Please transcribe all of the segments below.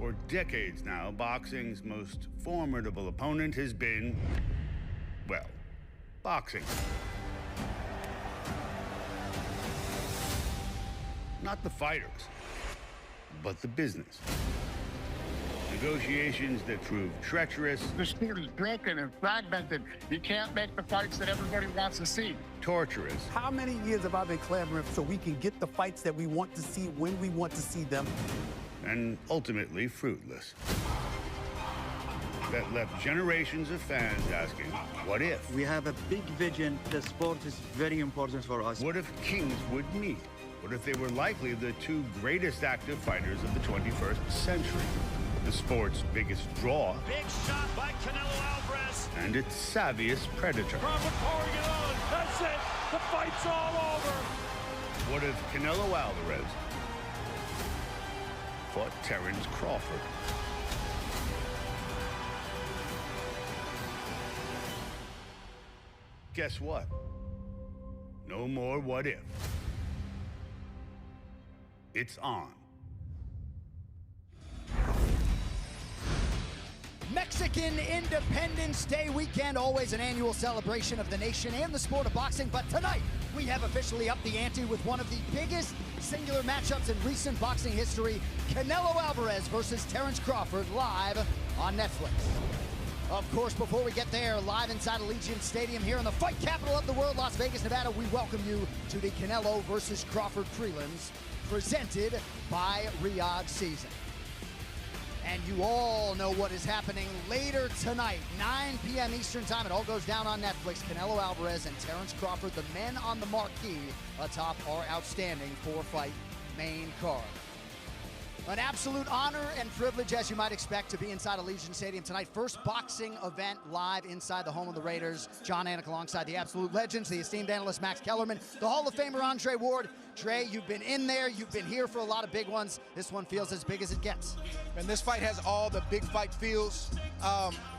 For decades now, boxing's most formidable opponent has been, well, boxing. Not the fighters, but the business. Negotiations that prove treacherous. The sport is broken and fragmented. You can't make the fights that everybody wants to see. Torturous. How many years have I been clamoring so we can get the fights that we want to see when we want to see them? And ultimately fruitless. That left generations of fans asking, what if? We have a big vision. The sport is very important for us. What if kings would meet? What if they were likely the two greatest active fighters of the 21st century? The sport's biggest draw. Big shot by Canelo Alvarez. And its savviest predator. Crawford pouring it on. That's it. The fight's all over. What if Canelo Alvarez fought Terence Crawford? Guess what? No more what if. It's on. Mexican Independence Day weekend, always an annual celebration of the nation and the sport of boxing, but tonight we have officially upped the ante with one of the biggest singular matchups in recent boxing history, Canelo Alvarez versus Terence Crawford, live on Netflix. Of course, before we get there, live inside Allegiant Stadium here in the fight capital of the world, Las Vegas, Nevada, we welcome you to the Canelo versus Crawford prelims, presented by Riyadh Season. And you all know what is happening later tonight, 9 p.m. Eastern Time. It all goes down on Netflix. Canelo Alvarez and Terence Crawford, the men on the marquee atop our outstanding four-fight main card. An absolute honor and privilege, as you might expect, to be inside Allegiant Stadium tonight. First boxing event live inside the home of the Raiders. John Anik alongside the absolute legends, the esteemed analyst Max Kellerman, the Hall of Famer Andre Ward. Dre, you've been in there, you've been here for a lot of big ones. This one feels as big as it gets. And this fight has all the big fight feels,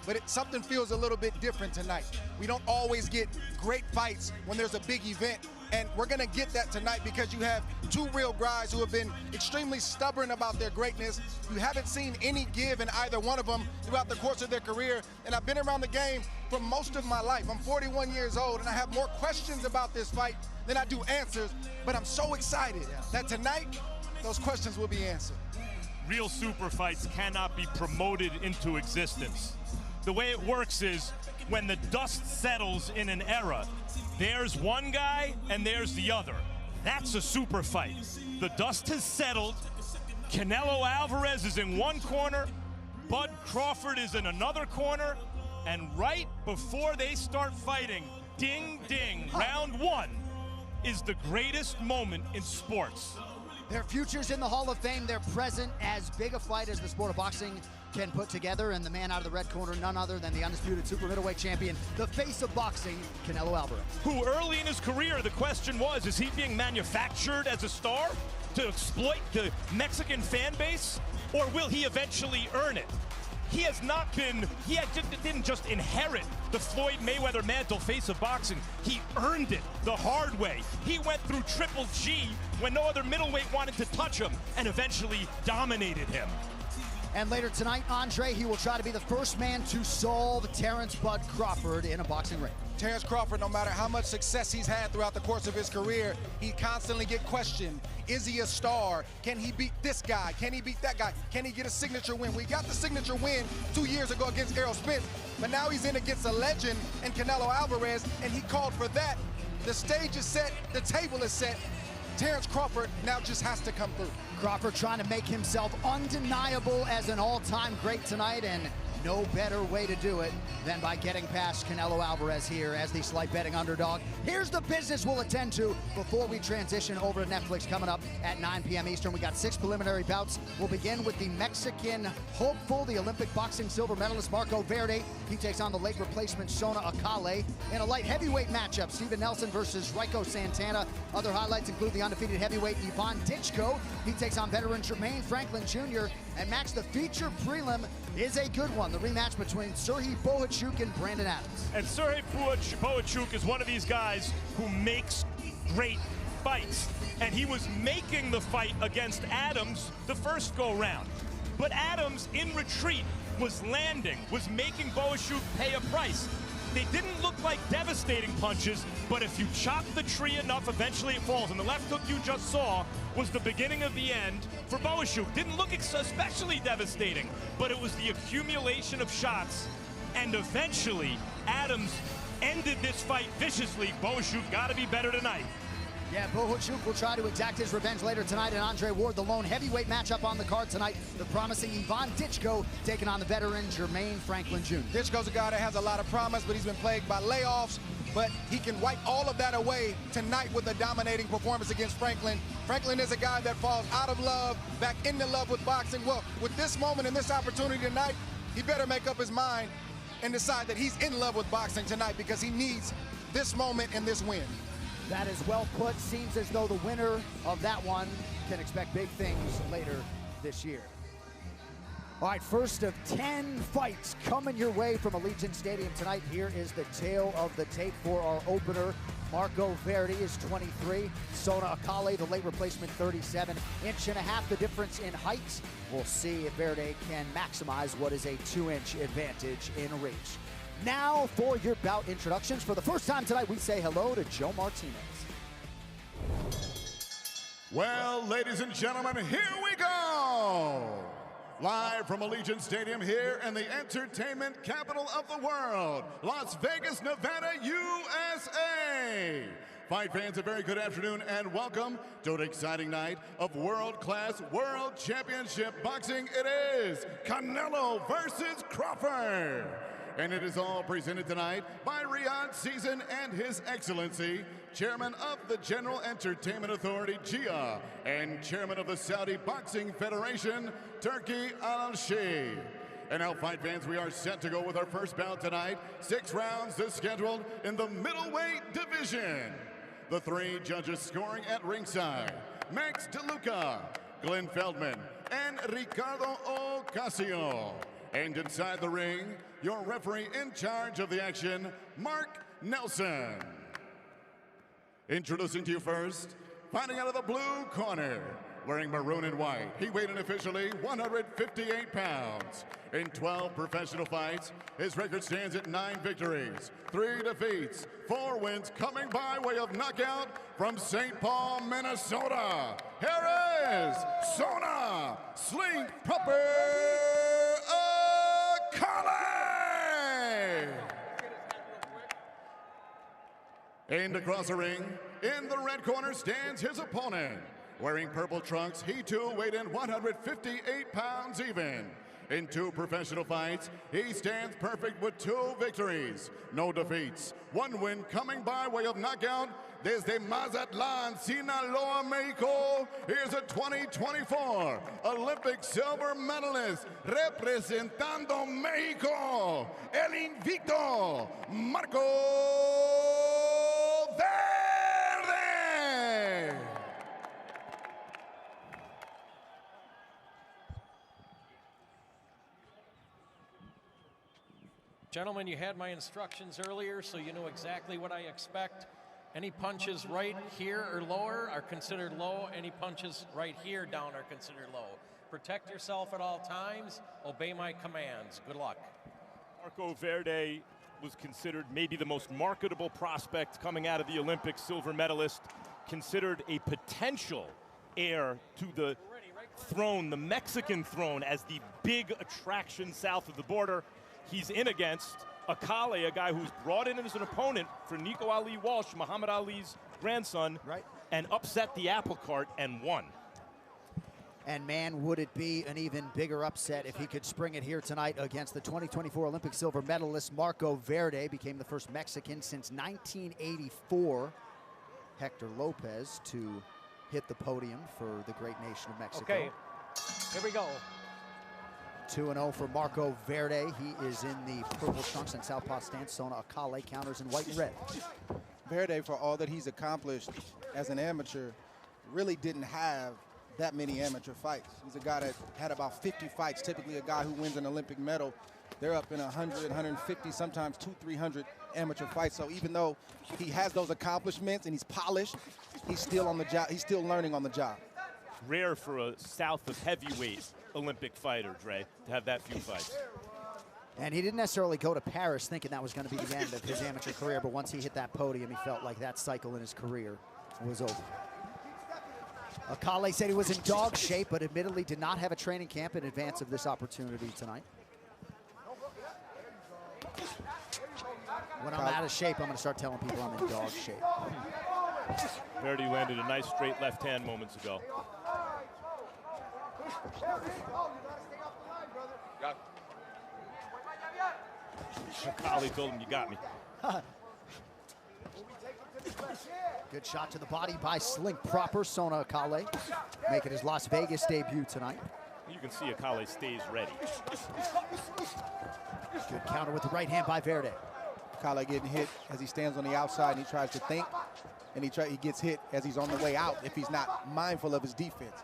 but something feels a little bit different tonight. We don't always get great fights when there's a big event. And we're going to get that tonight because you have two real guys who have been extremely stubborn about their greatness. You haven't seen any give in either one of them throughout the course of their career. And I've been around the game for most of my life. I'm 41 years old, and I have more questions about this fight than I do answers. But I'm so excited that tonight, those questions will be answered. Real super fights cannot be promoted into existence. The way it works is when the dust settles in an era, there's one guy and there's the other. That's a super fight. The dust has settled. Canelo Alvarez is in one corner. Bud Crawford is in another corner. And right before they start fighting, ding, ding, round one is the greatest moment in sports. Their futures in the Hall of Fame, their present, as big a fight as the sport of boxing can put together, and the man out of the red corner, none other than the undisputed super middleweight champion, the face of boxing, Canelo Alvarez. Who early in his career, the question was, is he being manufactured as a star to exploit the Mexican fan base, or will he eventually earn it? He has not been, didn't just inherit the Floyd Mayweather mantle, face of boxing. He earned it the hard way. He went through Triple G when no other middleweight wanted to touch him and eventually dominated him. And later tonight, Andre, he will try to be the first man to solve Terence Bud Crawford in a boxing ring. Terence Crawford, no matter how much success he's had throughout the course of his career, he constantly get questioned. Is he a star? Can he beat this guy? Can he beat that guy? Can he get a signature win? We got the signature win 2 years ago against Errol Spence, but now he's in against a legend in Canelo Alvarez, and he called for that. The stage is set, the table is set. Terence Crawford now just has to come through. Crawford trying to make himself undeniable as an all-time great tonight, and no better way to do it than by getting past Canelo Alvarez here as the slight betting underdog. Here's the business we'll attend to before we transition over to Netflix coming up at 9 p.m. Eastern. We got 6 preliminary bouts. We'll begin with the Mexican hopeful, the Olympic boxing silver medalist Marco Verde. He takes on the late replacement Shona Akale in a light heavyweight matchup. Steven Nelson versus Rico Santana. Other highlights include the undefeated heavyweight Ivan Ditchko. He takes on veteran Jermaine Franklin Jr. And Max, the feature prelim is a good one. The rematch between Serhii Bohachuk and Brandon Adams. And Serhii Bohachuk is one of these guys who makes great fights. And he was making the fight against Adams the first go-round. But Adams, in retreat, was landing, was making Bohachuk pay a price. They didn't look like devastating punches, but if you chop the tree enough, eventually it falls. And the left hook you just saw was the beginning of the end for Bohachuk. Didn't look especially devastating, but it was the accumulation of shots. And eventually, Adams ended this fight viciously. Bohachuk got to be better tonight. Yeah, Bohachuk will try to exact his revenge later tonight, and Andre Ward, the lone heavyweight matchup on the card tonight. The promising Ivan Ditchko taking on the veteran Jermaine Franklin Jr. Ditchko's a guy that has a lot of promise, but he's been plagued by layoffs. But he can wipe all of that away tonight with a dominating performance against Franklin. Franklin is a guy that falls out of love, back into love with boxing. Well, with this moment and this opportunity tonight, he better make up his mind and decide that he's in love with boxing tonight, because he needs this moment and this win. That is well put. Seems as though the winner of that one can expect big things later this year. All right, first of 10 fights coming your way from Allegiant Stadium tonight. Here is the tail of the tape for our opener. Marco Verde is 23. Sona Akale, the late replacement, 37. Inch and a half the difference in height. We'll see if Verde can maximize what is a 2-inch advantage in reach. Now for your bout introductions. For the first time tonight, we say hello to Joe Martinez. Well, ladies and gentlemen, here we go. Live from Allegiant Stadium here in the entertainment capital of the world, Las Vegas, Nevada, USA. Fight fans, a very good afternoon and welcome to an exciting night of world-class world championship boxing. It is Canelo versus Crawford. And it is all presented tonight by Riyadh Season and His Excellency, Chairman of the General Entertainment Authority, GIA, and Chairman of the Saudi Boxing Federation, Turki Al-Sheikh. And now, fight fans, we are set to go with our first bout tonight. 6 rounds is scheduled in the middleweight division. The 3 judges scoring at ringside: Max DeLuca, Glenn Feldman, and Ricardo Ocasio. And inside the ring, your referee in charge of the action, Mark Nelson. Introducing to you first, fighting out of the blue corner, wearing maroon and white. He weighed in officially 158 pounds. In 12 professional fights, his record stands at 9 victories, 3 defeats, 4 wins, coming by way of knockout from St. Paul, Minnesota. Here is Sona Sling Proper Akale! And across the ring, in the red corner stands his opponent. Wearing purple trunks, he too weighed in 158 pounds even. In 2 professional fights, he stands perfect with 2 victories, no defeats, 1 win, coming by way of knockout desde Mazatlan, Sinaloa, Mexico. Here's a 2024 Olympic silver medalist representando Mexico, el invicto Marco Verde. Gentlemen, you had my instructions earlier, so you know exactly what I expect. Any punches right here or lower are considered low. Any punches right here down are considered low. Protect yourself at all times. Obey my commands. Good luck. Marco Verde was considered maybe the most marketable prospect coming out of the Olympics, silver medalist, considered a potential heir to the throne, the Mexican throne, as the big attraction south of the border. He's in against Akale, a guy who's brought in as an opponent for Nico Ali Walsh, Muhammad Ali's grandson, and upset the apple cart and won. And man, would it be an even bigger upset if he could spring it here tonight against the 2024 Olympic silver medalist Marco Verde. Became the first Mexican since 1984, Hector Lopez, to hit the podium for the great nation of Mexico. Okay, here we go. 2-0 for Marco Verde. He is in the purple trunks and southpaw stance. Sona Akale counters in white and red. Verde, for all that he's accomplished as an amateur, really didn't have that many amateur fights. He's a guy that had about 50 fights, typically a guy who wins an Olympic medal. They're up in 100, 150, sometimes 200, 300 amateur fights. So even though he has those accomplishments and he's polished, he's still on the job. He's still learning on the job. rare for a south of heavyweight Olympic fighter, Dre, to have that few fights. And he didn't necessarily go to Paris thinking that was going to be the end of his amateur career, but once he hit that podium, he felt like that cycle in his career was over. Akale said he was in dog shape, but admittedly did not have a training camp in advance of this opportunity tonight. When I'm out of shape, I'm going to start telling people I'm in dog shape. Verde landed a nice straight left hand moments ago. Akale told him, "You got me." Good shot to the body by Slink Proper, Sona Akale, making his Las Vegas debut tonight. You can see Akale stays ready. Good counter with the right hand by Verde. Akale getting hit as he stands on the outside and he tries to think, and he gets hit as he's on the way out if he's not mindful of his defense.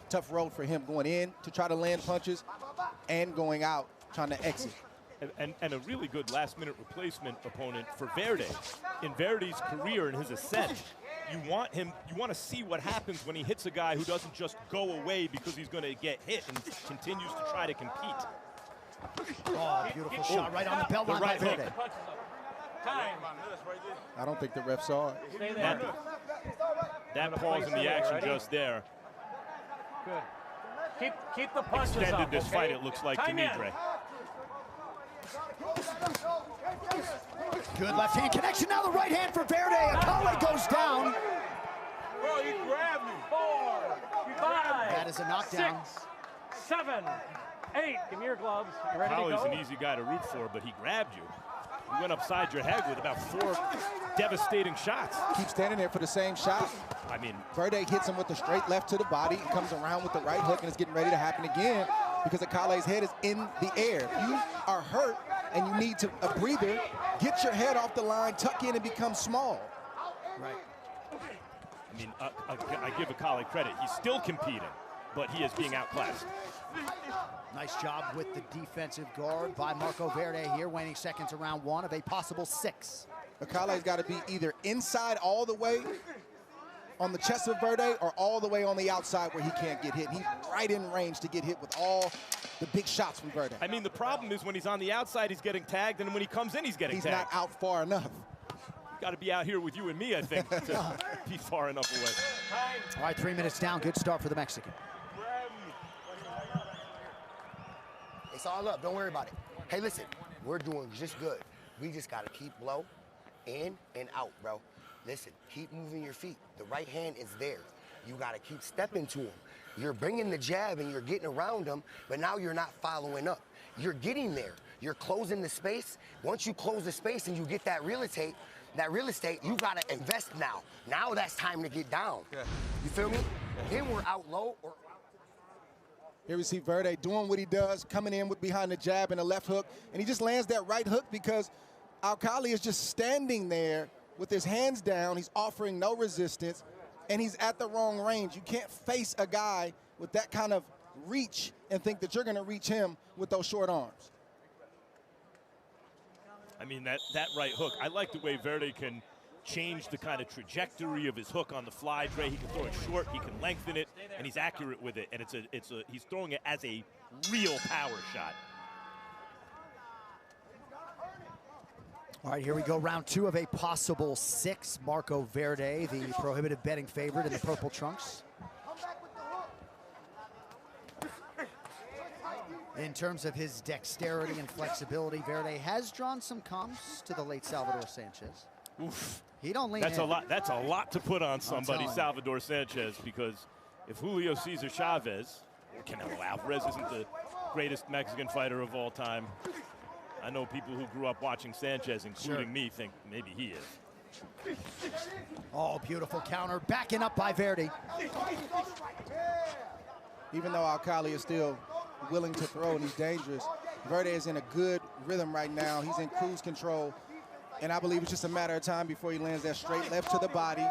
Tough road for him going in to try to land punches and going out trying to exit. And a really good last-minute replacement opponent for Verde. In Verde's career and his ascent, you want to see what happens when he hits a guy who doesn't just go away because he's going to get hit and continues to try to compete. Oh, beautiful shot right on the belt line by Verde. I don't think the ref saw it. That pause in the action just there. Good. Keep the punches Extended up, this okay? fight, it looks like, to me, Dre. Good left hand connection. Now the right hand for Verde. Akale goes down. Bro, you grabbed me. 4, 5. That is a knockdown. 6, 7, 8. Give me your gloves. You ready to Akale's go? an easy guy to root for, but he grabbed you. He went upside your head with about 4 devastating shots. Keep standing there for the same shot. I mean, Verde hits him with the straight left to the body and comes around with the right hook, and it's getting ready to happen again because Akale's head is in the air. If you are hurt and you need a breather, get your head off the line, tuck in, and become small. Right. I mean, I give Akale credit. He's still competing, but he is being outclassed. Nice job with the defensive guard by Marco Verde here, waning seconds of round 1 of a possible 6. Akale's got to be either inside all the way on the chest of Verde or all the way on the outside where he can't get hit. He's right in range to get hit with all the big shots from Verde. I mean, the problem is when he's on the outside, he's getting tagged, and when he comes in, he's getting tagged. He's not out far enough. Got to be out here with you and me, I think, to be far enough away. All right, 3 minutes down. Good start for the Mexican. It's all up. Don't worry about it. Hey, listen, we're doing just good. We just got to keep low, in and out, bro. Listen, keep moving your feet. The right hand is there. You got to keep stepping to him. You're bringing the jab and you're getting around him, but now you're not following up. You're getting there. You're closing the space. Once you close the space and you get that real estate, you got to invest now. Now that's time to get down. Yeah. You feel me? Then we're out low or Here we see Verde doing what he does, coming in with behind the jab and a left hook, and he just lands that right hook because Akale is just standing there with his hands down. He's offering no resistance, and he's at the wrong range. You can't face a guy with that kind of reach and think that you're going to reach him with those short arms. I mean, that right hook, I like the way Verde can change the kind of trajectory of his hook on the fly. Dre, he can throw it short, he can lengthen it, and he's accurate with it. And he's throwing it as a real power shot. All right, here we go, round 2 of a possible 6. Marco Verde, the prohibitive betting favorite in the purple trunks. In terms of his dexterity and flexibility, Verde has drawn some comps to the late Salvador Sanchez. Oof. He don't lean That's in. a lot. That's a lot to put on somebody, Salvador Sanchez, because if Julio Cesar Chavez or Canelo Alvarez isn't the greatest Mexican fighter of all time, I know people who grew up watching Sanchez, including me, think maybe he is. Oh, beautiful counter, backing up by Verde. Even though Akale is still willing to throw and he's dangerous, Verde is in a good rhythm right now. He's in cruise control. And I believe it's just a matter of time before he lands that straight left to the body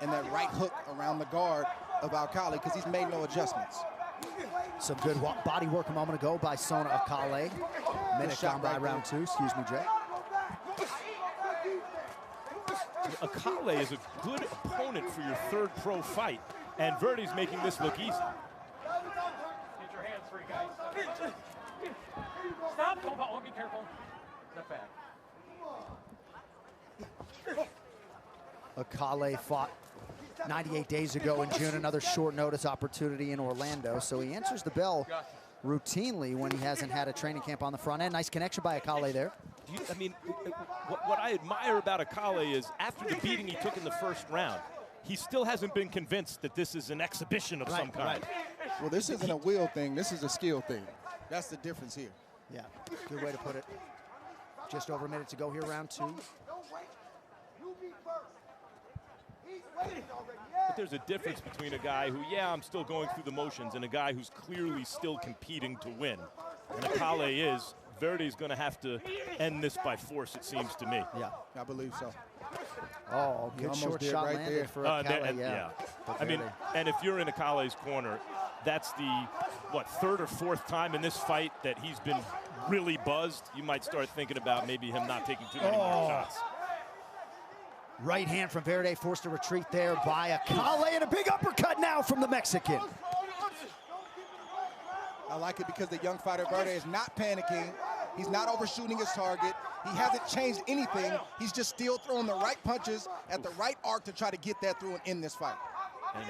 and that right hook around the guard of Akale because he's made no adjustments. Some good body work a moment ago by Sona Akale. Minute down by round 2, excuse me, Jay. Akale is a good opponent for your third pro fight And Verde's making this look easy. Get your hands free, guys. Stop. Don't be careful. Step back. Akale fought 98 days ago in June, another short notice opportunity in Orlando. So he answers the bell routinely when he hasn't had a training camp on the front end. Nice connection by Akale there. I mean, what I admire about Akale is after the beating he took in the first round, he still hasn't been convinced that this is an exhibition of some kind. Well, this isn't a will thing. This is a skill thing. That's the difference here. Yeah, good way to put it. Just over a minute to go here, round 2. But there's a difference between a guy who, yeah, I'm still going through the motions, and a guy who's clearly still competing to win. And Akale is. Verde's going to have to end this by force, it seems to me. Yeah, I believe so. Oh, good short shot right landed there for Akale, yeah. I mean, and if you're in Akale's corner, that's the, what, 3rd or 4th time in this fight that he's been really buzzed. You might start thinking about maybe him not taking too many more shots. Right hand from Verde, forced to retreat there by Akale, and a big uppercut now from the Mexican. I like it because the young fighter Verde is not panicking. He's not overshooting his target. He hasn't changed anything. He's just still throwing the right punches at the right arc to try to get that through and end this fight. And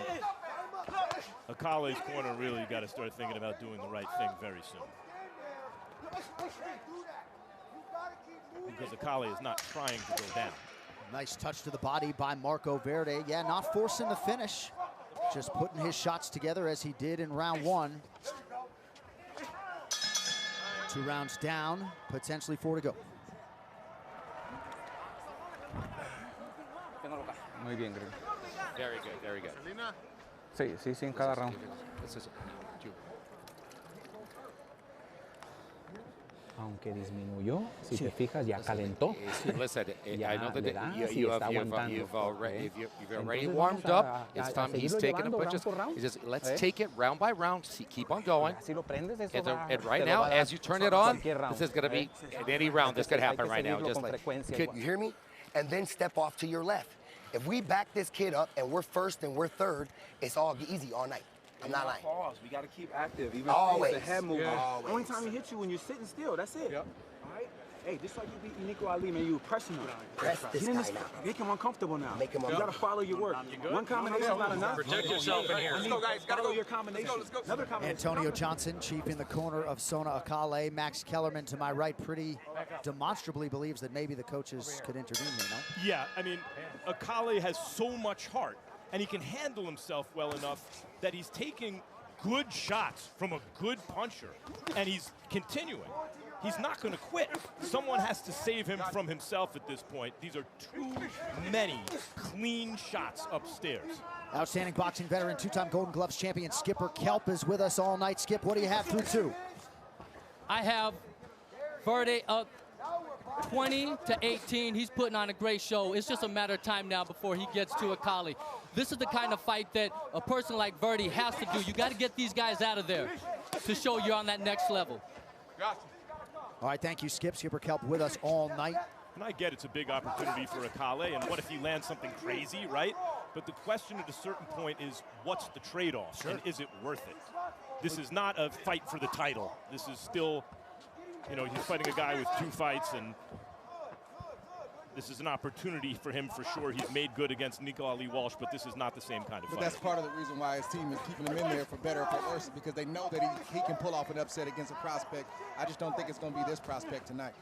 Akale's corner really got to start thinking about doing the right thing very soon. Because Akale is not trying to go down. Nice touch to the body by Marco Verde. Yeah, not forcing the finish. Just putting his shots together as he did in round 1. 2 rounds down, potentially 4 to go. Muy bien, creo. Very good, very good. Sí, en cada round. Aunque disminuyó, si te fijas, ya calentó. Listen, I know that you've already Entonces, warmed up. It's time he's taking the punches. He says, let's take it round by round. Keep on going. And right now, as you turn it on, this is going to be in any round. This could happen right now. Just like, Kid, you hear me? And then step off to your left. If we back this kid up and we're 1st and we're 3rd, it's all easy all night. I'm not lying. Pause. We got to keep active. Even Always. the head movement. Yeah. Only time he hits you when you're sitting still. That's it. Yep. All right? Hey, just like you beat Nico Ali, man, you were pressing him. Press this guy now. Make him uncomfortable now. Make him You got to follow your work. One combination is not enough. Protect yourself in here. Let's go, guys. Got to go your combination. Another combination. Antonio Johnson, chief in the corner of Sona Akale. Max Kellerman to my right pretty demonstrably believes that maybe the coaches could intervene here, no? Yeah, I mean, Akale has so much heart, and he can handle himself well enough that he's taking good shots from a good puncher, and he's continuing. He's not going to quit. Someone has to save him from himself at this point. These are too many clean shots upstairs. Outstanding boxing veteran, 2-time Golden Gloves champion Skipper Kelp is with us all night. Skip, what do you have through 2? I have Verde up 20-18. He's putting on a great show. It's just a matter of time now before he gets to Akale. This is the kind of fight that a person like Verde has to do. You got to get these guys out of there to show you're on that next level. All right, thank you, Skip. Skipper Kelp with us all night. And I get it's a big opportunity for Akale, and what if he lands something crazy, right? But the question at a certain point is, what's the trade-off, and is it worth it? This is not a fight for the title. This is still, you know, he's fighting a guy with 2 fights, and this is an opportunity for him for sure. He's made good against Nico Ali Walsh, but this is not the same kind of fight. But that's part of the reason why his team is keeping him in there for better or for worse, because they know that he can pull off an upset against a prospect. I just don't think it's going to be this prospect tonight.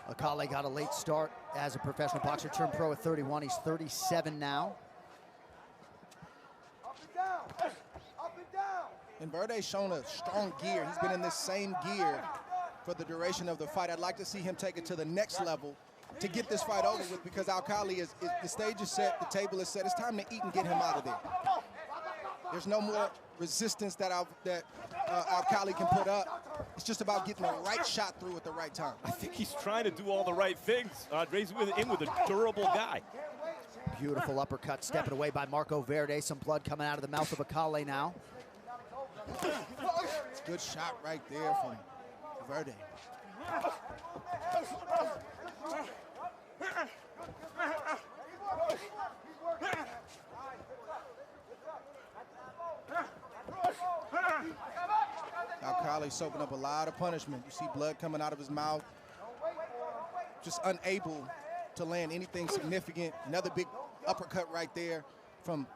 Akale got a late start as a professional boxer, turned pro at 31. He's 37 now. And Verde's shown a strong gear. He's been in this same gear for the duration of the fight. I'd like to see him take it to the next level to get this fight over with, because Akale is the stage is set, the table is set. It's time to eat and get him out of there. There's no more resistance that Akale can put up. It's just about getting the right shot through at the right time. I think he's trying to do all the right things. Andre's in with a durable guy. Beautiful uppercut, stepping away by Marco Verde. Some blood coming out of the mouth of Akale now. It's a good shot right there from Verde. Akale soaking up a lot of punishment. You see blood coming out of his mouth. Just unable to land anything significant. Another big uppercut right there from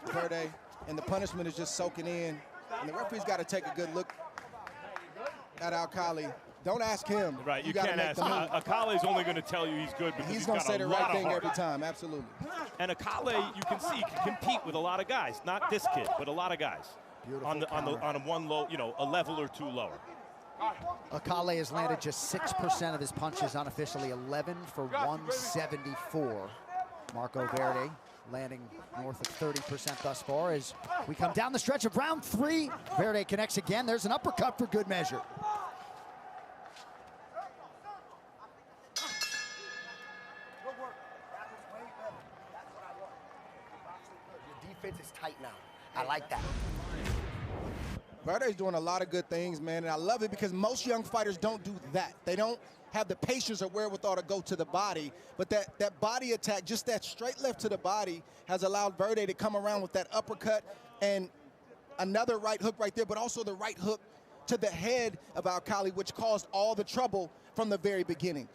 Verde. And the punishment is just soaking in. And the referee's got to take a good look at Akale. Don't ask him. Right, you can't ask. Akale's only going to tell you he's good because he's going to say the right thing every time, absolutely. And Akale, you can see, can compete with a lot of guys. Not this kid, but a lot of guys. On a one low, you know, a level or two lower. Akale has landed just 6% of his punches unofficially, 11 for 174. Marco Verde landing north of 30% thus far as we come down the stretch of round 3. Verde connects again. There's an uppercut for good measure. Your defense is tight now. I like that. Verde's doing a lot of good things, man, and I love it because most young fighters don't do that. They don't have the patience or wherewithal to go to the body, but that body attack, just that straight left to the body, has allowed Verde to come around with that uppercut and another right hook right there, but also the right hook to the head of Akale, which caused all the trouble from the very beginning.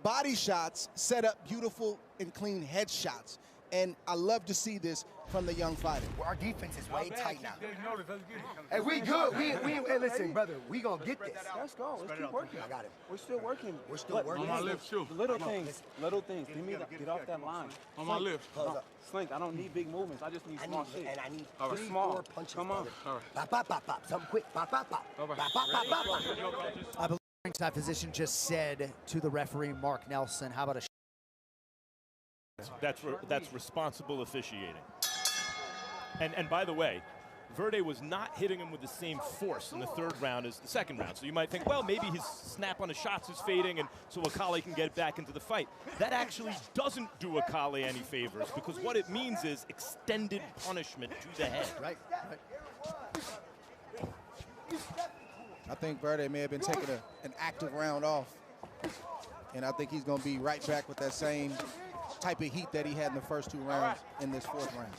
Body shots set up beautiful and clean head shots, and I love to see this from the young fighter. Well, our defense is way tight now. Hey, we good. Hey, listen, brother, we gonna get this. Let's go. Let's keep working. I got it. We're still working. We're still working. On my lift, too. Little things. Little things. Give me get off that line. On my lift. Slink, I don't need big movements. I just need small shit. And I need three, four punches. Come on. Pop, pop, pop, pop. Something quick. Pop, pop, pop. Pop, pop, pop, pop, pop. I believe the ringside physician just said to the referee, Mark Nelson, how about a That's responsible officiating. And by the way, Verde was not hitting him with the same force in the third round as the second round. So you might think, well, maybe his snap on the shots is fading and so Akale can get back into the fight. That actually doesn't do Akale any favors because what it means is extended punishment to the head. Right. I think Verde may have been taking an active round off, and I think he's going to be right back with that same type of heat that he had in the first 2 rounds in this 4th round.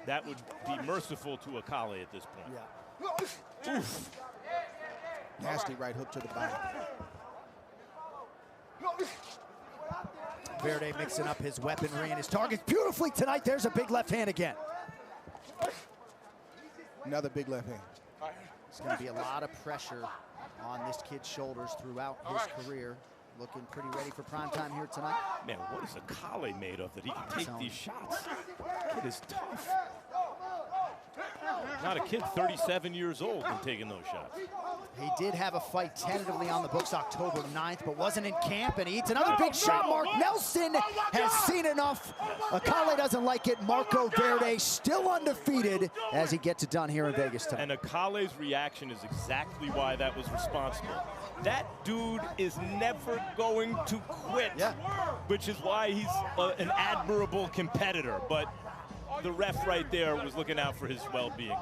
That would be merciful to Akale at this point. Yeah. Oof. Nasty right hook to the body. Verde mixing up his weaponry and his targets beautifully tonight. There's a big left hand again. Another big left hand. There's going to be a lot of pressure on this kid's shoulders throughout his career. Looking pretty ready for prime time here tonight. Man, what is Akale made of that he can take these shots? Kid is tough. Not a kid 37 years old and taking those shots. He did have a fight tentatively on the books October 9th, but wasn't in camp, and he eats another big shot. Mark Nelson has seen enough. Akale doesn't like it. Marco Verde still undefeated as he gets it done here in Vegas tonight. And Akale's reaction is exactly why that was responsible. That dude is never going to quit, which is why he's an admirable competitor. But the ref right there was looking out for his well-being.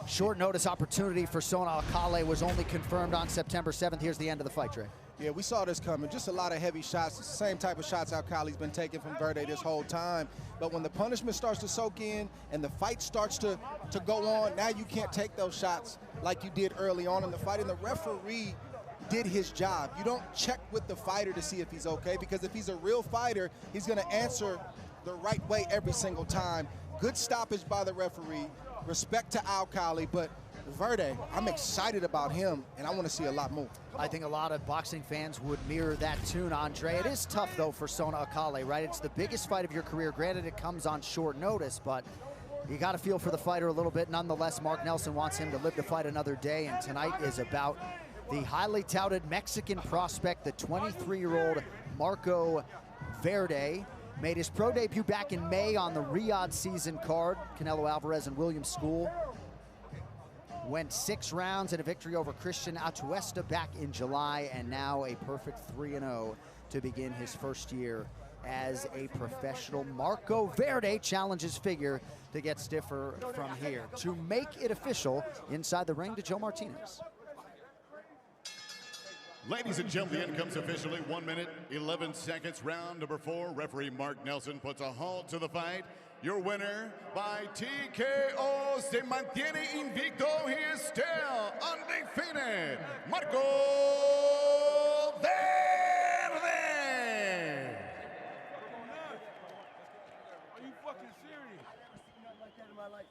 Short notice opportunity for Sona Akale was only confirmed on September 7th. Here's the end of the fight, Dre. Yeah, we saw this coming. Just a lot of heavy shots. It's the same type of shots Akale's been taking from Verde this whole time. But when the punishment starts to soak in and the fight starts to go on, now you can't take those shots like you did early on in the fight. And the referee did his job. You don't check with the fighter to see if he's okay, because if he's a real fighter, he's going to answer the right way every single time. Good stoppage by the referee. Respect to Akale, but Verde, I'm excited about him, and I want to see a lot more. I think a lot of boxing fans would mirror that tune, Andre. It is tough, though, for Sona Akale, right? It's the biggest fight of your career. Granted, it comes on short notice, but you got to feel for the fighter a little bit. Nonetheless, Mark Nelson wants him to live to fight another day, and tonight is about the highly touted Mexican prospect, the 23-year-old Marco Verde. Made his pro debut back in May on the Riyadh season card. Canelo Alvarez and William School. Went 6 rounds in a victory over Christian Atuesta back in July, and now a perfect 3-0 to begin his first year as a professional. Marco Verde challenges figure to get stiffer from here. To make it official, inside the ring to Joe Martinez. Ladies and gentlemen, the end comes officially 1 minute, 11 seconds. Round number 4. Referee Mark Nelson puts a halt to the fight Your winner by TKO, se mantiene invicto, he is still undefeated, Marco Verde. Are you fucking serious? Nothing like that in my life.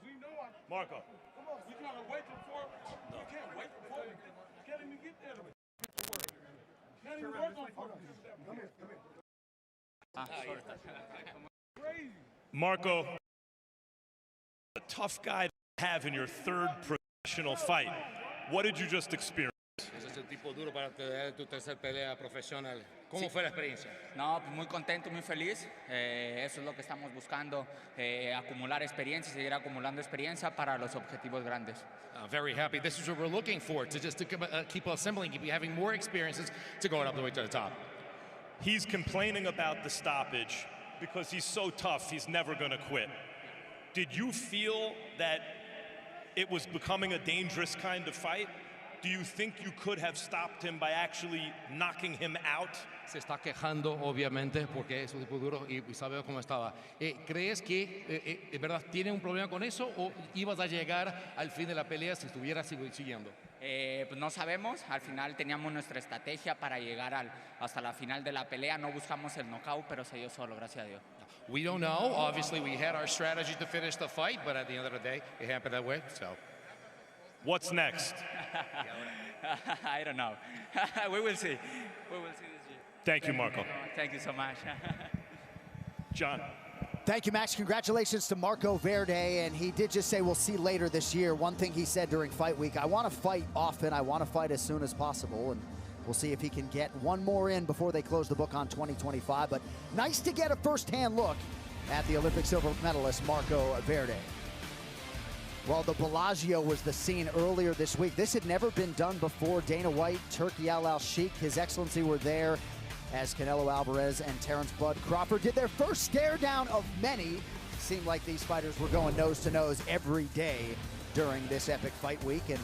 We know Marco. Come on, you trying to wait till 4? No. You can't wait till 4. Can't even get there. Can't even work on 4. Come here, come here. Crazy. Marco, a tough guy to have in your third professional fight. What did you just experience? Es un tipo duro para tu tercer pelea profesional. ¿Cómo fue la experiencia? No, pues muy contento, muy feliz. Eso es lo que estamos buscando, acumular experiencia y seguir acumulando experiencia para los objetivos grandes. Very happy. This is what we're looking for, to just keep assembling, keep having more experiences to go up the way to the top. He's complaining about the stoppage because he's so tough, he's never going to quit. Did you feel that it was becoming a dangerous kind of fight? Do you think you could have stopped him by actually knocking him out? Se está quejando, obviamente, porque es un tipo duro y sabe cómo estaba. ¿Crees que, de verdad, tiene un problema con eso o ibas a llegar al fin de la pelea si estuvieras siguiendo? Pues no sabemos, al final teníamos nuestra estrategia para llegar hasta la final de la pelea, no buscamos el knockout, pero se dio solo, gracias a Dios. We don't know. Obviously, we had our strategy to finish the fight, but at the end of the day, it happened that way, so. What's next? I don't know. We will see. We will see this year. Thank you, Marco. Thank you so much. John. Thank you, Max. Congratulations to Marco Verde, and he did just say we'll see later this year. One thing he said during fight week, I want to fight often, I want to fight as soon as possible, and we'll see if he can get one more in before they close the book on 2025. But nice to get a first-hand look at the Olympic silver medalist, Marco Verde. Well, the Bellagio was the scene earlier this week. This had never been done before. Dana White, Turki Al-Sheikh, His Excellency were there as Canelo Alvarez and Terrence Bud Crawford did their first stare down of many. Seemed like these fighters were going nose to nose every day during this epic fight week. And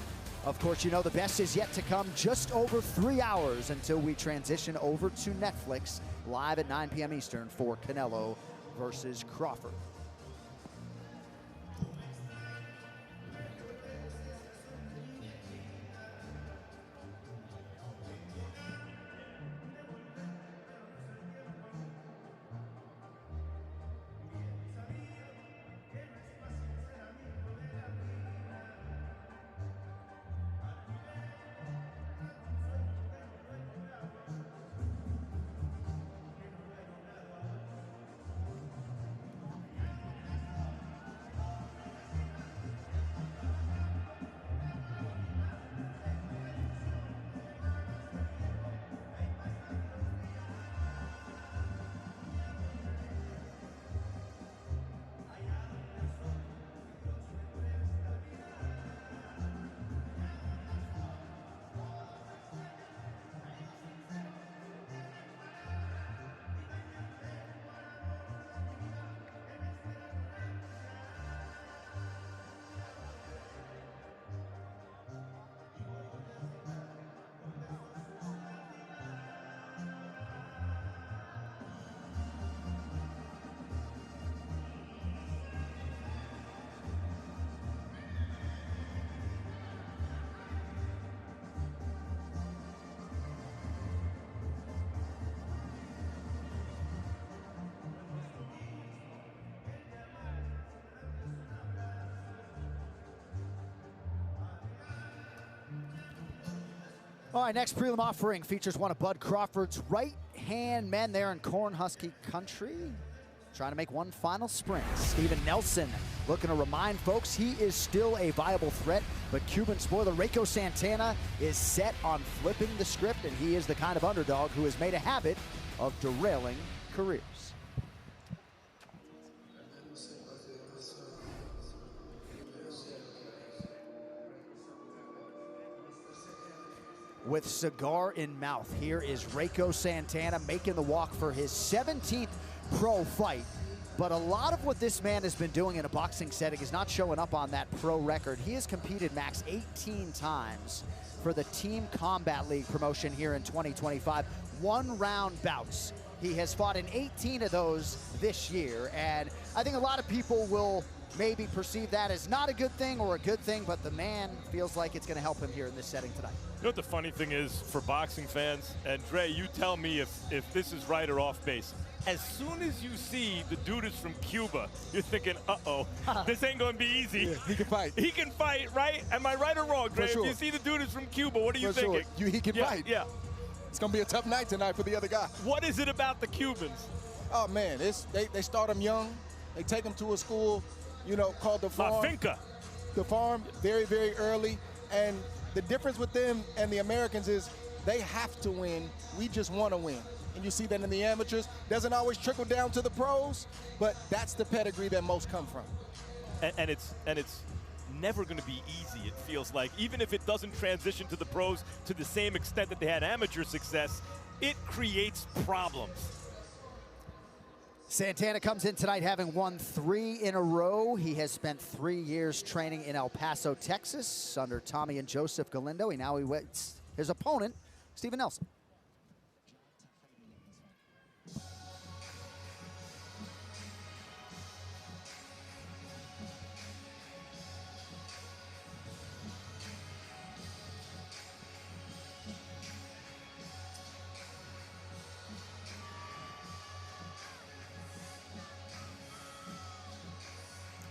of course, you know, the best is yet to come. Just over 3 hours until we transition over to Netflix, live at 9 p.m. Eastern for Canelo versus Crawford. All right, next prelim offering features one of Bud Crawford's right-hand men there in Cornhusker country. Trying to make one final sprint. Steven Nelson looking to remind folks he is still a viable threat, but Cuban spoiler Rico Santana is set on flipping the script, and he is the kind of underdog who has made a habit of derailing careers. With cigar in mouth, here is Rico Santana making the walk for his 17th pro fight. But a lot of what this man has been doing in a boxing setting is not showing up on that pro record. He has competed, Max, 18 times for the Team Combat League promotion here in 2025. one-round bouts. He has fought in 18 of those this year, and I think a lot of people will maybe perceive that as not a good thing or a good thing, but the man feels like it's going to help him here in this setting tonight. You know what the funny thing is for boxing fans, and Dre, you tell me if this is right or off base. As soon as you see the dude is from Cuba, you're thinking, uh-oh, this ain't going to be easy. Yeah, he can fight. He can fight, right? Am I right or wrong, Dre? For sure. If you see the dude is from Cuba, what are you For thinking? Sure. He can fight. Yeah. It's going to be a tough night tonight for the other guy. What is it about the Cubans? Oh, man, they start them young. They take them to a school, you know, called the farm. La Finca. The farm, very, very early. And the difference with them and the Americans is they have to win. We just want to win. And you see that in the amateurs. Doesn't always trickle down to the pros, but that's the pedigree that most come from. And it's never going to be easy, it feels like. Even if it doesn't transition to the pros to the same extent that they had amateur success, it creates problems. Santana comes in tonight having won 3 in a row. He has spent 3 years training in El Paso, Texas, under Tommy and Joseph Galindo. He waits his opponent, Steven Nelson.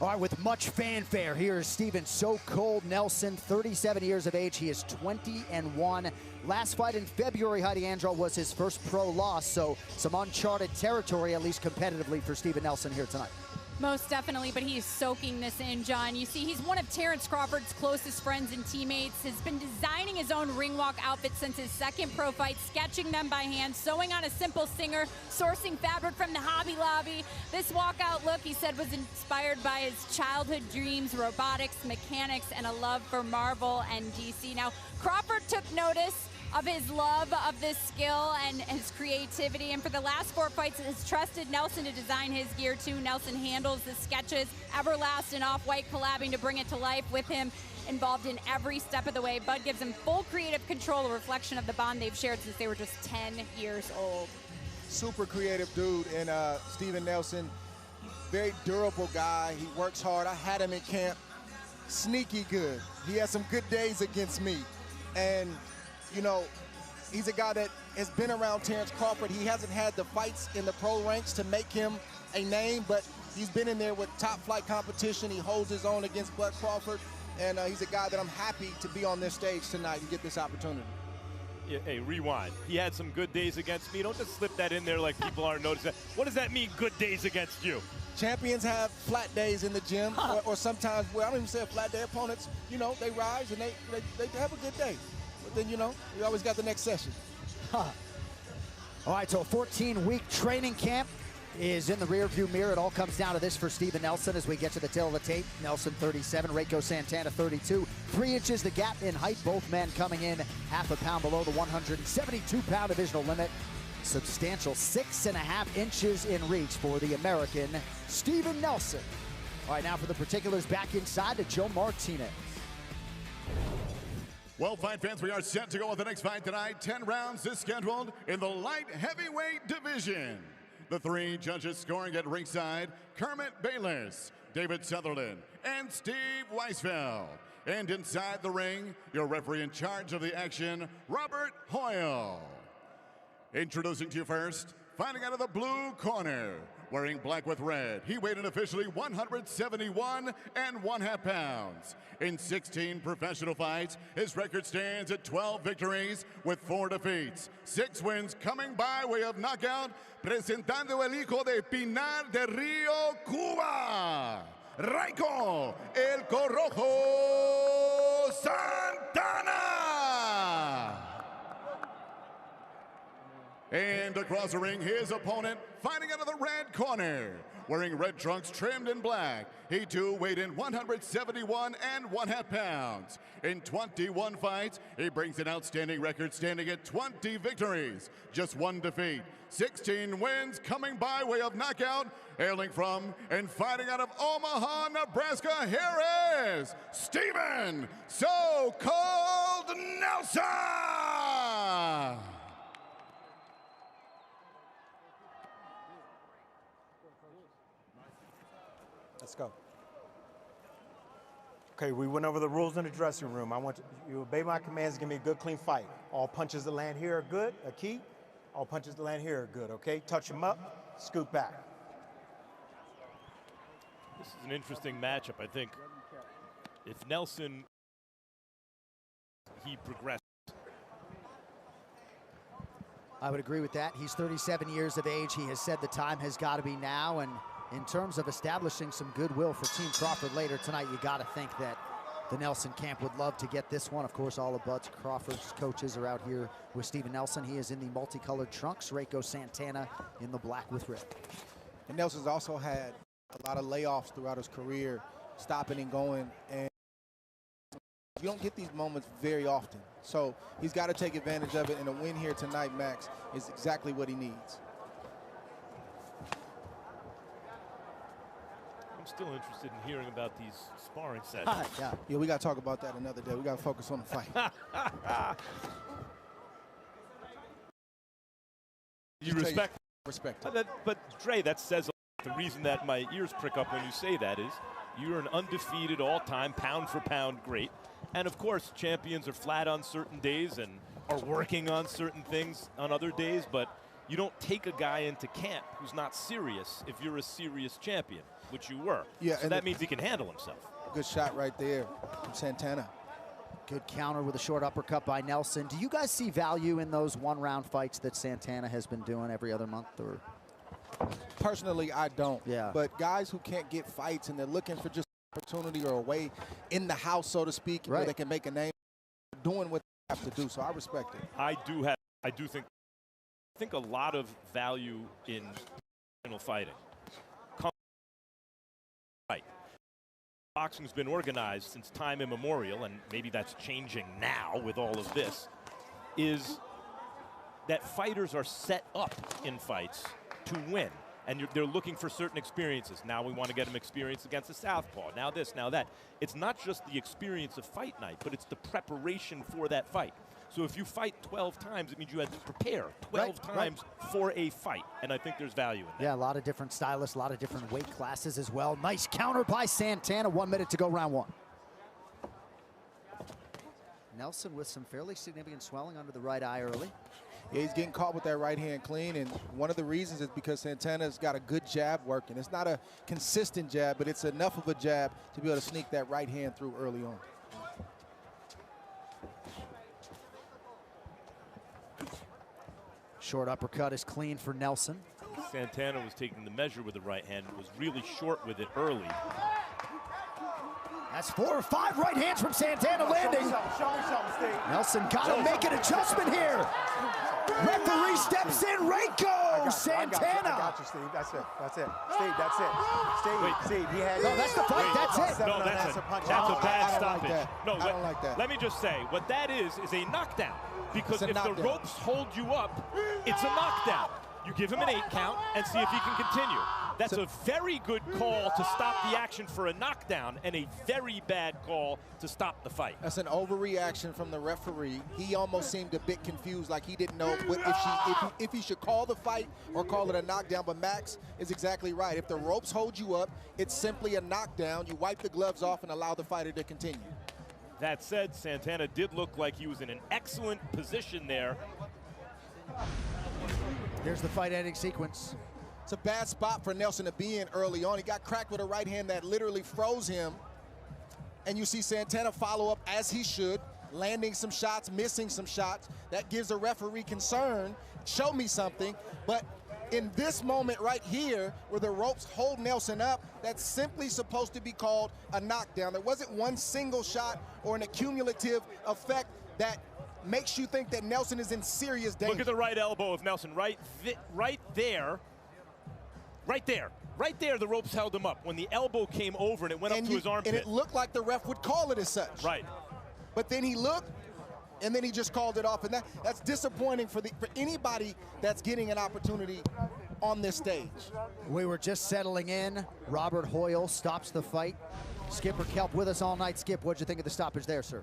All right, with much fanfare, here is Steven So Cold Nelson, 37 years of age. He is 20-1. Last fight in February, Heidi Androl, was his first pro loss, so some uncharted territory, at least competitively, for Steven Nelson here tonight. Most definitely, but he's soaking this in, John. You see, he's one of Terrence Crawford's closest friends and teammates, has been designing his own ring walk outfit since his second pro fight, sketching them by hand, sewing on a simple singer, sourcing fabric from the Hobby Lobby. This walkout look, he said, was inspired by his childhood dreams, robotics, mechanics, and a love for Marvel and DC. Now, Crawford took notice of his love of this skill and his creativity, and for the last 4 fights has trusted Nelson to design his gear too. Nelson handles the sketches, Everlast and Off-White collabing to bring it to life with him involved in every step of the way. Bud gives him full creative control, a reflection of the bond they've shared since they were just 10 years old. Super creative dude, and Steven Nelson, very durable guy. He works hard. I had him in camp, sneaky good. He has some good days against me, and you know, he's a guy that has been around Terrence Crawford. He hasn't had the fights in the pro ranks to make him a name, but he's been in there with top flight competition. He holds his own against Bud Crawford, and he's a guy that I'm happy to be on this stage tonight and get this opportunity. Yeah, hey, rewind. He had some good days against me. Don't just slip that in there like people aren't noticing. What does that mean, good days against you? Champions have flat days in the gym, or sometimes, well, I don't even say a flat day. Opponents, you know, they rise and they have a good day. But then, you know, we always got the next session. All right, so a 14-week training camp is in the rearview mirror. It all comes down to this for Steven Nelson as we get to the tail of the tape. Nelson 37, Reiko Santana 32. 3 inches the gap in height, both men coming in half a pound below the 172-pound divisional limit. Substantial 6.5 inches in reach for the American Steven Nelson. All right, now for the particulars, back inside to Joe Martinez. Well, fight fans, we are set to go with the next fight tonight. 10 rounds is scheduled in the light heavyweight division. The 3 judges scoring at ringside: Kermit Bayless, David Sutherland, and Steve Weisfeld. And inside the ring, your referee in charge of the action, Robert Hoyle. Introducing to you first, fighting out of the blue corner, wearing black with red, he weighed in officially 171 1/2 pounds. In 16 professional fights, his record stands at 12 victories with 4 defeats. 6 wins coming by way of knockout, presentando el hijo de Pinar de Río, Cuba, Raico, el Corrojo, Santana. And across the ring, his opponent, fighting out of the red corner, wearing red trunks trimmed in black. He too weighed in 171 1/2 pounds. In 21 fights, he brings an outstanding record, standing at 20 victories, just 1 defeat. 16 wins coming by way of knockout, hailing from and fighting out of Omaha, Nebraska. Here is Steven So Cold Nelson. Let's go. Okay, we went over the rules in the dressing room. I want you to obey my commands, give me a good, clean fight. All punches that land here are good, a key. All punches that land here are good, okay? Touch them up, scoot back. This is an interesting matchup. I think if Nelson, he progressed. I would agree with that. He's 37 years of age. He has said the time has got to be now, and in terms of establishing some goodwill for Team Crawford later tonight, you got to think that the Nelson camp would love to get this one. Of course, all of Bud Crawford's coaches are out here with Steven Nelson. He is in the multicolored trunks. Reiko Santana in the black with red. And Nelson's also had a lot of layoffs throughout his career, stopping and going, and you don't get these moments very often. So he's got to take advantage of it, and a win here tonight, Max, is exactly what he needs. I'm still interested in hearing about these sparring sessions. Yeah, we got to talk about that another day. We got to focus on the fight. You respect. Respect. But Dre, that says a lot. The reason that my ears prick up when you say that is you're an undefeated all-time pound-for-pound great. And of course, champions are flat on certain days and are working on certain things on other days, but you don't take a guy into camp who's not serious if you're a serious champion, which you were. Yeah, so and that means he can handle himself. Good shot right there from Santana. Good counter with a short uppercut by Nelson. Do you guys see value in those one-round fights that Santana has been doing every other month? Or personally, I don't. Yeah. But guys who can't get fights and they're looking for just opportunity or a way in the house, so to speak, where they can make a name, doing what they have to do. So I respect it. I think a lot of value in professional fighting. Right. Boxing's been organized since time immemorial, and maybe that's changing now with all of this, is that fighters are set up in fights to win. And they're looking for certain experiences. Now we want to get them experience against a southpaw. Now this, now that. It's not just the experience of fight night, but it's the preparation for that fight. So if you fight 12 times, it means you had to prepare 12 times for a fight. And I think there's value in that. Yeah, a lot of different stylists, a lot of different weight classes as well. Nice counter by Santana. 1 minute to go, round one. Nelson with some fairly significant swelling under the right eye early. Yeah, he's getting caught with that right hand clean, and one of the reasons is because Santana's got a good jab working. It's not a consistent jab, but it's enough of a jab to be able to sneak that right hand through early on. Short uppercut is clean for Nelson. Santana was taking the measure with the right hand, was really short with it early. That's 4 or 5 right hands from Santana landing. Show me something, Steve. Nelson got to make an adjustment here. Referee steps in. Reiko Santana. I got you, Steve. That's it. That's it. Steve, that's it. Steve, he had. No, that's the fight. That's it. No, that's a bad stoppage. No, I don't like that. Let me just say, what that is a knockdown. Because if the ropes hold you up, it's a knockdown. You give him an 8 count and see if he can continue. That's a very good call to stop the action for a knockdown and a very bad call to stop the fight. That's an overreaction from the referee. He almost seemed a bit confused, like he didn't know if he should call the fight or call it a knockdown. But Max is exactly right. If the ropes hold you up, it's simply a knockdown. You wipe the gloves off and allow the fighter to continue. That said, Santana did look like he was in an excellent position there. Here's the fight ending sequence. It's a bad spot for Nelson to be in early on. He got cracked with a right hand that literally froze him. And you see Santana follow up as he should, landing some shots, missing some shots. That gives the referee concern. Show me something. But in this moment right here, where the ropes hold Nelson up, that's simply supposed to be called a knockdown. There wasn't one single shot or an accumulative effect that makes you think that Nelson is in serious danger. Look at the right elbow of Nelson, right there. Right there, the ropes held him up. When the elbow came over and it went up to his armpit. And it looked like the ref would call it as such. Right. But then he looked, and then he just called it off. And that's disappointing for anybody that's getting an opportunity on this stage. We were just settling in. Robert Hoyle stops the fight. Skipper Kelp with us all night. Skip, what'd you think of the stoppage there, sir?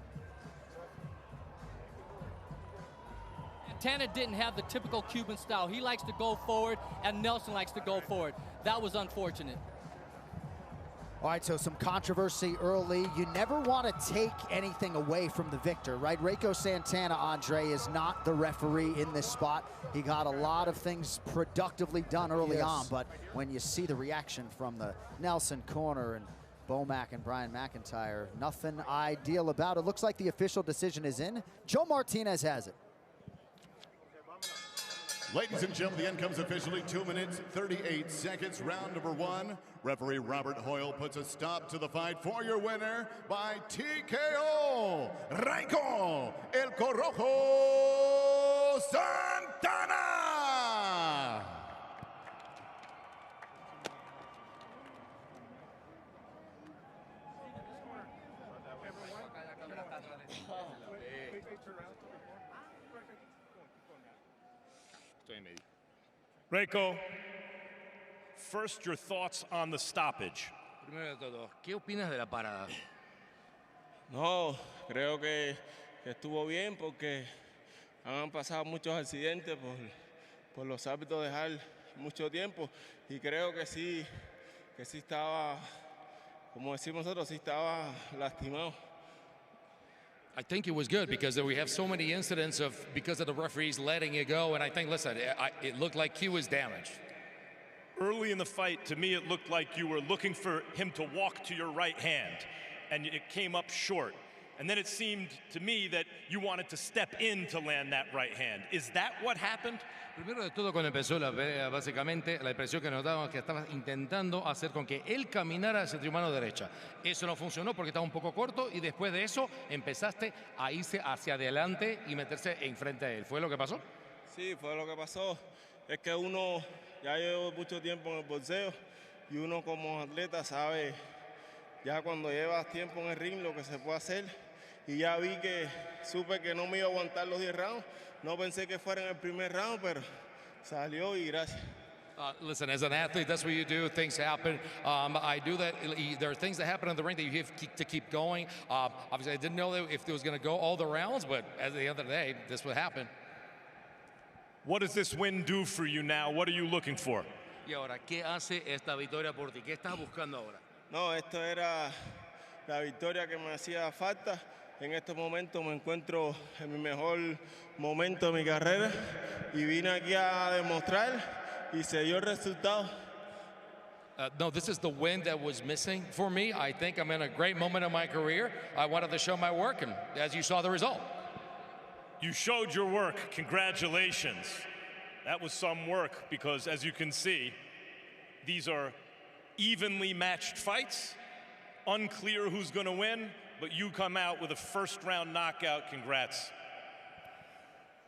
Santana didn't have the typical Cuban style. He likes to go forward, and Nelson likes to go forward. That was unfortunate. All right, so some controversy early. You never want to take anything away from the victor, right? Reiko Santana, Andre, is not the referee in this spot. He got a lot of things productively done early on, but when you see the reaction from the Nelson corner and Bomac and Brian McIntyre, nothing ideal about it. Looks like the official decision is in. Joe Martinez has it. Ladies and gentlemen, the end comes officially 2 minutes, 38 seconds, round number 1. Referee Robert Hoyle puts a stop to the fight for your winner by TKO, Reiko El Corojo Santana. Reiko, first your thoughts on the stoppage. Primero de todo, ¿qué opinas de la parada? No, creo que estuvo bien porque han pasado muchos accidentes por los árbitros dejar mucho tiempo y creo que sí estaba, como decimos nosotros, sí estaba lastimado. I think it was good because we have so many incidents because of the referees letting it go, and I think, listen, it looked like he was damaged. Early in the fight, to me, it looked like you were looking for him to walk to your right hand, and it came up short. And then it seemed to me that you wanted to step in to land that right hand. Is that what happened? Primero de todo, cuando empezó la pelea, básicamente la impresión que nos daba que estabas intentando hacer con que él caminara hacia tu mano derecha. Eso no funcionó porque estaba un poco corto y después de eso empezaste a irse hacia adelante y meterse enfrente a él. ¿Fue lo que pasó? Sí, fue lo que pasó. Es que uno ya llevo mucho tiempo en el boxeo y uno como atleta sabe ya cuando llevas tiempo en el ring lo que se puede hacer y ya vi que supe que no me iba a aguantar los 10 rounds. No pensé que fuera en el primer round, pero salió y gracias. Listen, as an athlete, that's what you do. Things happen. I do that. There are things that happen in the ring that you have to keep going. Obviously, I didn't know that if it was going to go all the rounds, but at the end of the day, this would happen. What does this win do for you now? What are you looking for? Y ahora, ¿qué hace esta victoria por ti? ¿Qué estás buscando ahora? No, esto era la victoria que me hacía falta. En estos momentos me encuentro en mi mejor momento de mi carrera y vine aquí a demostrar y se dio el resultado. No, this is the win that was missing for me. I think I'm in a great moment of my career. I wanted to show my work, and as you saw the result. You showed your work. Congratulations. That was some work because, as you can see, these are evenly matched fights. Unclear who's going to win, but you come out with a first-round knockout. Congrats.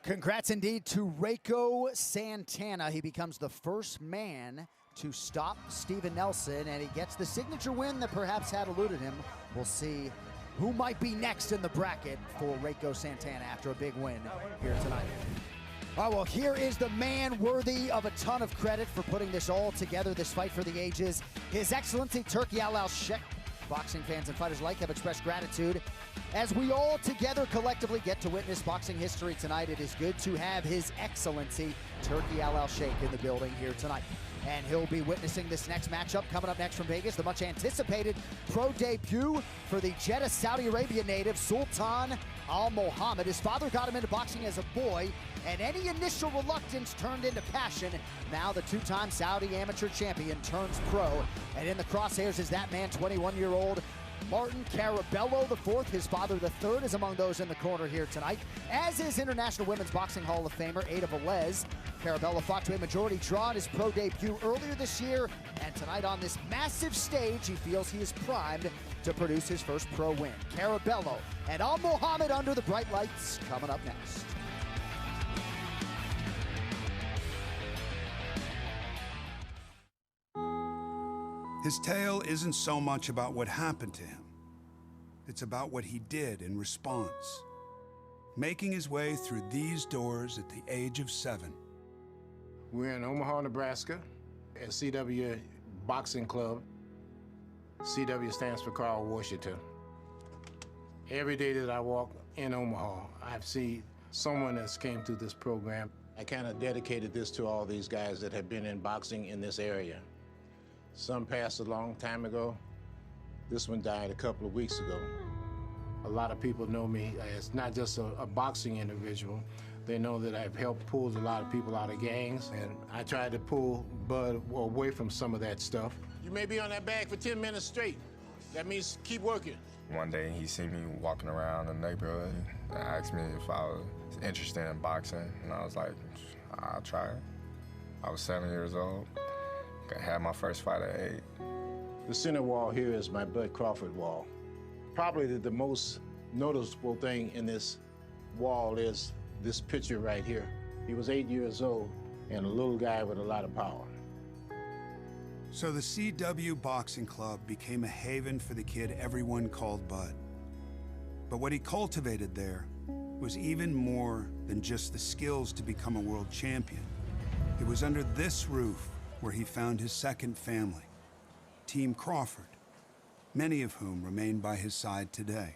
Congrats indeed to Reiko Santana. He becomes the first man to stop Steven Nelson, and he gets the signature win that perhaps had eluded him. We'll see who might be next in the bracket for Reiko Santana after a big win here tonight. All right, well, here is the man worthy of a ton of credit for putting this all together, this fight for the ages. His Excellency Turki Al-Sheikh. Boxing fans and fighters alike have expressed gratitude. As we all together collectively get to witness boxing history tonight, it is good to have His Excellency Turki Al-Sheikh in the building here tonight. And he'll be witnessing this next matchup coming up next from Vegas, the much anticipated pro debut for the Jeddah, Saudi Arabia native, Sultan Al-Mohammad. His father got him into boxing as a boy, and any initial reluctance turned into passion. Now the two-time Saudi amateur champion turns pro, and in the crosshairs is that man, 21-year-old Martin Caraballo IV. His father, the third, is among those in the corner here tonight, as is International Women's Boxing Hall of Famer Ada Velez. Caraballo fought to a majority draw in his pro debut earlier this year, and tonight on this massive stage, he feels he is primed to produce his first pro win. Caraballo and Al-Mohammad under the bright lights coming up next. His tale isn't so much about what happened to him. It's about what he did in response, making his way through these doors at the age of 7. We're in Omaha, Nebraska, at CW Boxing Club. CW stands for Carl Washington. Every day that I walk in Omaha, I've seen someone that's came through this program. I kind of dedicated this to all these guys that have been in boxing in this area. Some passed a long time ago, This one died a couple of weeks ago. A lot of people know me as not just a boxing individual. They know that I've helped pull a lot of people out of gangs, and I tried to pull Bud away from some of that stuff. You may be on that bag for 10 minutes straight. That means keep working. One day he seen me walking around the neighborhood and asked me if I was interested in boxing, and I was like, I'll try it. I was 7 years old. I had my first fight at 8. The center wall here is my Bud Crawford wall. Probably the most noticeable thing in this wall is this picture right here. He was 8 years old and a little guy with a lot of power. So the CW Boxing Club became a haven for the kid everyone called Bud. But what he cultivated there was even more than just the skills to become a world champion. It was under this roof where he found his second family, Team Crawford, many of whom remain by his side today.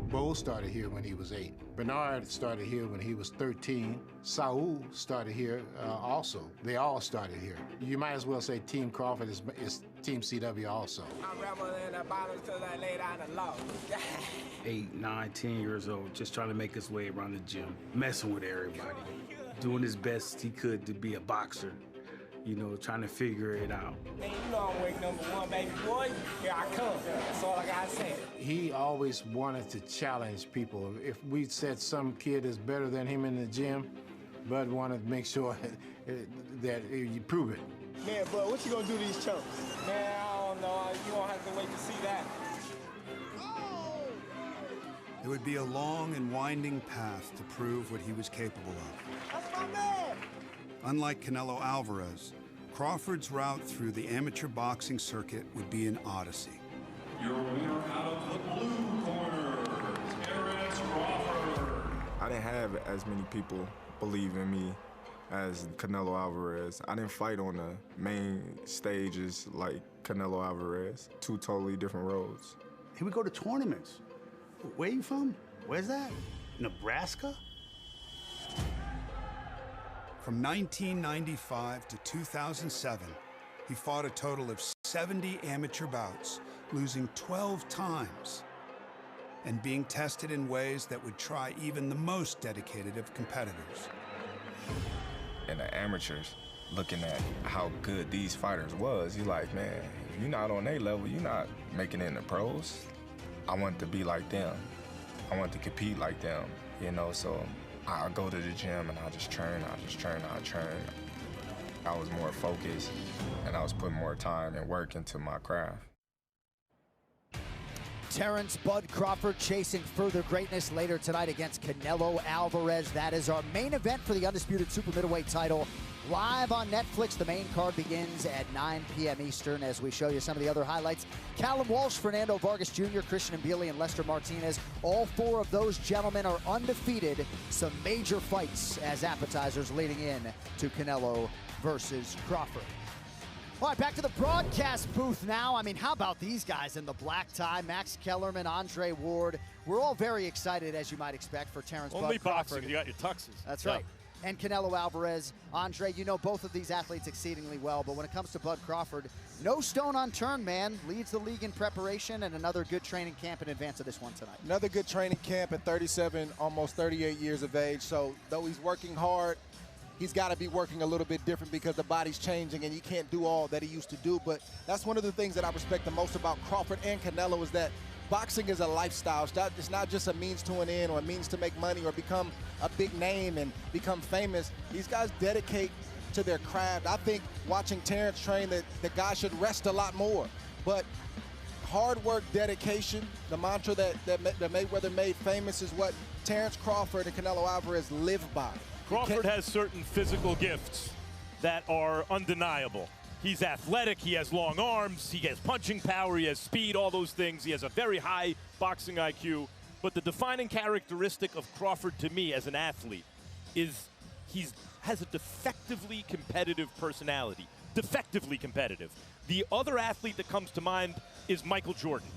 Bo started here when he was 8. Bernard started here when he was 13. Saul started here also. They all started here. You might as well say Team Crawford is Team CW also. I'm rebel in the bottom till I lay down the law. 8, 9, 10 years old, just trying to make his way around the gym, messing with everybody, doing his best he could to be a boxer. You know, trying to figure it out. Man, you know I'm weight number 1, baby boy. Here I come. That's all I gotta say. He always wanted to challenge people. If we said some kid is better than him in the gym, Bud wanted to make sure that you prove it. Man, Bud, what you gonna do to these chumps? Man, I don't know. You don't have to wait to see that. It would be a long and winding path to prove what he was capable of. That's my man! Unlike Canelo Alvarez, Crawford's route through the amateur boxing circuit would be an odyssey. Your winner out of the blue corner, Terrence Crawford. I didn't have as many people believe in me as Canelo Alvarez. I didn't fight on the main stages like Canelo Alvarez. 2 totally different roads. He would go to tournaments. Where you from? Where's that? Nebraska? From 1995 to 2007, he fought a total of 70 amateur bouts, losing 12 times, and being tested in ways that would try even the most dedicated of competitors. And the amateurs, looking at how good these fighters was, you're like, man, if you're not on their level, you're not making it in the pros. I want to be like them. I want to compete like them, you know, so I go to the gym and I just train. I was more focused and I was putting more time and work into my craft. Terrence Bud Crawford chasing further greatness later tonight against Canelo Alvarez. That is our main event for the undisputed super middleweight title. Live on Netflix, the main card begins at 9 p.m. Eastern as we show you some of the other highlights. Callum Walsh, Fernando Vargas Jr., Christian Mbili, and Lester Martinez. All 4 of those gentlemen are undefeated. Some major fights as appetizers leading in to Canelo versus Crawford. All right, back to the broadcast booth now. I mean, how about these guys in the black tie? Max Kellerman, Andre Ward. We're all very excited, as you might expect, for Terrence Bud Crawford. Only boxing, you got your tuxes. That's right. And Canelo Alvarez. Andre, you know both of these athletes exceedingly well, but when it comes to Bud Crawford, no stone unturned, man. Leads the league in preparation and another good training camp in advance of this one tonight. Another good training camp at 37, almost 38 years of age. So though he's working hard, he's got to be working a little bit different because the body's changing and he can't do all that he used to do. But that's one of the things that I respect the most about Crawford and Canelo is that boxing is a lifestyle. It's not just a means to an end or a means to make money or become a big name and become famous. These guys dedicate to their craft. I think watching Terrence train that the guy should rest a lot more. But hard work, dedication, the mantra that Mayweather made famous is what Terrence Crawford and Canelo Alvarez live by. Crawford has certain physical gifts that are undeniable. He's athletic, he has long arms, he has punching power, he has speed, all those things. He has a very high boxing IQ. But the defining characteristic of Crawford to me as an athlete is he has a defectively competitive personality. Defectively competitive. The other athlete that comes to mind is Michael Jordan.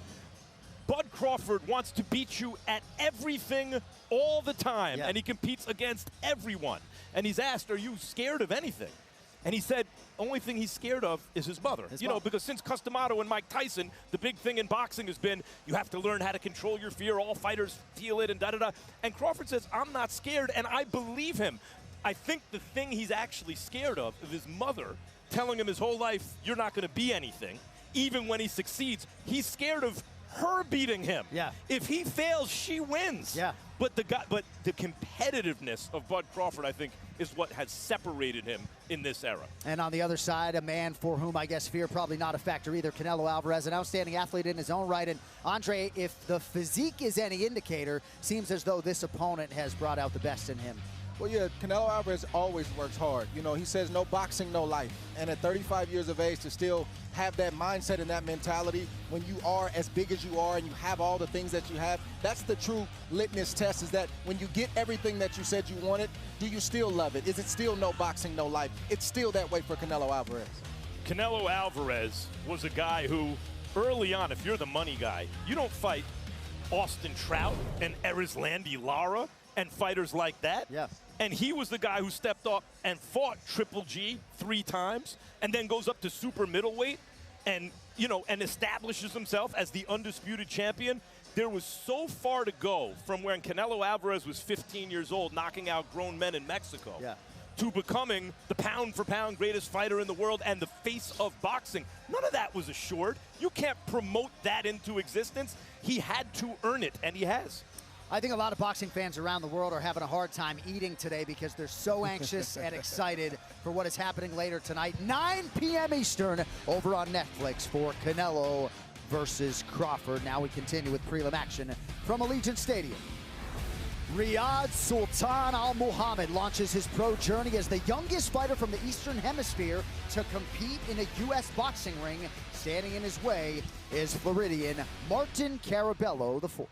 Bud Crawford wants to beat you at everything all the time, and he competes against everyone. And he's asked, are you scared of anything? And he said, only thing he's scared of is his mother. You know, because since Customato and Mike Tyson, the big thing in boxing has been you have to learn how to control your fear. All fighters feel it and da-da-da. And Crawford says, I'm not scared, and I believe him. I think the thing he's actually scared of his mother telling him his whole life, you're not going to be anything. Even when he succeeds, he's scared of her beating him. Yeah. If he fails, she wins. Yeah. But the competitiveness of Bud Crawford, I think, is what has separated him in this era. And on the other side, a man for whom I guess fear probably not a factor either, Canelo Alvarez, an outstanding athlete in his own right. And Andre, if the physique is any indicator, seems as though this opponent has brought out the best in him. Well, yeah, Canelo Alvarez always works hard. You know, he says no boxing, no life. And at 35 years of age, to still have that mindset and that mentality when you are as big as you are and you have all the things that you have, that's the true litmus test, is that when you get everything that you said you wanted, do you still love it? Is it still no boxing, no life? It's still that way for Canelo Alvarez. Canelo Alvarez was a guy who, early on, if you're the money guy, you don't fight Austin Trout and Erislandy Lara and fighters like that. Yeah. And he was the guy who stepped up and fought Triple G 3 times and then goes up to super middleweight and, you know, and establishes himself as the undisputed champion. There was so far to go from when Canelo Alvarez was 15 years old, knocking out grown men in Mexico, to becoming the pound-for-pound greatest fighter in the world and the face of boxing. None of that was assured. You can't promote that into existence. He had to earn it, and he has. I think a lot of boxing fans around the world are having a hard time eating today because they're so anxious and excited for what is happening later tonight, 9 p.m. Eastern, over on Netflix for Canelo versus Crawford. Now we continue with prelim action from Allegiant Stadium. Riyadh Sultan Al-Mohammad launches his pro journey as the youngest fighter from the Eastern Hemisphere to compete in a U.S. boxing ring. Standing in his way is Floridian Martin Caraballo IV.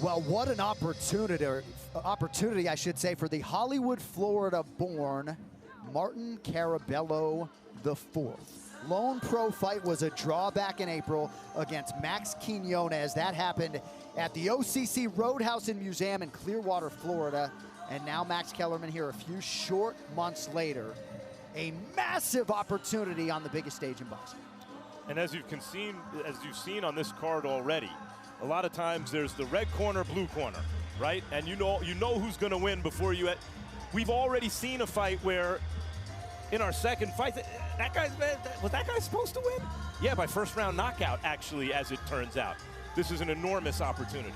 Well, what an opportunity, I should say, for the Hollywood, Florida-born Martin Caraballo IV. Lone pro fight was a draw back in April against Max Quinones. That happened at the OCC Roadhouse and Museum in Clearwater, Florida. And now Max Kellerman here a few short months later. A massive opportunity on the biggest stage in boxing. And as you've seen on this card already, a lot of times there's the red corner, blue corner, right? And you know who's going to win before you. We've already seen a fight where, in our second fight, was that guy supposed to win? Yeah, by first round knockout, actually, as it turns out. This is an enormous opportunity.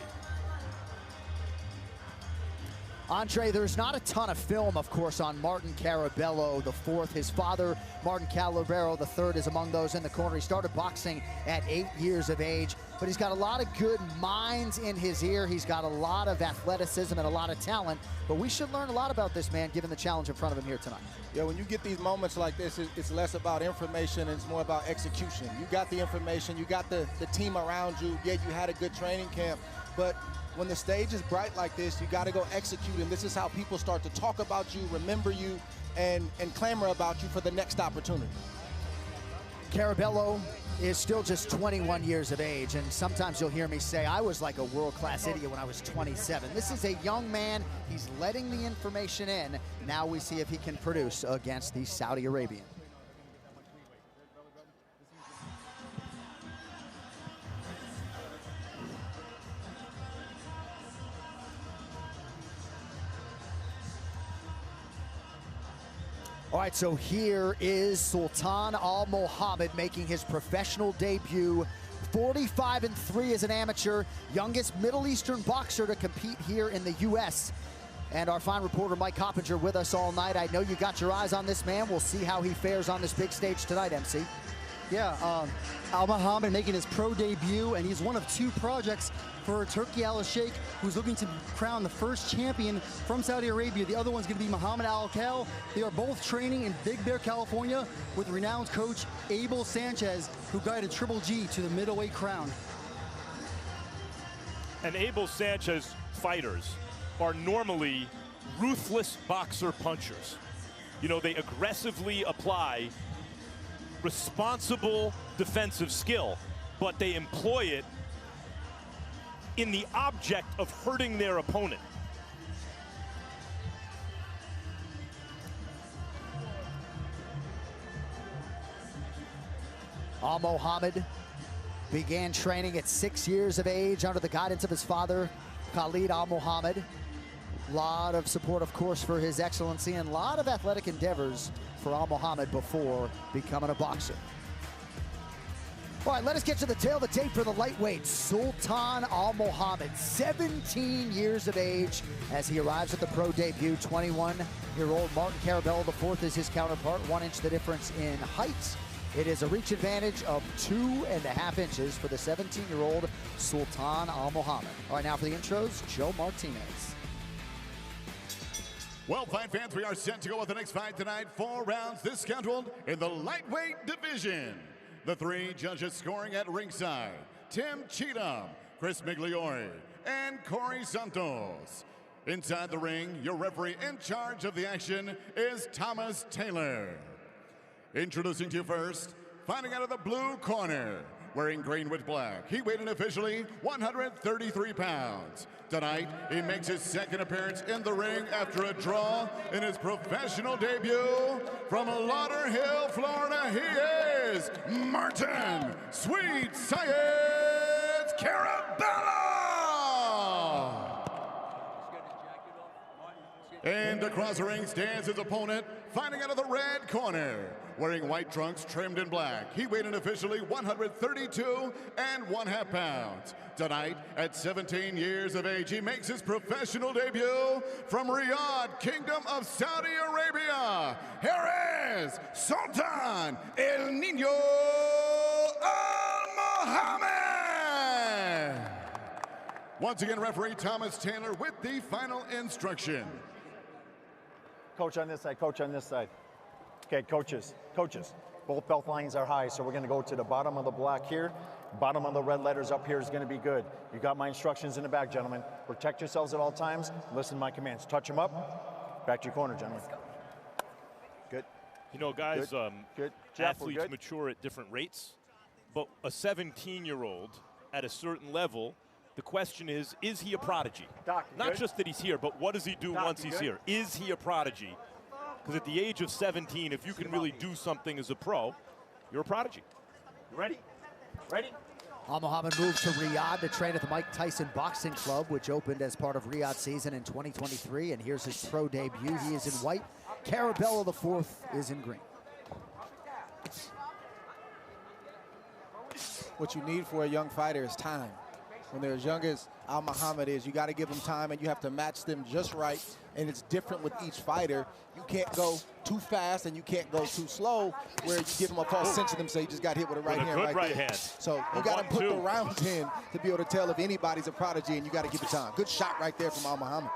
Andre, there's not a ton of film, of course, on Martin Caraballo IV. His father, Martin Caraballo III, is among those in the corner. He started boxing at 8 years of age, but he's got a lot of good minds in his ear. He's got a lot of athleticism and a lot of talent, but we should learn a lot about this man, given the challenge in front of him here tonight. Yeah, when you get these moments like this, it's less about information and it's more about execution. You got the information, you got the team around you. Yeah, you had a good training camp, but when the stage is bright like this, you got to go execute, and this is how people start to talk about you, remember you, and clamor about you for the next opportunity. Caraballo is still just 21 years of age, and sometimes you'll hear me say, I was like a world-class idiot when I was 27. This is a young man. He's letting the information in. Now we see if he can produce against the Saudi Arabian. All right, so here is Sultan Al-Mohammad making his professional debut. 45-3 as an amateur, youngest Middle Eastern boxer to compete here in the U.S. And our fine reporter, Mike Coppinger, with us all night. I know you got your eyes on this man. We'll see how he fares on this big stage tonight, MC. Yeah, Al-Mohammad making his pro debut, and he's one of 2 projects for Turki Al-Sheikh, who's looking to crown the first champion from Saudi Arabia. The other one's going to be Muhammad Akale. They are both training in Big Bear, California, with renowned coach Abel Sanchez, who guided Triple G to the middleweight crown. And Abel Sanchez fighters are normally ruthless boxer punchers. You know, they aggressively apply responsible defensive skill, but they employ it in the object of hurting their opponent. Al-Mohammad began training at 6 years of age under the guidance of his father, Khalid Al-Mohammad. A lot of support, of course, for his excellency, and a lot of athletic endeavors for Al-Mohammad before becoming a boxer. All right, let us get to the tail of the tape for the lightweight. Sultan Al-Mohammad, 17 years of age as he arrives at the pro debut. 21-year-old Martin Caraballo IV is his counterpart. 1 inch the difference in height. It is a reach advantage of 2.5 inches for the 17-year-old Sultan Al-Mohammad. All right, now for the intros, Joe Martinez. Well, fight fans, we are set to go with the next fight tonight. 4 rounds this scheduled in the lightweight division. The 3 judges scoring at ringside: Tim Cheatham, Chris Migliori, and Corey Santos. Inside the ring, your referee in charge of the action is Thomas Taylor. Introducing to you first, fighting out of the blue corner, wearing green with black. He weighed in officially 133 pounds. Tonight, he makes his second appearance in the ring after a draw in his professional debut. From Lauderhill, Florida, he is Martin Sweet Science Caraballo! And across the ring stands his opponent, fighting out of the red corner, wearing white trunks trimmed in black. He weighed in officially 132.5 pounds. Tonight, at 17 years of age, he makes his professional debut from Riyadh, Kingdom of Saudi Arabia. Here is Sultan El Niño Al-Mohammad. Once again, referee Thomas Taylor with the final instruction. Coach on this side, coach on this side. Okay, coaches, both belt lines are high, so we're gonna go to the bottom of the block here. Bottom of the red letters up here is gonna be good. You got my instructions in the back, gentlemen. Protect yourselves at all times, listen to my commands. Touch them up, back to your corner, gentlemen. Good. You know, guys, good. Jeff, athletes mature at different rates, but a 17-year-old at a certain level, the question is he a prodigy? Doc, Not good? just that he's here, but what does he do Doc, once he's good? here? Is he a prodigy? Because at the age of 17, if you can really do something as a pro, you're a prodigy. You ready? Ready? Al-Mohammad moved to Riyadh to train at the Mike Tyson Boxing Club, which opened as part of Riyadh season in 2023. And here's his pro debut. He is in white. Caraballo IV is in green. What you need for a young fighter is time. When they're as young as Al-Mohammad is, you got to give them time and you have to match them just right. And it's different with each fighter. You can't go too fast and you can't go too slow where you give them a false sense of them, so you just got hit with a right hand right there. So you got to put the rounds in to be able to tell if anybody's a prodigy, and you got to give it time. Good shot right there from Al-Mohammad.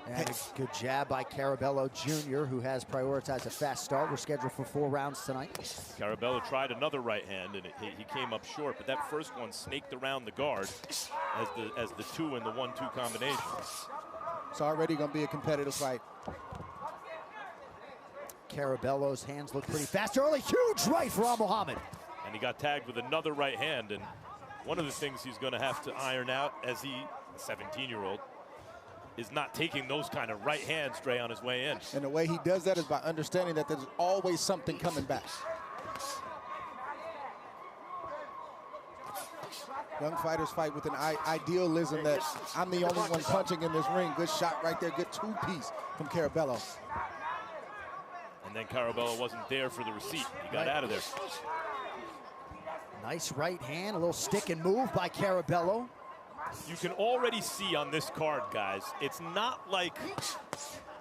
And a good jab by Caraballo Jr., who has prioritized a fast start. We're scheduled for 4 rounds tonight. Caraballo tried another right hand, and he came up short, but that first one snaked around the guard as the 2 and the 1-2 combination. It's already going to be a competitive fight. Caraballo's hands look pretty fast early. Huge right for Al-Mohammad. And he got tagged with another right hand, and one of the things he's going to have to iron out as he, 17-year-old, is not taking those kind of right hands, Dre, on his way in. And the way he does that is by understanding that there's always something coming back. Young fighters fight with an idealism that I'm the only one punching in this ring. Good shot right there, good 2-piece from Caraballo. And then Caraballo wasn't there for the receipt. He got out of there. Nice right hand, a little stick and move by Caraballo. You can already see on this card, guys, it's not like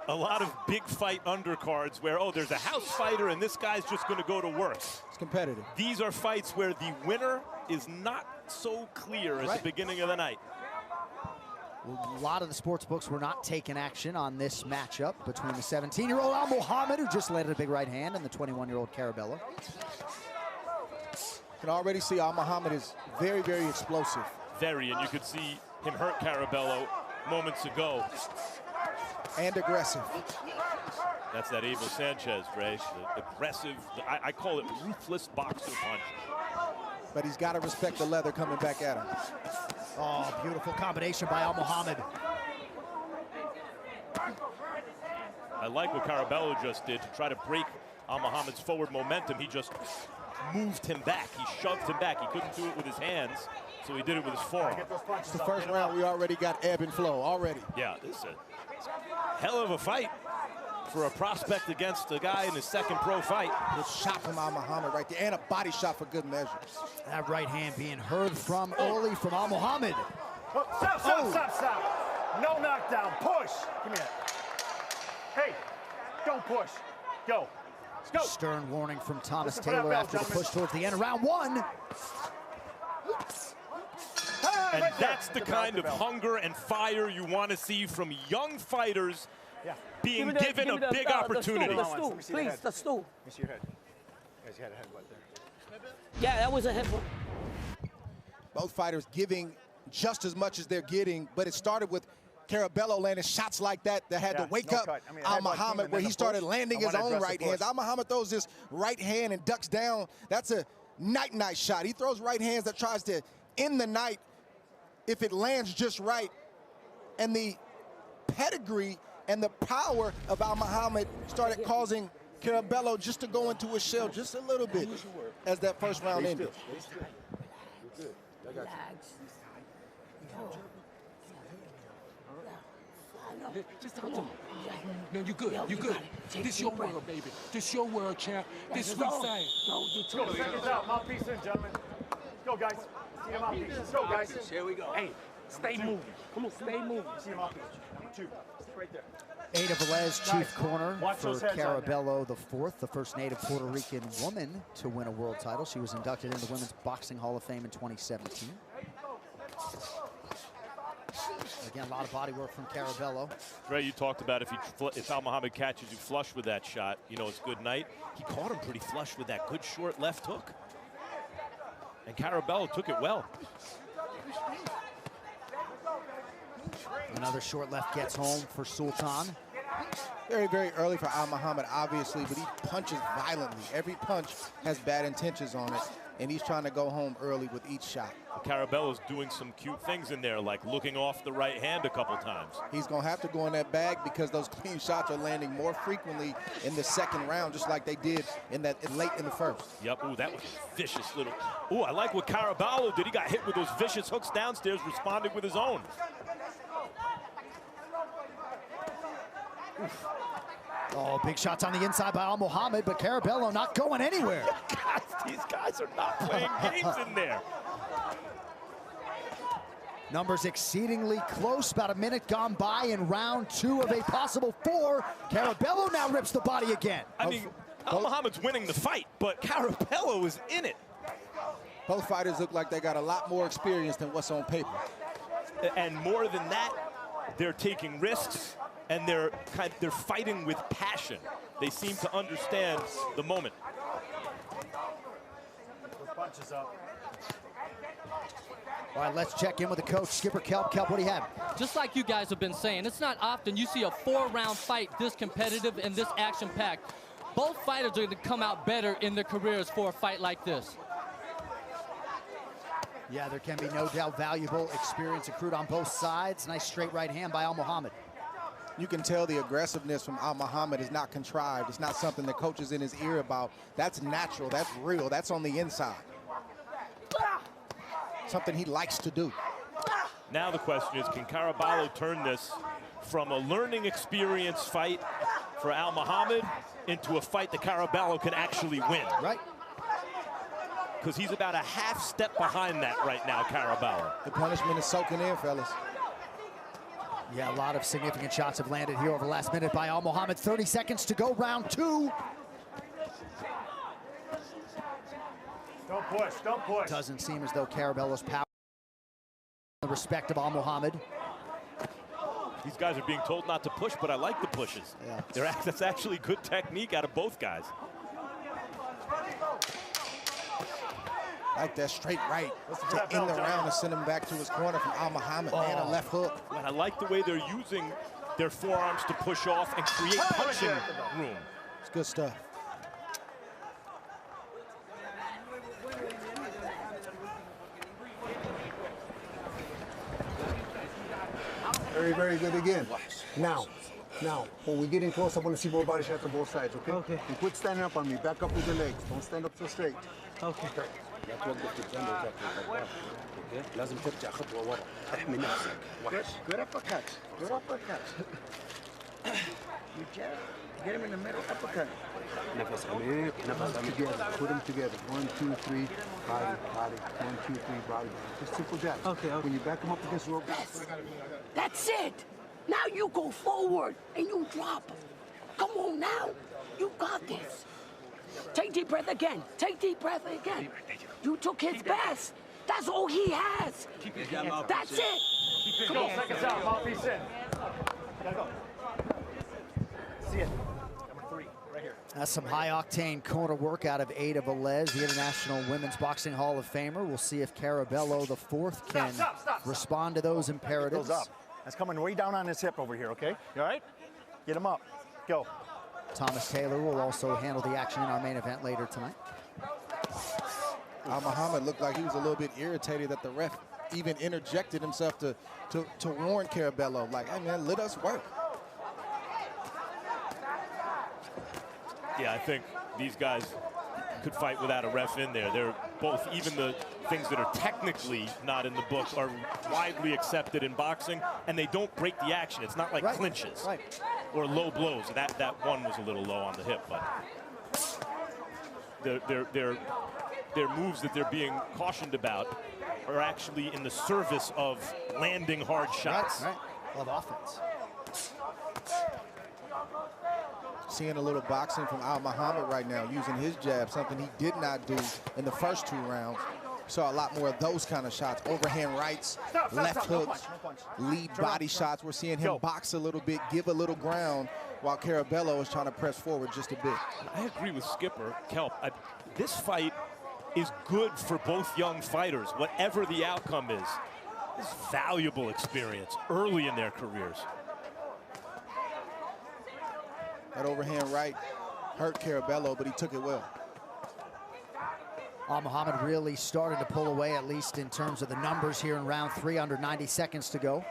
a lot of big fight undercards where, oh, there's a house fighter and this guy's just going to go to work. It's competitive. These are fights where the winner is not so clear at the beginning of the night. A lot of the sports books were not taking action on this matchup between the 17-year-old Al-Mohammad, who just landed a big right hand, and the 21-year-old Caraballo. You can already see Al-Mohammad is very, very explosive. Very, and you could see him hurt Caraballo moments ago. And aggressive. That's that Abel Sanchez, Ray. The aggressive, I call it ruthless boxer punch. But he's got to respect the leather coming back at him. Oh, beautiful combination by Al-Mohammad. I like what Caraballo just did to try to break Al-Mohammad's forward momentum. He just moved him back. He shoved him back. He couldn't do it with his hands, so he did it with his forearm. It's the first round. We already got ebb and flow already. Yeah, this is a hell of a fight for a prospect against a guy in his second pro fight. Good shot from Al-Mohammad right there, and a body shot for good measure. That right hand being heard from early from Al-Mohammad. Stop. No knockdown. Push. Give me that. Hey, don't push. Go. Let's go. Stern warning from Thomas Taylor after the push towards the end of round one. And that's the kind of hunger and fire you want to see from young fighters being given a big opportunity. The stool, please, the stool. Let me see your head. Yes, you had a headbutt there. Yeah, that was a headbutt. Both fighters giving just as much as they're getting, but it started with Caraballo landing shots like that had to wake up Al-Mohammad, where he started landing his own right hands. Al-Mohammad throws this right hand and ducks down. That's a night-night shot. He throws right hands that tries to end the night if it lands just right. And the pedigree and the power of Al-Mohammad started causing Caraballo just to go into a shell just a little bit as that first round ended. Just talk to me. No, you good. You good. This your world, baby. This your world, champ. This sweet side. No, you Go, seconds out. Mouthpiece in, gentlemen. Let's go, guys. See the mouthpiece. Let's go, guys. Here we go. Hey, stay moving. Come on, stay moving. See the mouthpiece. 2. Right there. Ada Velez, chief corner watch for those heads out Caraballo the fourth, the first native Puerto Rican woman to win a world title. She was inducted into the Women's Boxing Hall of Fame in 2017. Again, a lot of body work from Caraballo. Ray, you talked about if Al-Mohammad catches you flush with that shot, you know it's good night. He caught him pretty flush with that good short left hook. And Caraballo took it well. Another short left gets home for Sultan. Very, very early for Al-Mohammad, obviously, but he punches violently. Every punch has bad intentions on it, and he's trying to go home early with each shot. Caraballo's doing some cute things in there, like looking off the right hand a couple times. He's going to have to go in that bag because those clean shots are landing more frequently in the second round, just like they did late in the first. Yep, ooh, that was a vicious little... Ooh, I like what Caraballo did. He got hit with those vicious hooks downstairs, responded with his own. Oof. Oh, big shots on the inside by Al-Mohammad, but Caraballo not going anywhere. God, these guys are not playing games in there. Numbers exceedingly close, about a minute gone by in round 2 of a possible 4. Caraballo now rips the body again. I mean, Al-Mohammad's winning the fight, but Caraballo is in it. Both fighters look like they got a lot more experience than what's on paper. And more than that, they're taking risks, and they're fighting with passion. They seem to understand the moment. Punches up. All right, let's check in with the coach, Skipper Kelp. Kelp, what do you have? Just like you guys have been saying, it's not often you see a 4-round fight this competitive and this action-packed. Both fighters are going to come out better in their careers for a fight like this. Yeah, there can be no doubt valuable experience accrued on both sides. Nice straight right hand by Al-Mohammad. You can tell the aggressiveness from Al-Mohammad is not contrived. It's not something the coach is in his ear about. That's natural, that's real, that's on the inside. Something he likes to do. Now the question is, can Caraballo turn this from a learning experience fight for Al-Mohammad into a fight that Caraballo can actually win? Right. Because he's about a half step behind that right now, Caraballo. The punishment is soaking in, fellas. Yeah, a lot of significant shots have landed here over the last minute by Al-Mohammad. 30 seconds to go, round 2. Don't push, don't push. Doesn't seem as though Caraballo's power the respect of Al-Mohammad. These guys are being told not to push, but I like the pushes. Yeah. That's actually good technique out of both guys. Like that straight right to end the round and send him back to his corner from Al-Mohammad. And a left hook. And I like the way they're using their forearms to push off and create punching room. It's good stuff. Very, very good again. Now, when we get in close, I want to see more body shots on both sides, okay? Okay. And quit standing up on me. Back up with your legs. Don't stand up so straight. Okay. لا توقف تتجنب وتاكل لازم ترجع خطوه ورا احمي نفسك good uppercut good uppercut you jab get him in the middle uppercut نفس عميق نفس عميق together put them together 1 2 3 body 1 2 3 body just simple jab okay when you back him up against the rope that's it now you go forward and you drop him come on now you got this. Take deep breath again. Take deep breath again. You took his best. That's all he has. That's it. Come on. Seconds out. Mouthpiece in. Gotta go. See it. Number 3, right here. That's some high-octane corner work out of Ada Velez, the International Women's Boxing Hall of Famer. We'll see if Caraballo, the 4th, can respond to those imperatives. Goes up. That's coming way down on his hip over here, okay? You all right? Get him up. Go. Thomas Taylor will also handle the action in our main event later tonight. Al-Mohammad looked like he was a little bit irritated that the ref even interjected himself to warn Caraballo, like, hey man, let us work. Yeah, I think these guys could fight without a ref in there. They're both, even the things that are technically not in the book are widely accepted in boxing, and they don't break the action. It's not like clinches or low blows. That one was a little low on the hip, but their moves that they're being cautioned about are actually in the service of landing hard shots. Right. Love offense. Seeing a little boxing from Al-Mohammad right now, using his jab, something he did not do in the first 2 rounds. Saw a lot more of those kind of shots, overhand rights, left hooks, lead body shots. We're seeing him box a little bit, give a little ground, while Caraballo is trying to press forward just a bit. I agree with Skipper, Kelp. This fight is good for both young fighters, whatever the outcome is. This is valuable experience early in their careers. That overhand right hurt Caraballo, but he took it well. Al-Mohammad really started to pull away, at least in terms of the numbers here in round 3, under 90 seconds to go.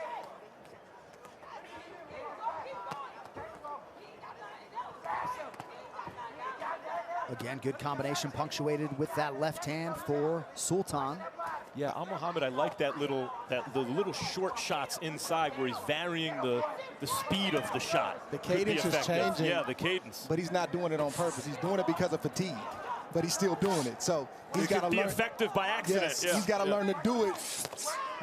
Again, good combination punctuated with that left hand for Sultan. Yeah, Al-Mohammad, I like the little short shots inside where he's varying the speed of the shot. The cadence is changing. Yeah, the cadence. But he's not doing it on purpose. He's doing it because of fatigue, but he's still doing it. So he's got to be learn. Effective by accident. Yes, yeah. he's got to learn to do it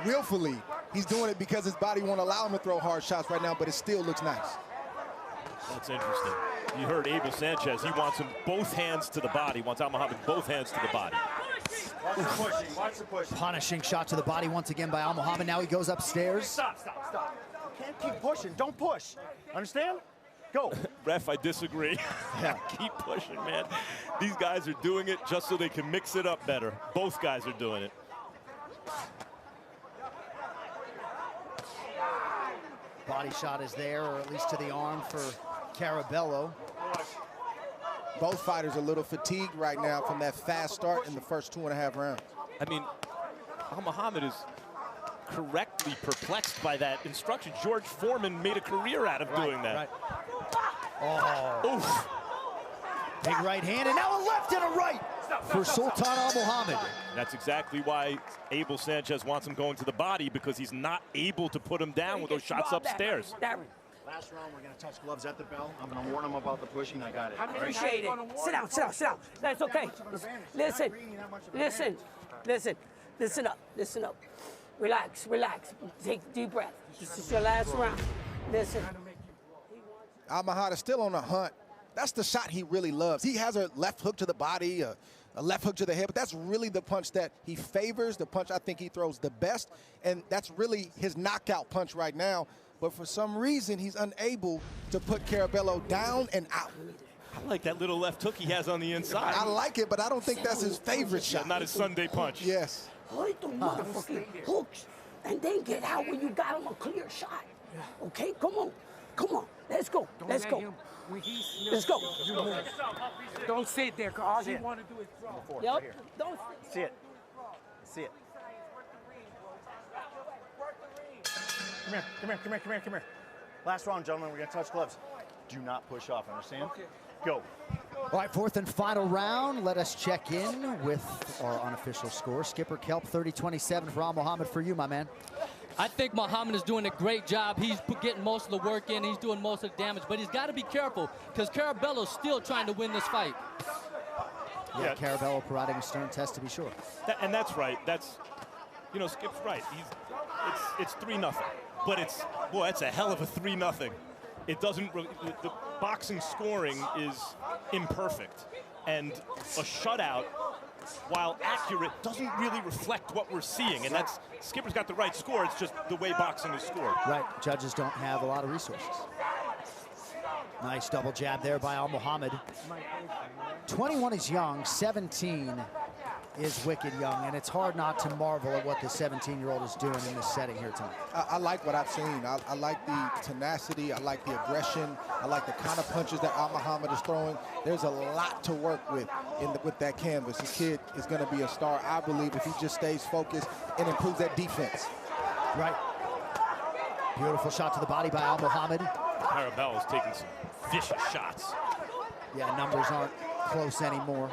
willfully. He's doing it because his body won't allow him to throw hard shots right now, but it still looks nice. That's interesting. You heard Abel Sanchez. He wants him both hands to the body. Wants Al-Mohammad both hands to the body. Watch the pushing. Watch the pushing. Punishing shot to the body once again by Al-Mohammad. Now he goes upstairs. Stop. You can't keep pushing. Don't push. Understand? Go. Ref, I disagree. Yeah. Keep pushing, man. These guys are doing it just so they can mix it up better. Both guys are doing it. Body shot is there, or at least to the arm for Caraballo. Both fighters are a little fatigued right now from that fast start in the first 2.5 rounds. I mean, Al-Mohammad is correctly perplexed by that instruction. George Foreman made a career out of doing that. Right. Oh. Oof. Big right hand, and now a left and a right for Sultan Al-Mohammad. That's exactly why Abel Sanchez wants him going to the body, because he's not able to put him down with those shots upstairs. Last round, we're going to touch gloves at the bell. I'm going to warn him about the pushing. I got it. I appreciate it. Sit down. That's okay. Listen up. Relax. Take a deep breath. This is your last round. Listen. Al-Mohammad is still on the hunt. That's the shot he really loves. He has a left hook to the body, a left hook to the head, but that's really the punch that he favors, the punch I think he throws the best, and that's really his knockout punch right now. But for some reason, he's unable to put Caraballo down and out. I like that little left hook he has on the inside. I like it, but I don't think that's his favorite shot. Not his Sunday punch. Yes. Hit the motherfucking hooks and then get out when you got him a clear shot. Okay, come on. Come on, let's go. Let's go. Let's go. Don't sit there, because all you want to do is draw. Yep. Don't See it. See it. Come here, come here, come here, come here, come here. Last round, gentlemen, we're gonna touch gloves. Do not push off, understand? Okay. Go. All right, fourth and final round. Let us check in with our unofficial score. Skipper Kelp, 30-27 for Al-Mohammad. For you, my man. I think Muhammad is doing a great job. He's getting most of the work in. He's doing most of the damage, but he's got to be careful because Caraballo's still trying to win this fight. Yeah, Caraballo providing a stern test to be sure. And that's right. That's, you know, Skip's right. It's 3-0, but that's a hell of a 3-0. It doesn't. The boxing scoring is imperfect, and a shutout, while accurate, doesn't really reflect what we're seeing. And that's Skipper's got the right score. It's just the way boxing is scored. Right. Judges don't have a lot of resources. Nice double jab there by Al-Mohammad. 21 is young, 17 is wicked young, and it's hard not to marvel at what the 17-year-old is doing in this setting here tonight. I like what I've seen. I like the tenacity. I like the aggression. I like the kind of punches that Al-Mohammad is throwing. There's a lot to work with with that canvas. This kid is going to be a star, I believe, if he just stays focused and improves that defense. Right. Beautiful shot to the body by Al-Mohammad. Caraballo's taking some vicious shots. Yeah, numbers aren't close anymore.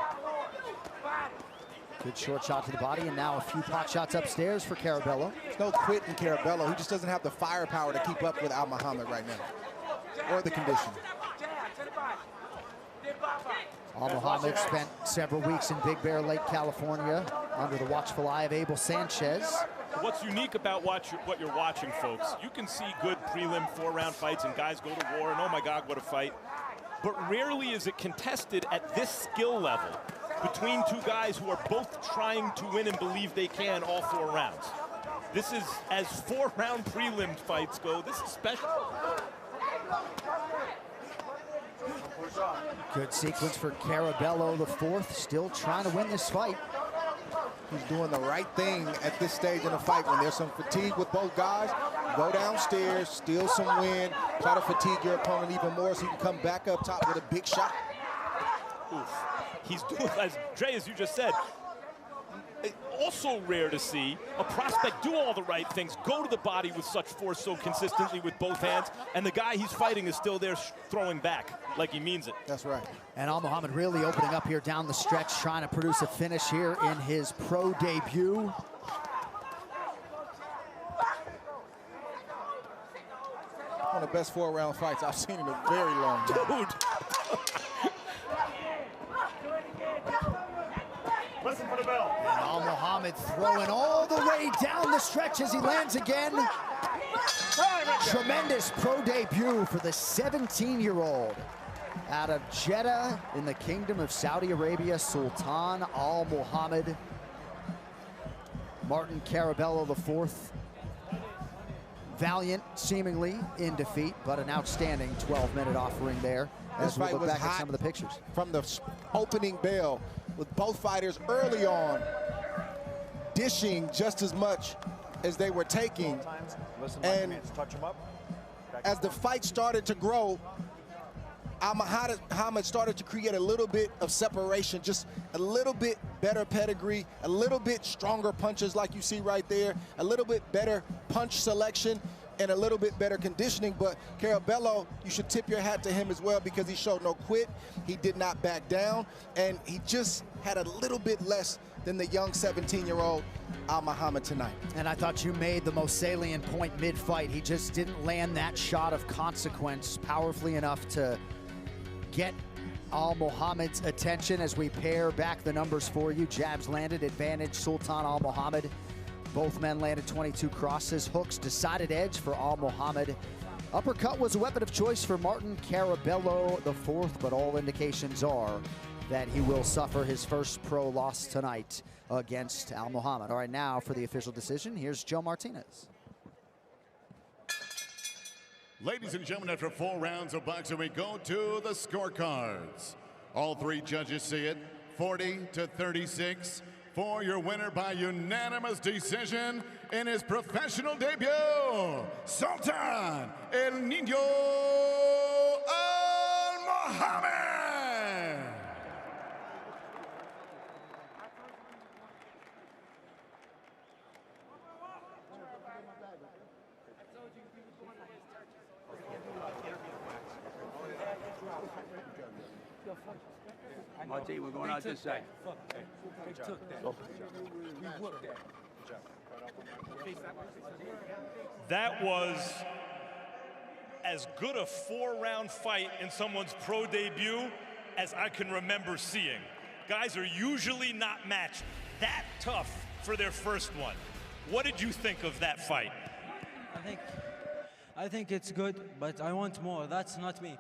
Good short shot to the body, and now a few pot shots upstairs for Caraballo. There's no quit in Caraballo. He just doesn't have the firepower to keep up with Al-Mohammad right now, or the condition. Al-Mohammad spent several weeks in Big Bear Lake, California, under the watchful eye of Abel Sanchez. What's unique about what you're watching, folks, you can see good prelim 4-round fights and guys go to war, and oh my God, what a fight. But rarely is it contested at this skill level between two guys who are both trying to win and believe they can all 4 rounds. This is, as 4-round prelim fights go, this is special. Good sequence for Caraballo, the fourth, still trying to win this fight. He's doing the right thing at this stage in the fight. When there's some fatigue with both guys, go downstairs, steal some wind, try to fatigue your opponent even more so you can come back up top with a big shot. Oof. He's doing, as you just said, also rare to see a prospect do all the right things, go to the body with such force so consistently with both hands, and the guy he's fighting is still there throwing back like he means it. That's right. And Al-Mohammad really opening up here down the stretch, trying to produce a finish here in his pro debut. One of the best 4-round fights I've seen in a very long time. Dude. Listen for the bell. And Al-Mohammad throwing all the way down the stretch as he lands again. Tremendous pro debut for the 17-year-old out of Jeddah in the Kingdom of Saudi Arabia, Sultan Al-Mohammad. Martin Caraballo, the fourth. Valiant, seemingly in defeat, but an outstanding 12-minute offering there. As we look back at some of the pictures. From the opening bell, with both fighters early on dishing just as much as they were taking. And as the fight started to grow, Al-Mohammad started to create a little bit of separation, just a little bit better pedigree, a little bit stronger punches like you see right there, a little bit better punch selection, and a little bit better conditioning. But Caraballo, you should tip your hat to him as well, because he showed no quit, he did not back down, and he just had a little bit less than the young 17-year-old Al-Mohammad tonight. And I thought you made the most salient point mid-fight. He just didn't land that shot of consequence powerfully enough to get Al-Mohammad's attention. As we pair back the numbers for you, jabs landed, advantage Sultan Al-Mohammad. Both men landed 22 crosses. Hooks, decided edge for Al-Mohammad. Uppercut was a weapon of choice for Martin Caraballo, the fourth, but all indications are that he will suffer his first pro loss tonight against Al-Mohammad. All right, now for the official decision, here's Joe Martinez. Ladies and gentlemen, after 4 rounds of boxing, we go to the scorecards. All 3 judges see it, 40-36, for your winner by unanimous decision in his professional debut, Sultan El Niño Al-Mohammad. Marty, we're going out this side. They took that. We whooped that. That was as good a 4-round fight in someone's pro debut as I can remember seeing. Guys are usually not matched that tough for their first one. What did you think of that fight? I think it's good, but I want more. That's not me.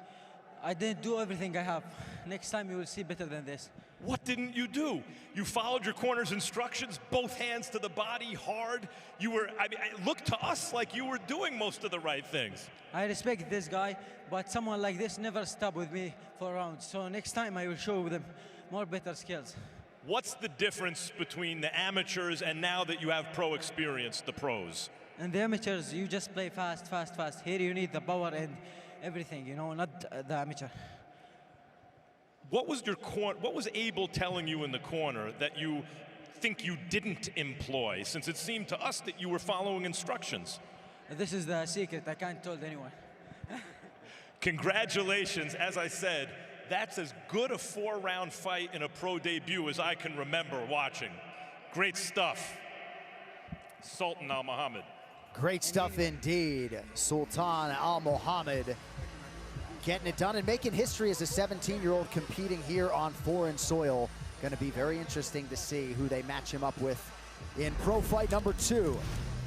I didn't do everything I have. Next time you will see better than this. What didn't you do? You followed your corner's instructions, both hands to the body, hard. You were, I mean, it looked to us like you were doing most of the right things. I respect this guy, but someone like this never stopped with me for rounds. So next time I will show them more better skills. What's the difference between the amateurs and now that you have pro experience, the pros? And the amateurs, you just play fast, fast, fast. Here you need the power and everything, you know, not the amateur. What was Abel telling you in the corner that you think you didn't employ, since it seemed to us that you were following instructions? This is the secret. I can't tell anyone. Congratulations. As I said, that's as good a 4-round fight in a pro debut as I can remember watching. Great stuff. Sultan Al-Mohammad. Great stuff indeed. Sultan Al-Mohammad getting it done and making history as a 17-year-old competing here on foreign soil. Going to be very interesting to see who they match him up with in pro fight number 2.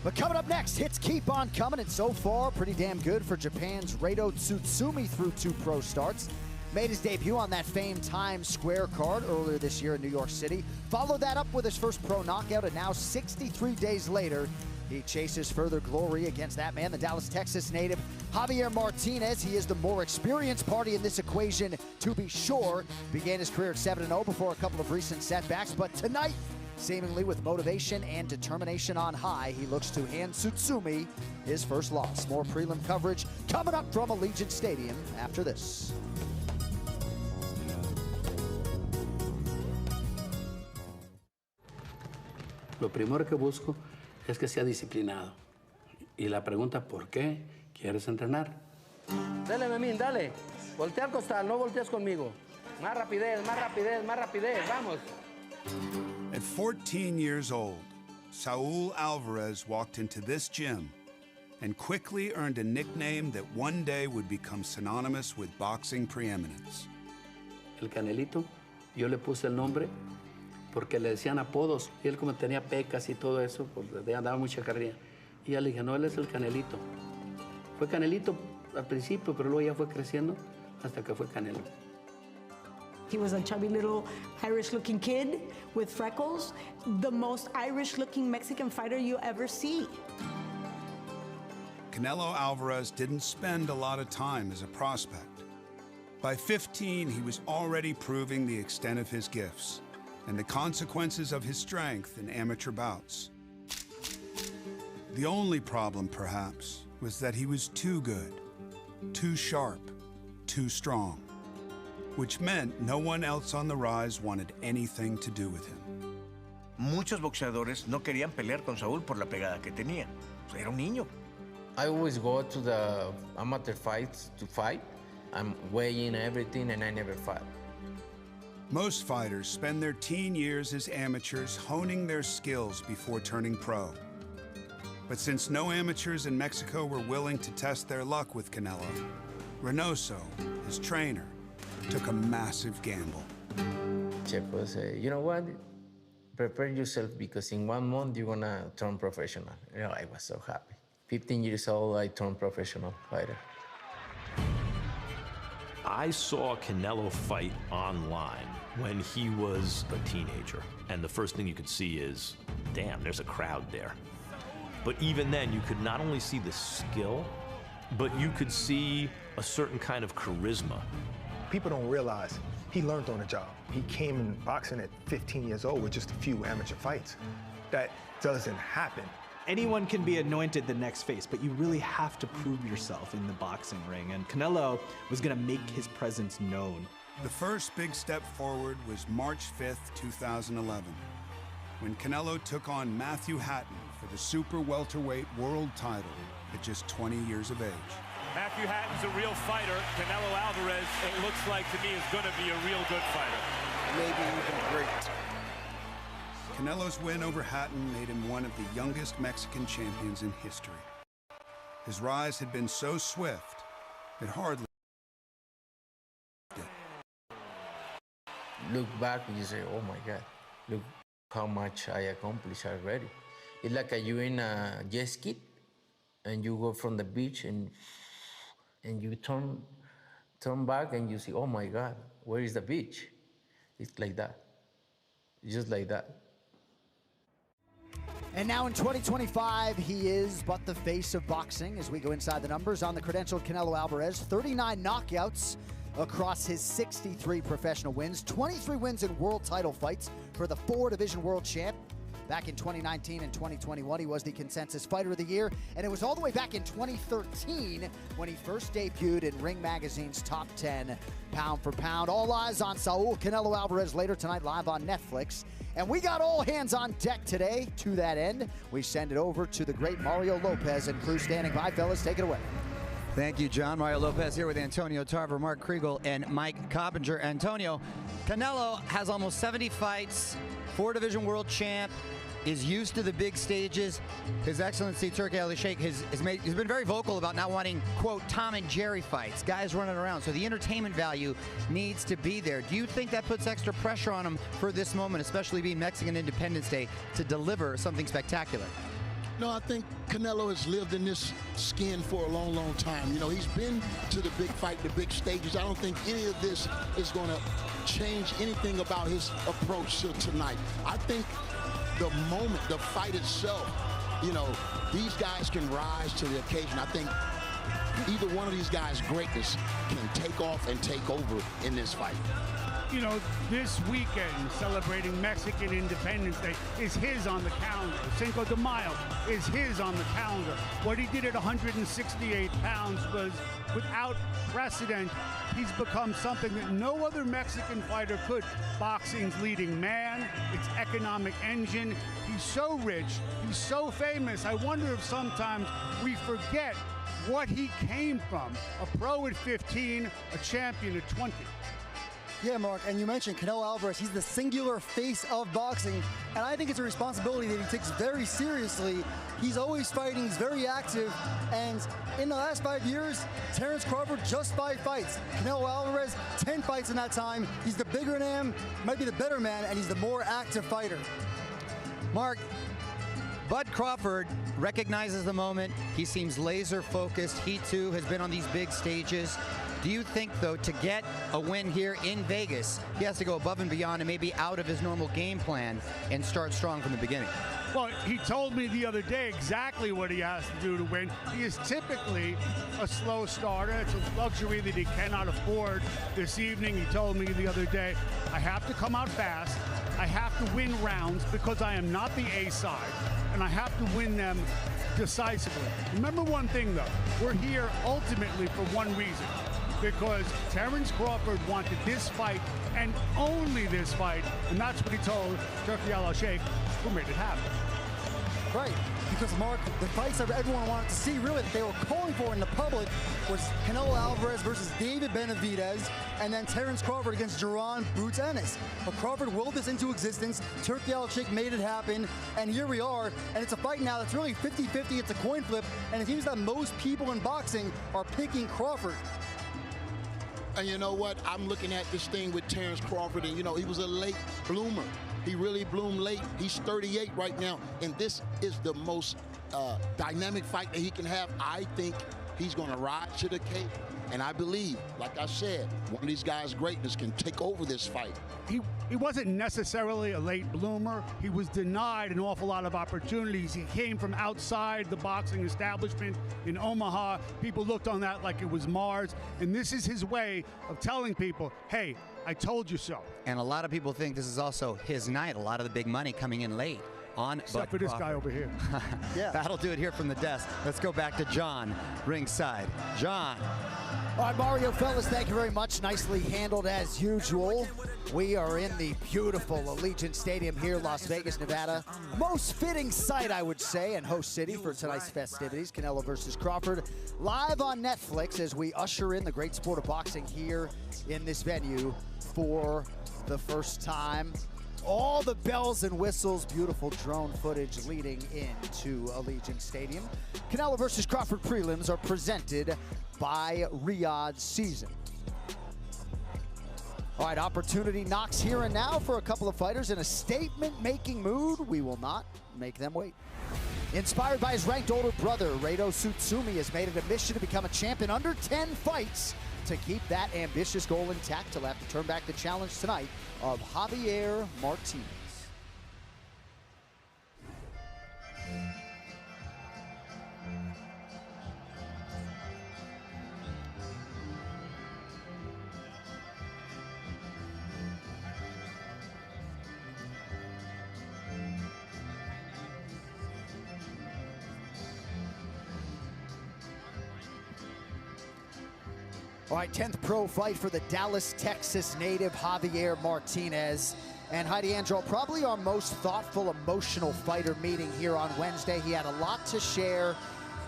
But coming up next, hits keep on coming, and so far, pretty damn good for Japan's Reito Tsutsumi through 2 pro starts. Made his debut on that famed Times Square card earlier this year in New York City. Followed that up with his first pro knockout, and now 63 days later, he chases further glory against that man, the Dallas, Texas native, Javier Martinez. He is the more experienced party in this equation, to be sure. Began his career at 7-0 before a couple of recent setbacks, but tonight, seemingly with motivation and determination on high, he looks to hand Tsutsumi his first loss. More prelim coverage coming up from Allegiant Stadium after this. Lo primero que busco es que sea disciplinado. Y la pregunta, ¿por qué quieres entrenar? Dale, Memín, dale. Voltea al costal, no volteas conmigo. Más rapidez, más rapidez, más rapidez, vamos. At 14 years old, Saul Alvarez walked into this gym and quickly earned a nickname that one day would become synonymous with boxing preeminence. El Canelito, yo le puse el nombre porque le decían apodos. Y él, como tenía pecas y todo eso, pues andaba mucha carrera. Y ya le dije, no, él es el Canelito. Fue Canelito al principio, pero luego ya fue creciendo hasta que fue Canelo. He was a chubby little Irish-looking kid with freckles, the most Irish-looking Mexican fighter you ever see. Canelo Alvarez didn't spend a lot of time as a prospect. By 15, he was already proving the extent of his gifts and the consequences of his strength in amateur bouts. The only problem, perhaps, was that he was too good, too sharp, too strong, which meant no one else on the rise wanted anything to do with him. Muchos boxeadores no querían pelear con Saúl por la pegada que tenía. Era un niño. I always go to the amateur fights to fight. I'm weighing everything and I never fight. Most fighters spend their teen years as amateurs honing their skills before turning pro. But since no amateurs in Mexico were willing to test their luck with Canelo, Reynoso, his trainer, took a massive gamble. Checo said, you know what? Prepare yourself because in 1 month you're gonna turn professional. You know, I was so happy. 15 years old, I turned professional fighter. I saw Canelo fight online when he was a teenager. And the first thing you could see is, damn, there's a crowd there. But even then, you could not only see the skill, but you could see a certain kind of charisma. People don't realize he learned on the job. He came in boxing at 15 years old with just a few amateur fights. That doesn't happen. Anyone can be anointed the next face, but you really have to prove yourself in the boxing ring, and Canelo was going to make his presence known. The first big step forward was March 5th, 2011, when Canelo took on Matthew Hatton for the super welterweight world title at just 20 years of age. Matthew Hatton's a real fighter. Canelo Alvarez, it looks like to me, is going to be a real good fighter. Maybe even great. Canelo's win over Hatton made him one of the youngest Mexican champions in history. His rise had been so swift, it hardly look back and you say, oh my God, look how much I accomplished already. It's like you're in a jet ski and you go from the beach and you turn back and you see, oh my God, where is the beach? It's like that, just like that. And now in 2025, he is but the face of boxing. As we go inside the numbers on the credentialed Canelo Alvarez, 39 knockouts across his 63 professional wins, 23 wins in world title fights for the 4-division world champ. Back in 2019 and 2021, he was the consensus fighter of the year, and it was all the way back in 2013 when he first debuted in Ring Magazine's top 10 pound for pound. All eyes on Saul Canelo Alvarez later tonight live on Netflix. And we got all hands on deck today. To that end, we send it over to the great Mario Lopez and crew standing by. Fellas, take it away. Thank you, John. Mario Lopez here with Antonio Tarver, Mark Kriegel, and Mike Coppinger. Antonio, Canelo has almost 70 fights, 4-division world champ, is used to the big stages. His Excellency Turki Al-Sheikh he's been very vocal about not wanting, quote, Tom and Jerry fights, guys running around. So the entertainment value needs to be there. Do you think that puts extra pressure on him for this moment, especially being Mexican Independence Day, to deliver something spectacular? No, I think Canelo has lived in this skin for a long, long time. You know, he's been to the big fight, the big stages. I don't think any of this is going to change anything about his approach to tonight. I think the moment, the fight itself, you know, these guys can rise to the occasion. I think either one of these guys' greatness can take off and take over in this fight. You know, this weekend celebrating Mexican Independence Day is his on the calendar. Cinco de Mayo is his on the calendar. What he did at 168 pounds was without precedent. He's become something that no other Mexican fighter could. Boxing's leading man, its economic engine. He's so rich, he's so famous. I wonder if sometimes we forget what he came from. A pro at 15, a champion at 20. Yeah, Mark, and you mentioned Canelo Alvarez. He's the singular face of boxing, and I think it's a responsibility that he takes very seriously. He's always fighting, he's very active, and in the last 5 years, Terence Crawford, just 5 fights. Canelo Alvarez, 10 fights in that time. He's the bigger man, might be the better man, and he's the more active fighter. Mark, Bud Crawford recognizes the moment. He seems laser focused. He too has been on these big stages. Do you think, though, to get a win here in Vegas, he has to go above and beyond and maybe out of his normal game plan and start strong from the beginning? Well, he told me the other day exactly what he has to do to win. He is typically a slow starter. It's a luxury that he cannot afford. This evening, he told me the other day, I have to come out fast. I have to win rounds because I am not the A side, and I have to win them decisively. Remember one thing, though. We're here ultimately for one reason. Because Terence Crawford wanted this fight and only this fight, and that's what he told Turki Al-Sheikh, who made it happen. Right, because Mark, the fights that everyone wanted to see, really, that they were calling for in the public was Canelo Alvarez versus David Benavidez, and then Terence Crawford against Jaron Boots Ennis. But Crawford willed this into existence. Turki Al-Sheikh made it happen, and here we are. And it's a fight now that's really 50-50. It's a coin flip, and it seems that most people in boxing are picking Crawford. And you know what? I'm looking at this thing with Terence Crawford, and you know, he was a late bloomer. He really bloomed late. He's 38 right now, and this is the most dynamic fight that he can have. I think he's going to rise to the occasion. And I believe, like I said, one of these guys' greatness can take over this fight. He wasn't necessarily a late bloomer. He was denied an awful lot of opportunities. He came from outside the boxing establishment in Omaha. People looked on that like it was Mars. And this is his way of telling people, hey, I told you so. And a lot of people think this is also his night. A lot of the big money coming in late on Except for this guy over here. Yeah. That'll do it here from the desk. Let's go back to John ringside. John. All right, Mario, fellas, thank you very much. Nicely handled as usual. We are in the beautiful Allegiant Stadium here, Las Vegas, Nevada. Most fitting site, I would say, and host city for tonight's festivities, Canelo versus Crawford. Live on Netflix as we usher in the great sport of boxing here in this venue for the first time. All the bells and whistles, beautiful drone footage leading into Allegiant Stadium. Canelo versus Crawford prelims are presented by Riyadh Season. All right, opportunity knocks here and now for a couple of fighters in a statement-making mood. We will not make them wait. Inspired by his ranked older brother, Rado Tsutsumi has made it a mission to become a champion under 10 fights. To keep that ambitious goal intact, he'll have to turn back the challenge tonight of Javier Martinez. All right, 10th pro fight for the Dallas, Texas native Javier Martinez. And Heidi Androl, probably our most thoughtful, emotional fighter meeting here on Wednesday. He had a lot to share.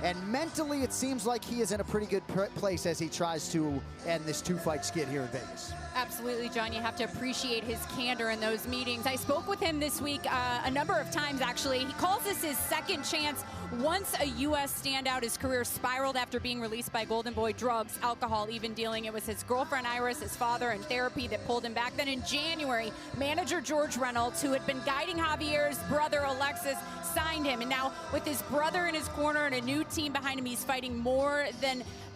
And mentally, it seems like he is in a pretty good place as he tries to end this two-fight skid here in Vegas. Absolutely, John. You have to appreciate his candor in those meetings. I spoke with him this week a number of times, actually. He calls this his second chance. Once a U.S. standout, his career spiraled after being released by Golden Boy, drugs, alcohol, even dealing. It was his girlfriend, Iris, his father, and therapy that pulled him back. Then in January, manager George Reynolds, who had been guiding Javier's brother, Alexis, signed him. And now with his brother in his corner and a new team behind him, he's fighting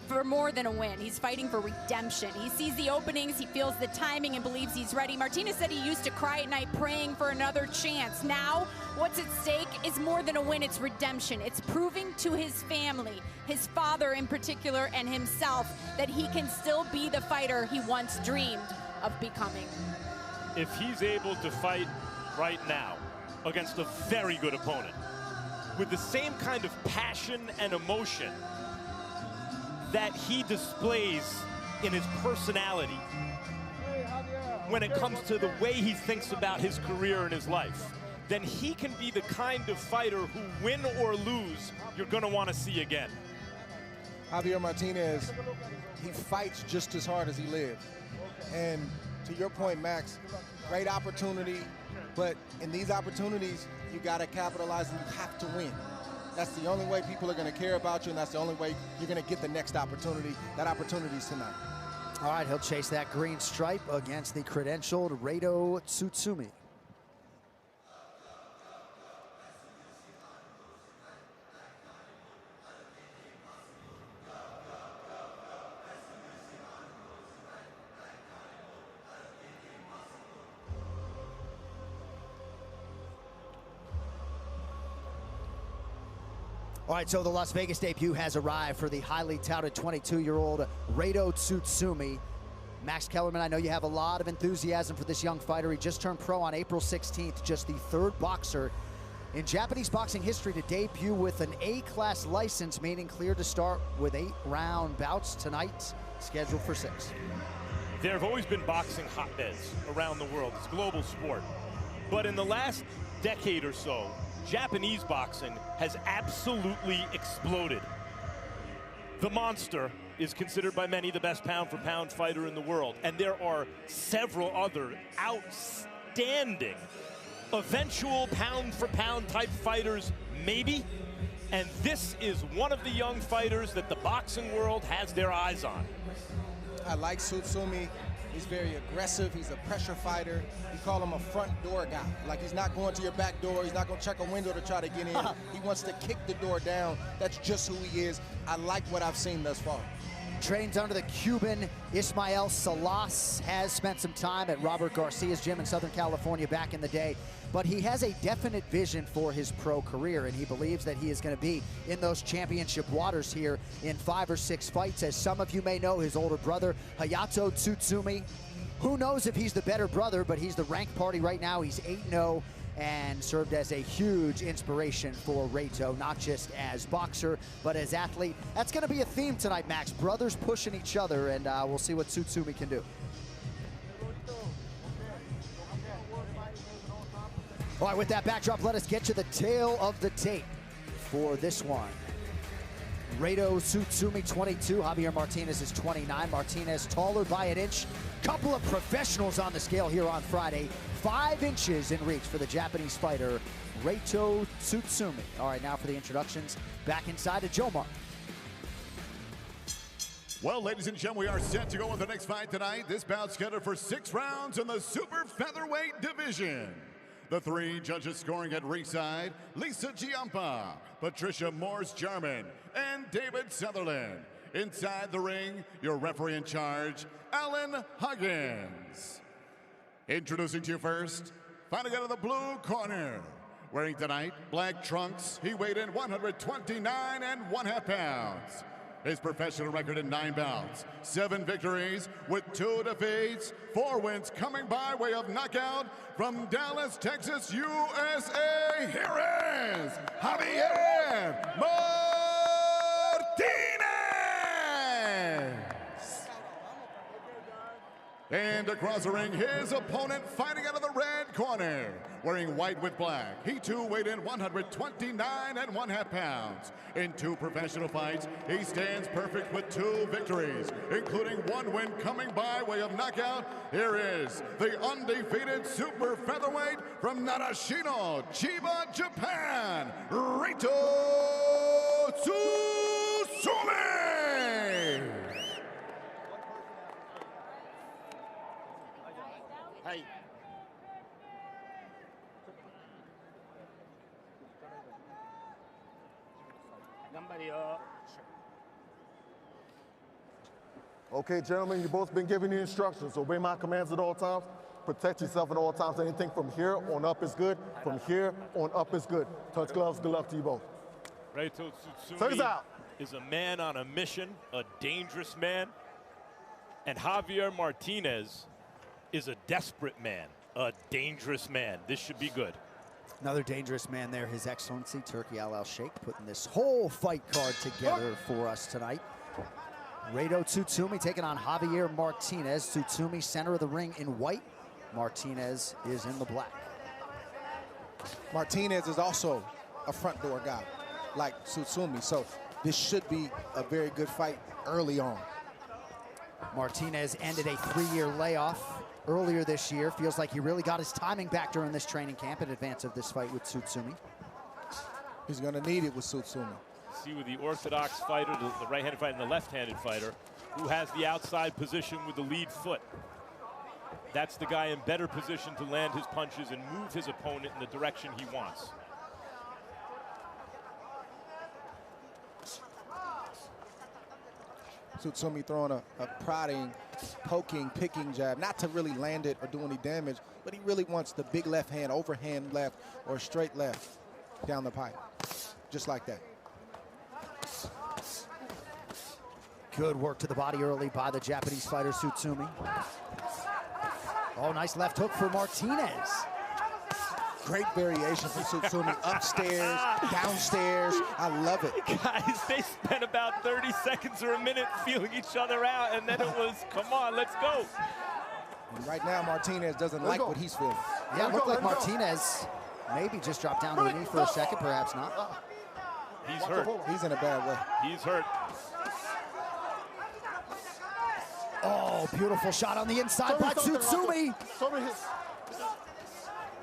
for more than a win. He's fighting for redemption. He sees the openings, he feels the timing, and believes he's ready. Martinez said he used to cry at night praying for another chance. Now, what's at stake is more than a win, it's redemption. It's proving to his family, his father in particular, and himself, that he can still be the fighter he once dreamed of becoming. If he's able to fight right now against a very good opponent with the same kind of passion and emotion that he displays in his personality when it comes to the way he thinks about his career and his life, then he can be the kind of fighter who, win or lose, you're going to want to see again. Javier Martinez, he fights just as hard as he lives. And to your point, Max, great opportunity, but in these opportunities, you got to capitalize and you have to win. That's the only way people are going to care about you, and that's the only way you're going to get the next opportunity. That opportunity is tonight. All right, he'll chase that green stripe against the credentialed Rado Tsutsumi. All right, so the Las Vegas debut has arrived for the highly touted 22-year-old Rado Tsutsumi. Max Kellerman, I know you have a lot of enthusiasm for this young fighter. He just turned pro on April 16th, just the third boxer in Japanese boxing history to debut with an A-class license, meaning cleared to start with 8-round bouts tonight, scheduled for 6. There have always been boxing hotbeds around the world. It's a global sport. But in the last decade or so, Japanese boxing has absolutely exploded. The Monster is considered by many the best pound-for-pound fighter in the world, and there are several other outstanding eventual pound-for-pound type fighters, maybe, and this is one of the young fighters that the boxing world has their eyes on. I like Tsutsumi. He's very aggressive. He's a pressure fighter. We call him a front door guy. Like, he's not going to your back door. He's not going to check a window to try to get in. He wants to kick the door down. That's just who he is. I like what I've seen thus far. Trains under the Cuban Ismael Salas, has spent some time at Robert Garcia's gym in Southern California back in the day, but he has a definite vision for his pro career, and he believes that he is going to be in those championship waters here in 5 or 6 fights. As some of you may know, his older brother, Hayato Tsutsumi, who knows if he's the better brother, but he's the ranked party right now. He's 8-0 and served as a huge inspiration for Reito, not just as boxer, but as athlete. That's going to be a theme tonight, Max. Brothers pushing each other, and we'll see what Tsutsumi can do. All right, with that backdrop, let us get to the tail of the tape for this one. Reito Tsutsumi, 22. Javier Martinez is 29. Martinez taller by an inch. Couple of professionals on the scale here on Friday. 5 inches in reach for the Japanese fighter, Reito Tsutsumi. All right, now for the introductions. Back inside to Joe Mark. Well, ladies and gentlemen, we are set to go with the next fight tonight. This bout scheduled for 6 rounds in the super featherweight division. The 3 judges scoring at ringside: Lisa Giampa, Patricia Morse-Jarman, and David Sutherland. Inside the ring, your referee in charge, Alan Huggins. Introducing to you first, fighting out of the blue corner. Wearing tonight black trunks, he weighed in 129 1/2 pounds. His professional record in 9 bouts, 7 victories with 2 defeats, 4 wins coming by way of knockout. From Dallas, Texas, USA, here is Javier Martinez! And across the ring, his opponent fighting out of the red corner. Wearing white with black, he too weighed in 129 1/2 pounds. In 2 professional fights, he stands perfect with 2 victories, including 1 win coming by way of knockout. Here is the undefeated super featherweight from Narashino, Chiba, Japan, Reito Tsutsumi! Hey. Okay, gentlemen, you've both been given the instructions. Obey my commands at all times. Protect yourself at all times. Anything from here on up is good. From here on up is good. Touch gloves. Good luck to you both. Reito Tsutsumi is a man on a mission, a dangerous man. And Javier Martinez is a desperate man, a dangerous man. This should be good. Another dangerous man there, His Excellency Turki Al-Sheikh, putting this whole fight card together for us tonight. Reito Tsutsumi taking on Javier Martinez. Tsutsumi center of the ring in white. Martinez is in the black. Martinez is also a front door guy like Tsutsumi, so this should be a very good fight early on. Martinez ended a 3-year layoff earlier this year. Feels like he really got his timing back during this training camp in advance of this fight with Tsutsumi. He's going to need it with Tsutsumi. See with the orthodox fighter, the right-handed fighter and the left-handed fighter, who has the outside position with the lead foot. That's the guy in better position to land his punches and move his opponent in the direction he wants. Tsutsumi throwing a prodding, poking, picking jab, not to really land it or do any damage, but he really wants the big left hand, overhand left, or straight left down the pipe, just like that. Good work to the body early by the Japanese fighter Tsutsumi. Oh, nice left hook for Martinez. Great variation from Tsutsumi, upstairs, downstairs. I love it. Guys, they spent about 30 seconds or a minute feeling each other out, and then it was, come on, let's go. And right now, Martinez doesn't like what he's feeling. Yeah, it looked like Martinez maybe just dropped down to the knee for a second, perhaps not. He's hurt. He's in a bad way. He's hurt. Oh, beautiful shot on the inside by Tsutsumi.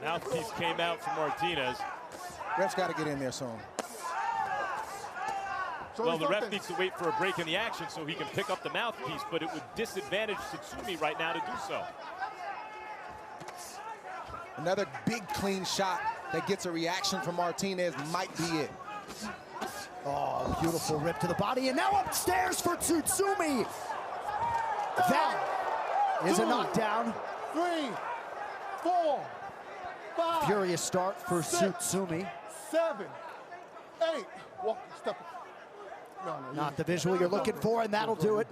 Mouthpiece came out for Martinez. Ref's got to get in there soon. Well, the ref needs to wait for a break in the action so he can pick up the mouthpiece, but it would disadvantage Tsutsumi right now to do so. Another big clean shot that gets a reaction from Martinez might be it. Oh, beautiful rip to the body, and now upstairs for Tsutsumi. That is a knockdown. 3, 4, 5. Furious start for Tsutsumi. 7, 8. Walk, step. No, Not the visual you're looking for, and that'll do it.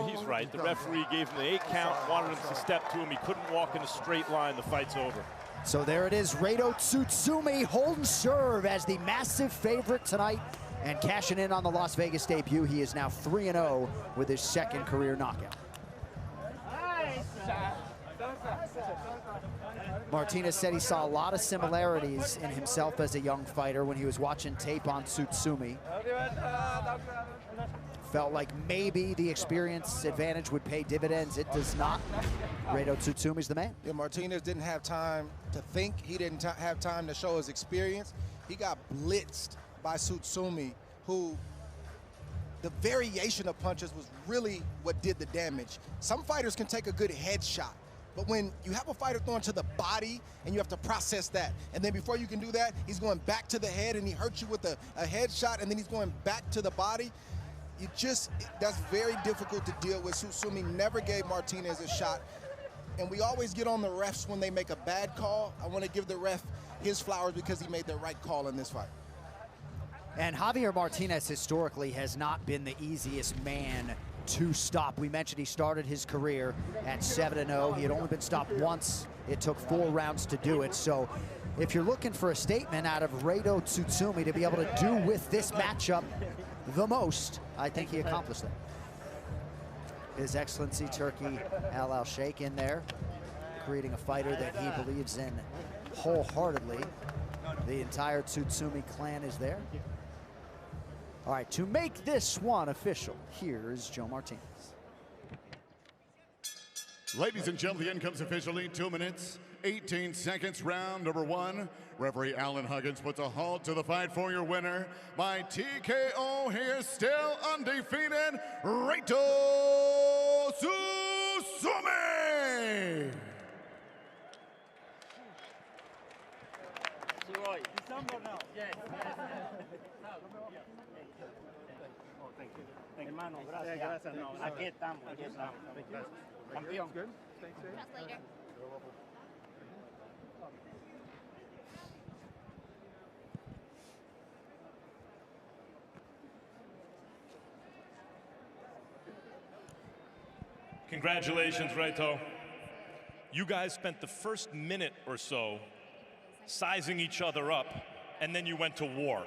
He's right. The referee gave him the 8 count, wanted him to step to him. He couldn't walk in a straight line. The fight's over. So there it is, Reto Tsutsumi holding serve as the massive favorite tonight and cashing in on the Las Vegas debut. He is now 3-0 with his second career knockout. Martinez said he saw a lot of similarities in himself as a young fighter when he was watching tape on Tsutsumi. Felt like maybe the experience advantage would pay dividends. It does not. Reto Tsutsumi's the man. Yeah, Martinez didn't have time to think. He didn't have time to show his experience. He got blitzed by Tsutsumi, who the variation of punches was really what did the damage. Some fighters can take a good headshot, but when you have a fighter throwing to the body and you have to process that, and then before you can do that, he's going back to the head and he hurts you with a headshot, and then he's going back to the body. That's very difficult to deal with. Tsutsumi never gave Martinez a shot, and we always get on the refs when they make a bad call. I want to give the ref his flowers because he made the right call in this fight. And Javier Martinez historically has not been the easiest man to stop. We mentioned he started his career at 7-0. He had only been stopped once. It took 4 rounds to do it. So if you're looking for a statement out of Reto Tsutsumi to be able to do with this matchup the most, I think he accomplished that. His Excellency Turki Al-Sheikh in there, creating a fighter that he believes in wholeheartedly. The entire Tsutsumi clan is there. All right, to make this one official, here is Joe Martinez. Ladies and gentlemen, the end comes officially. 2 minutes, 18 seconds, round number 1. Referee Alan Huggins puts a halt to the fight for your winner. By TKO, he is still undefeated, Reto Tsutsumi! Hermano, gracias. No, aquí estamos, Campeón. Translator. Congratulations, Reto. You guys spent the first minute or so sizing each other up, and then you went to war.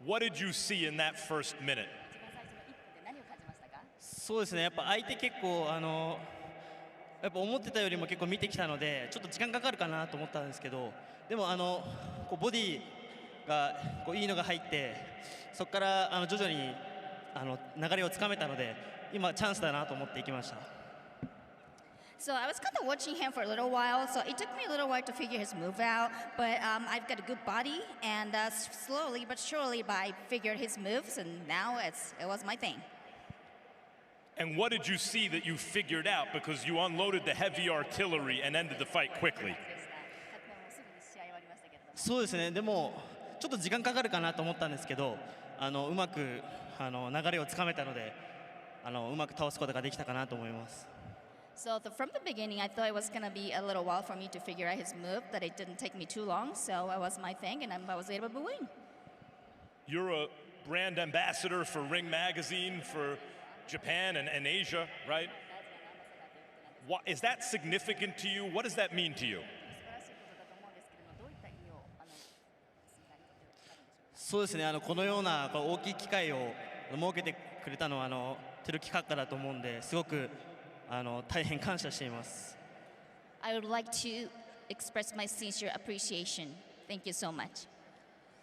What did you see in that first minute? そうですね、やっぱ相手結構やっぱ思ってたよりも結構見てきたので、ちょっと時間かかるかなと思ったんですけど、でもこうボディがこういいのが入って、そこから徐々に流れをつかめたので、今チャンスだなと思っていきました。So I was kind of watching him for a little while, so it took me a little while to figure his move out, but I've got a good body, and slowly but surely I figured his moves, and now it was my thing. And what did you see that you figured out? Because you unloaded the heavy artillery and ended the fight quickly. そうですね、でもちょっと時間かかるかなと思ったんですけど、うまく流れをつかめたので、うまく倒すことができたかなと思います。So from the beginning, I thought it was going to be a little while for me to figure out his move, that it didn't take me too long, so it was my thing, and I was able to win. You're a brand ambassador for Ring Magazine for Japan and Asia, right? Is that significant to you? What does that mean to you? そうですね、このような大きい機会を設けてくれたのはテルキ閣下だと思うんで、すごく大変感謝しています。I would like to express my sincere appreciation. Thank you so much.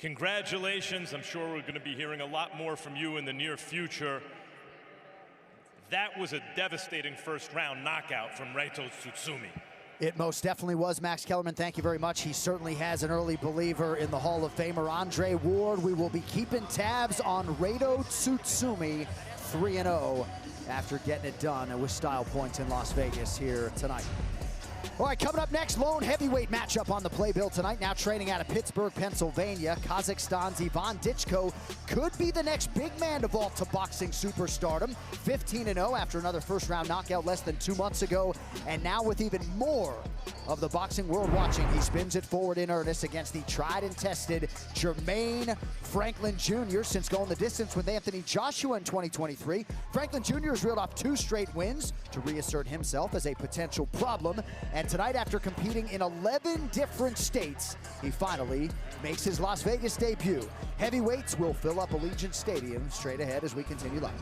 Congratulations. I'm sure we're going to be hearing a lot more from you in the near future. That was a devastating first round knockout from Reto Tsutsumi. It most definitely was. Max Kellerman, thank you very much. He certainly has an early believer in the Hall of Famer, Andre Ward. We will be keeping tabs on Reto Tsutsumi, 3-0, after getting it done with style points in Las Vegas here tonight. All right, coming up next, lone heavyweight matchup on the playbill tonight. Now training out of Pittsburgh, Pennsylvania. Kazakhstan's Ivan Ditchko could be the next big man to vault to boxing superstardom. 15-0 after another first-round knockout less than 2 months ago. And now with even more of the boxing world watching, he spins it forward in earnest against the tried and tested Jermaine Franklin Jr. Since going the distance with Anthony Joshua in 2023, Franklin Jr. has reeled off 2 straight wins to reassert himself as a potential problem. And tonight, after competing in 11 different states, he finally makes his Las Vegas debut. Heavyweights will fill up Allegiant Stadium straight ahead as we continue live.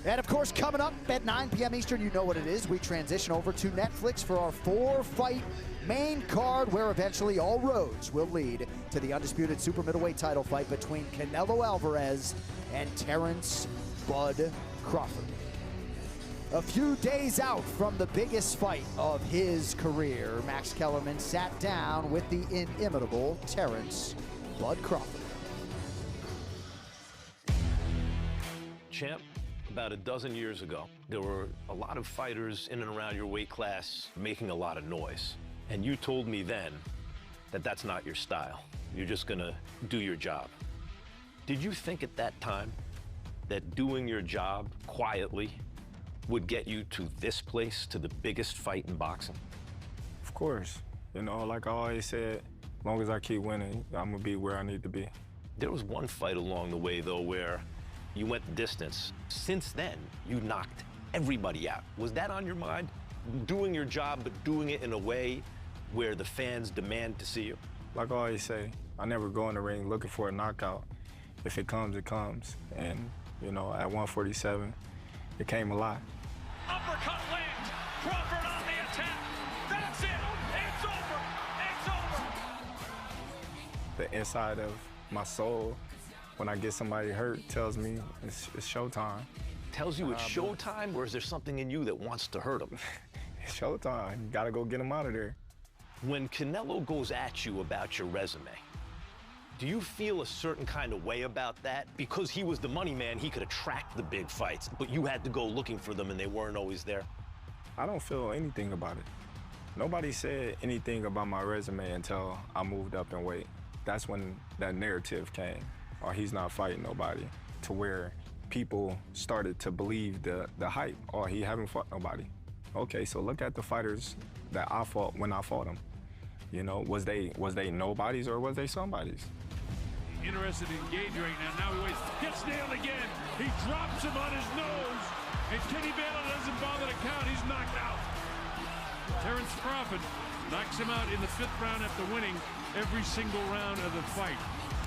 And of course, coming up at 9 p.m. Eastern, you know what it is. We transition over to Netflix for our 4-fight main card, where eventually all roads will lead to the undisputed super middleweight title fight between Canelo Alvarez and Terrence Bud Crawford. A few days out from the biggest fight of his career, Max Kellerman sat down with the inimitable Terrence Bud Crawford. Champ, about a dozen years ago, there were a lot of fighters in and around your weight class making a lot of noise. And you told me then that that's not your style. You're just gonna do your job. Did you think at that time that doing your job quietly would get you to this place, to the biggest fight in boxing? Of course. You know, like I always said, as long as I keep winning, I'm gonna be where I need to be. There was one fight along the way, though, where you went the distance. Since then, you knocked everybody out. Was that on your mind? Doing your job, but doing it in a way where the fans demand to see you? Like I always say, I never go in the ring looking for a knockout. If it comes, it comes. And, you know, at 147, it came a lot. Uppercut lands. Crawford on the attack. That's it. It's over. It's over. The inside of my soul, when I get somebody hurt, tells me it's showtime. Tells you it's showtime, or is there something in you that wants to hurt him? It's showtime. You gotta go get him out of there. When Canelo goes at you about your resume, do you feel a certain kind of way about that? Because he was the money man, he could attract the big fights, but you had to go looking for them and they weren't always there? I don't feel anything about it. Nobody said anything about my resume until I moved up in weight. That's when that narrative came, or he's not fighting nobody, to where people started to believe the hype, or he haven't fought nobody. Okay, so look at the fighters that I fought when I fought them. You know, was they nobodies or was they somebodies? Interested to engage right now. Now he waits. Gets nailed again. He drops him on his nose. And Kenny Baylor doesn't bother to count. He's knocked out. Terrence Crawford knocks him out in the 5th round after winning every single round of the fight.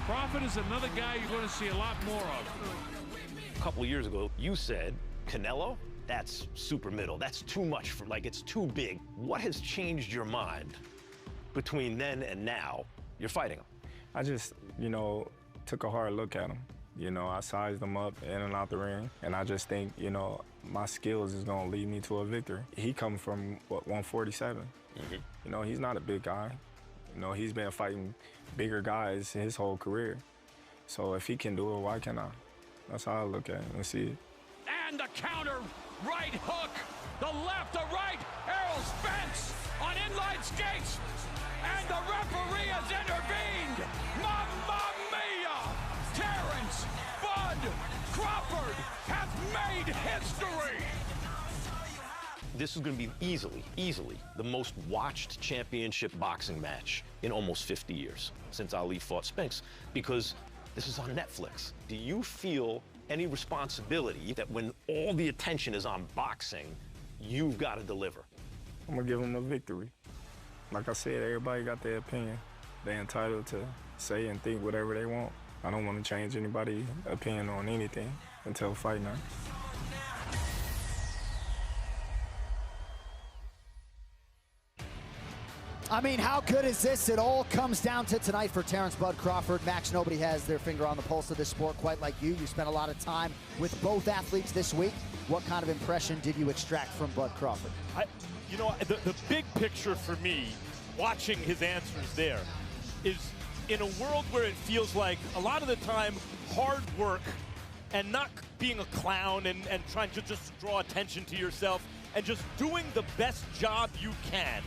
Crawford is another guy you're going to see a lot more of. A couple of years ago, you said, Canelo, that's super middle. That's too much for, like, it's too big. What has changed your mind between then and now you're fighting him? I just, you know, took a hard look at him. You know, I sized him up in and out the ring, and I just think, you know, my skills is gonna lead me to a victory. He comes from, what, 147? Mm-hmm. You know, he's not a big guy. You know, he's been fighting bigger guys his whole career. So if he can do it, why can't I? That's how I look at it and see it. And the counter, right hook, the left, the right, Errol Spence on inline skates, and the referee has intervened. Mamma mia! Terrence Bud Crawford has made history. This is going to be easily the most watched championship boxing match in almost 50 years since Ali fought Spinks, because this is on Netflix. Do you feel any responsibility that when all the attention is on boxing, you've got to deliver? I'm gonna give him a victory. Like I said, everybody got their opinion. They're entitled to say and think whatever they want. I don't want to change anybody's opinion on anything until fight night. I mean, how good is this? It all comes down to tonight for Terrence Bud Crawford. Max, nobody has their finger on the pulse of this sport quite like you. You spent a lot of time with both athletes this week. What kind of impression did you extract from Bud Crawford? You know, the big picture for me, watching his answers there, is in a world where it feels like a lot of the time hard work and not being a clown and trying to just draw attention to yourself and just doing the best job you can,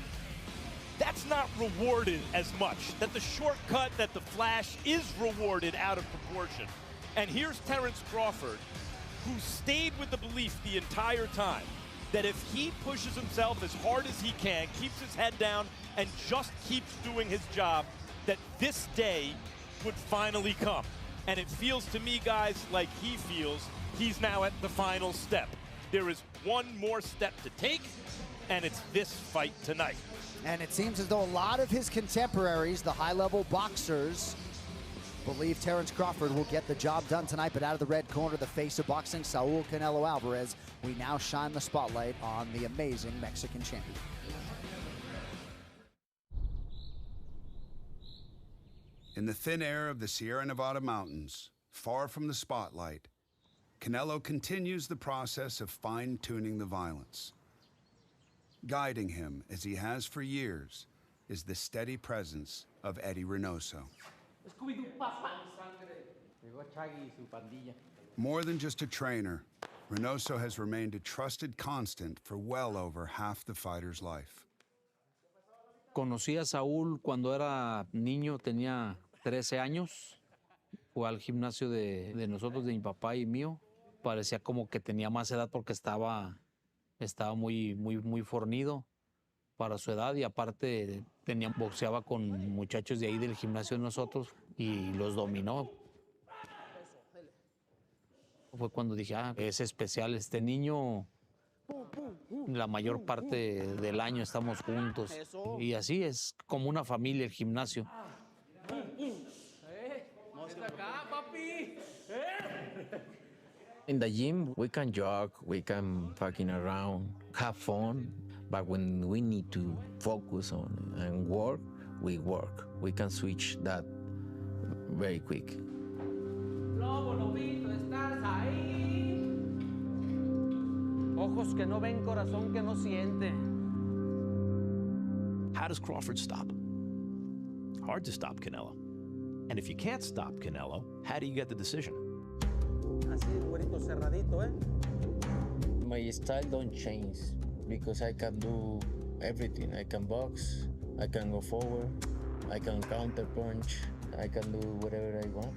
that's not rewarded as much. That the shortcut, that the flash is rewarded out of proportion. And here's Terence Crawford, who stayed with the belief the entire time that if he pushes himself as hard as he can, keeps his head down, and just keeps doing his job, that this day would finally come. And it feels to me, guys, like he feels he's now at the final step. There is one more step to take, and it's this fight tonight. And it seems as though a lot of his contemporaries, the high-level boxers, believe Terence Crawford will get the job done tonight. But out of the red corner, the face of boxing, Saul Canelo Alvarez, we now shine the spotlight on the amazing Mexican champion. In the thin air of the Sierra Nevada mountains, far from the spotlight, Canelo continues the process of fine-tuning the violence. Guiding him, as he has for years, is the steady presence of Eddie Reynoso. More than just a trainer, Reynoso has remained a trusted constant for well over half the fighter's life. Conocí a Saúl cuando era niño, tenía 13 años. Fue al gimnasio de nosotros, de mi papá y mío. Parecía como que tenía más edad porque estaba muy fornido para su edad, y aparte boxeaba con muchachos de ahí del gimnasio de nosotros y los dominó. Fue cuando dije, es especial este niño. La mayor parte del año estamos juntos. Y así es como una familia el gimnasio. In the gym, we can jog, we can fucking around, have fun, but when we need to focus on and work, we work. We can switch that very quick. Lobo, lobito, estás ahí. Ojos que no ven, corazón que no siente. How does Crawford stop him? Hard to stop Canelo. And if you can't stop Canelo, how do you get the decision? Así, güerito cerradito, ¿eh? My style don't change because I can do everything. I can box, I can go forward, I can counter punch, I can do whatever I want.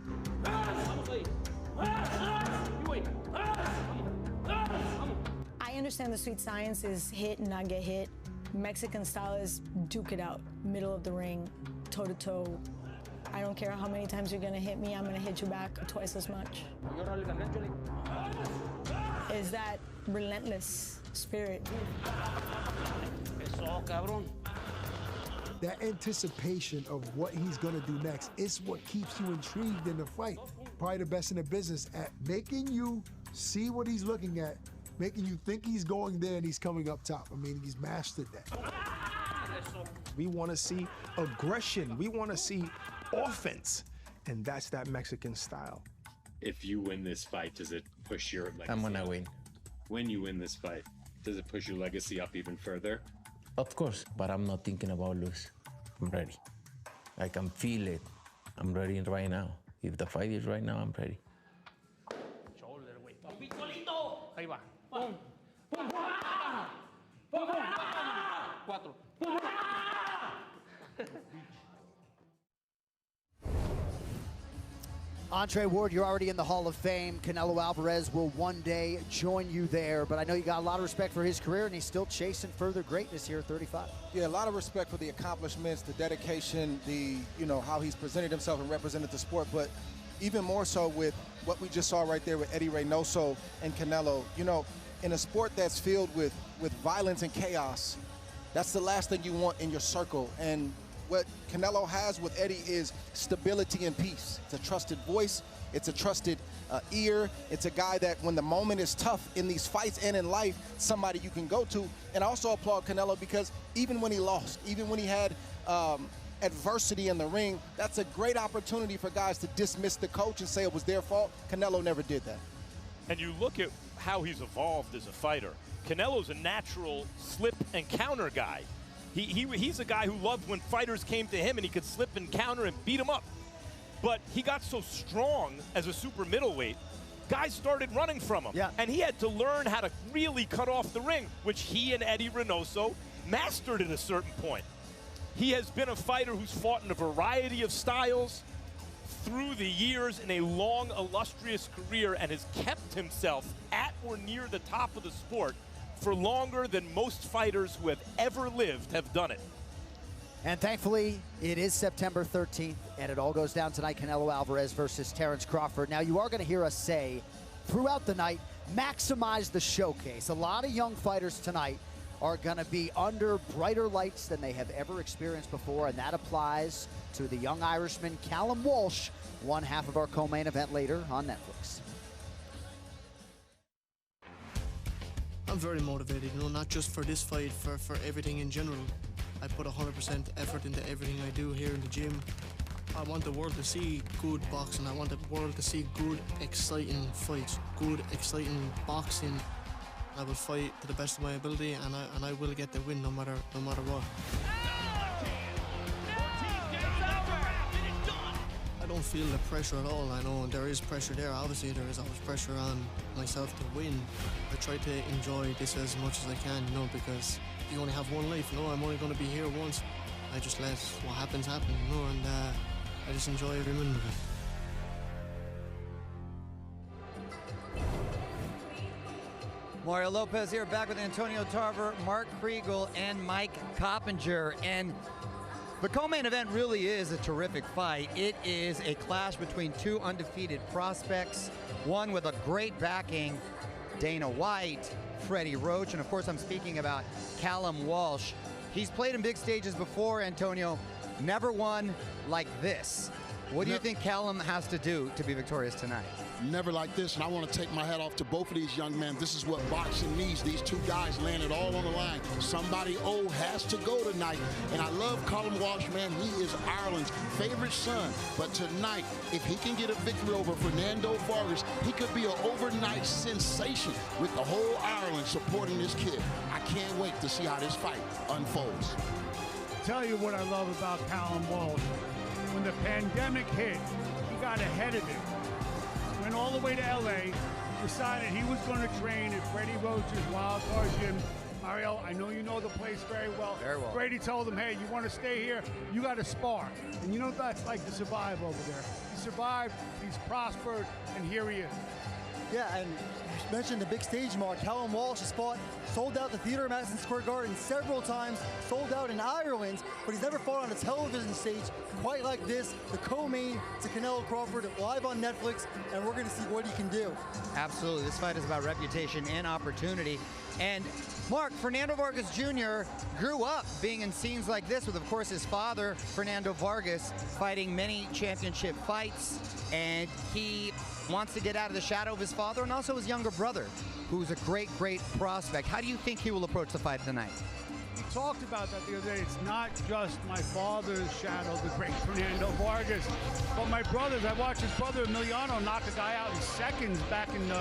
I understand the sweet science is hit and not get hit. Mexican style is duke it out, middle of the ring, toe to toe. I don't care how many times you're gonna hit me, I'm gonna hit you back twice as much. Is that relentless spirit. Eso, cabrón. That anticipation of what he's gonna do next is what keeps you intrigued in the fight. Probably the best in the business at making you see what he's looking at, making you think he's going there and he's coming up top. I mean, he's mastered that. We want to see aggression. We want to see offense. And that's that Mexican style. If you win this fight, does it push your legacy? I'm gonna win. When you win this fight, does it push your legacy up even further? Of course, but I'm not thinking about lose. I'm ready. I can feel it. I'm ready right now. If the fight is right now, I'm ready. Shoulder, güey. Papito lindo. Ahí va. Pum. Pum. Pum. Cuatro. Andre Ward, you're already in the Hall of Fame. Canelo Alvarez will one day join you there, but I know you got a lot of respect for his career, and he's still chasing further greatness here at 35. Yeah, a lot of respect for the accomplishments, the dedication, how he's presented himself and represented the sport, but even more so with what we just saw right there with Eddie Reynoso and Canelo. You know, in a sport that's filled with violence and chaos, that's the last thing you want in your circle. And what Canelo has with Eddie is stability and peace. It's a trusted voice. It's a trusted ear. It's a guy that when the moment is tough in these fights and in life, somebody you can go to. And I also applaud Canelo because even when he lost, even when he had adversity in the ring, that's a great opportunity for guys to dismiss the coach and say it was their fault. Canelo never did that. And you look at how he's evolved as a fighter. Canelo's a natural slip and counter guy. He's a guy who loved when fighters came to him and he could slip and counter and beat them up. But he got so strong as a super middleweight guys started running from him. Yeah. And he had to learn how to really cut off the ring, which he and Eddie Reynoso mastered at a certain point. He has been a fighter who's fought in a variety of styles through the years in a long, illustrious career and has kept himself at or near the top of the sport for longer than most fighters who have ever lived have done it. And thankfully, it is September 13th, and it all goes down tonight, Canelo Alvarez versus Terence Crawford. Now, you are going to hear us say throughout the night, maximize the showcase. A lot of young fighters tonight are going to be under brighter lights than they have ever experienced before, and that applies to the young Irishman, Callum Walsh, one half of our co-main event later on Netflix. I'm very motivated, you know, not just for this fight, for everything in general. I put 100% effort into everything I do here in the gym. I want the world to see good boxing. I want the world to see good, exciting fights, good, exciting boxing. I will fight to the best of my ability, and I will get the win no matter what. I don't feel the pressure at all. I know there is pressure there. Obviously, there is always pressure on myself to win. I try to enjoy this as much as I can, you know, because you only have one life, you know. I'm only going to be here once. I just let what happens happen, you know, and I just enjoy every minute of it. Mario Lopez here, back with Antonio Tarver, Mark Kriegel, and Mike Coppinger. And the co-main event really is a terrific fight. It is a clash between two undefeated prospects, one with a great backing, Dana White, Freddie Roach, and of course I'm speaking about Callum Walsh. He's played in big stages before, Antonio, never won like this. What do you think Callum has to do to be victorious tonight? Never like this, and I want to take my hat off to both of these young men. This is what boxing needs. These two guys laying it all on the line. Somebody old has to go tonight, and I love Callum Walsh, man. He is Ireland's favorite son, but tonight, if he can get a victory over Fernando Vargas, he could be an overnight sensation with the whole Ireland supporting this kid. I can't wait to see how this fight unfolds. Tell you what I love about Callum Walsh. When the pandemic hit, he got ahead of it. Went all the way to LA, decided he was going to train at Freddie Roach's Wild Card Gym. Mario, I know you know the place very well. Very well. Brady told him, hey, you want to stay here? You got to spar. And you know what that's like to survive over there. He survived, he's prospered, and here he is. Yeah, and you mentioned the big stage, Mark. Callum Walsh has fought, sold out the theater at Madison Square Garden several times, sold out in Ireland, but he's never fought on a television stage quite like this. The co-main to Canelo Crawford, live on Netflix, and we're going to see what he can do. Absolutely. This fight is about reputation and opportunity. And Mark, Fernando Vargas Jr. grew up being in scenes like this with, of course, his father, Fernando Vargas, fighting many championship fights. And he wants to get out of the shadow of his father and also his younger brother, who's a great, great prospect. How do you think he will approach the fight tonight? We talked about that the other day. It's not just my father's shadow, the great Fernando Vargas, but my brother's. I watched his brother Emiliano knock a guy out in seconds back in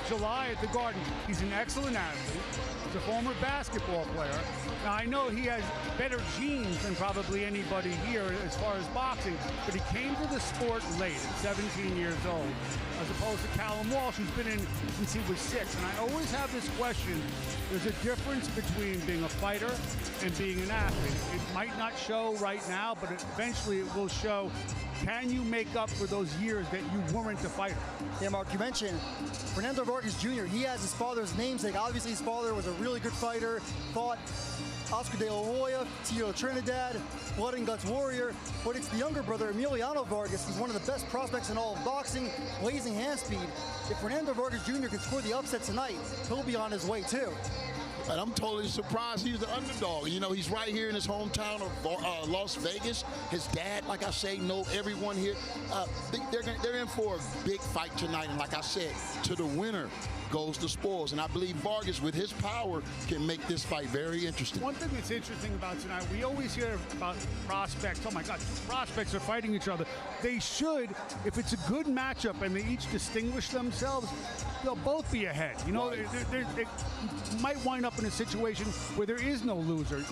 July at the Garden. He's an excellent athlete. He's a former basketball player. Now, I know he has better genes than probably anybody here as far as boxing, but he came to the sport late, at 17 years old, as opposed to Callum Walsh, who's been in since he was 6. And I always have this question. There's a difference between being a fighter and being an athlete. It might not show right now, but eventually it will show. Can you make up for those years that you weren't a fighter? Yeah, Mark, you mentioned Fernando Vargas Jr. He has his father's namesake. Obviously, his father was a really good fighter, fought Oscar De La Hoya, Tito Trinidad, blood and guts warrior, but it's the younger brother, Emiliano Vargas. He's one of the best prospects in all of boxing, blazing hand speed. If Fernando Vargas Jr. can score the upset tonight, he'll be on his way too. And I'm totally surprised he's the underdog. You know, he's right here in his hometown of Las Vegas. His dad, like I say, know everyone here. They're in for a big fight tonight. And like I said, to the winner goes the spoils. And I believe Vargas, with his power, can make this fight very interesting. One thing that's interesting about tonight, we always hear about prospects. Oh my God, prospects are fighting each other. They should, if it's a good matchup and they each distinguish themselves, they'll both be ahead. You know, they might wind up in a situation where there is no loser.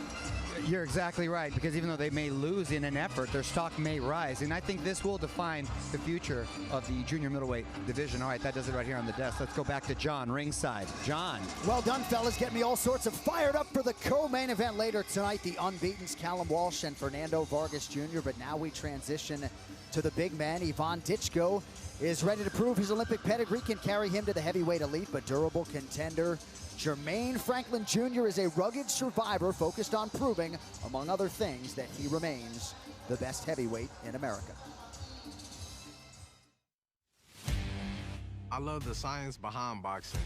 You're exactly right, because even though they may lose in an effort, their stock may rise. And I think this will define the future of the junior middleweight division. All right, that does it right here on the desk. Let's go back to John, ringside. John. Well done, fellas. Get me all sorts of fired up for the co-main event later tonight. The unbeatens Callum Walsh and Fernando Vargas Jr. But now we transition to the big man. Ivan Ditchko is ready to prove his Olympic pedigree can carry him to the heavyweight elite, but durable contender Jermaine Franklin Jr. is a rugged survivor focused on proving, among other things, that he remains the best heavyweight in America. I love the science behind boxing.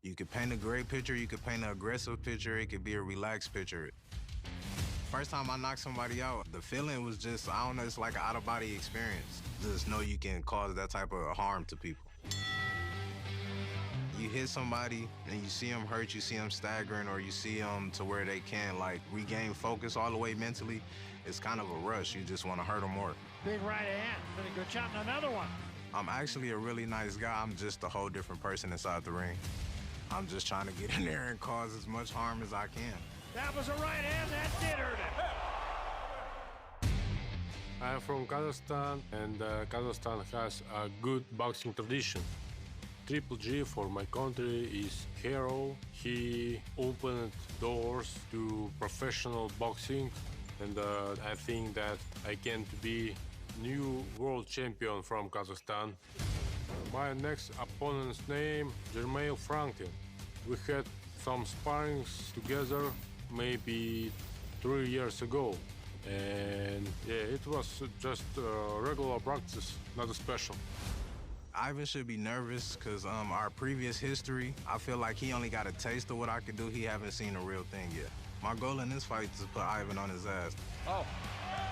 You could paint a great picture, you could paint an aggressive picture, it could be a relaxed picture. First time I knocked somebody out, the feeling was just, I don't know, it's like an out-of-body experience. Just know you can cause that type of harm to people. You hit somebody and you see them hurt, you see them staggering, or you see them to where they can't like regain focus all the way mentally. It's kind of a rush. You just want to hurt them more. Big right hand. Gonna go chop another one. I'm actually a really nice guy. I'm just a whole different person inside the ring. I'm just trying to get in there and cause as much harm as I can. That was a right hand. That did hurt him. I'm from Kazakhstan, and Kazakhstan has a good boxing tradition. Triple G for my country is hero. He opened doors to professional boxing, and I think that I can be new world champion from Kazakhstan. My next opponent's name, Jermaine Franklin. We had some sparrings together maybe 3 years ago. And yeah, it was just regular practice, nothing special. Ivan should be nervous because our previous history, I feel like he only got a taste of what I could do. He haven't seen a real thing yet. My goal in this fight is to put Ivan on his ass. Oh,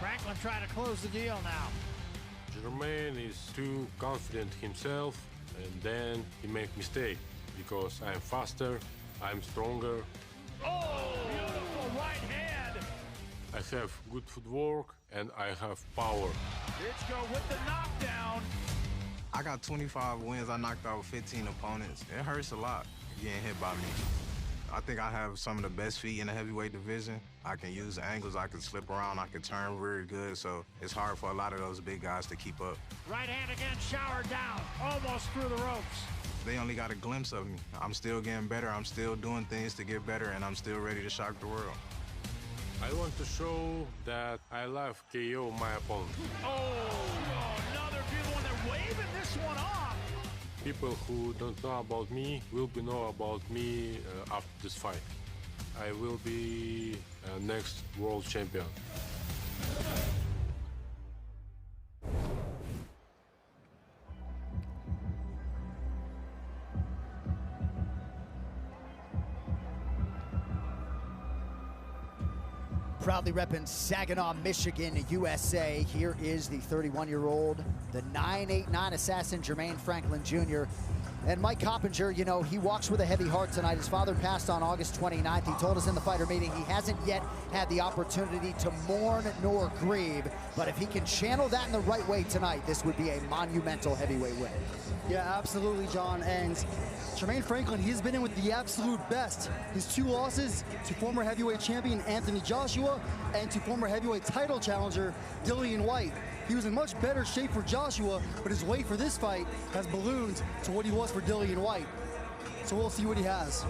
Franklin trying to close the deal now. Jermaine is too confident himself, and then he make mistake because I'm faster, I'm stronger. Oh, beautiful right hand. I have good footwork and I have power. Ditchko with the knockdown. I got 25 wins. I knocked out 15 opponents. It hurts a lot getting hit by me. I think I have some of the best feet in the heavyweight division. I can use angles, I can slip around, I can turn very good, so it's hard for a lot of those big guys to keep up. Right hand again, showered down, almost through the ropes. They only got a glimpse of me. I'm still getting better, I'm still doing things to get better, and I'm still ready to shock the world. I want to show that I love KO my opponent. Oh, another beautiful one. They're waving this one off. People who don't know about me will be know about me after this fight. I will be next world champion. Proudly repping Saginaw, Michigan, USA. Here is the 31-year-old, the 9'8" assassin, Jermaine Franklin Jr. And Mike Coppinger, you know, he walks with a heavy heart tonight. His father passed on August 29th. He told us in the fighter meeting he hasn't yet had the opportunity to mourn nor grieve. But if he can channel that in the right way tonight, this would be a monumental heavyweight win. Yeah, absolutely, John. And Jermaine Franklin, he's been in with the absolute best. His 2 losses to former heavyweight champion Anthony Joshua and to former heavyweight title challenger Dillian White. He was in much better shape for Joshua, but his weight for this fight has ballooned to what he was for Dillian White. So we'll see what he has.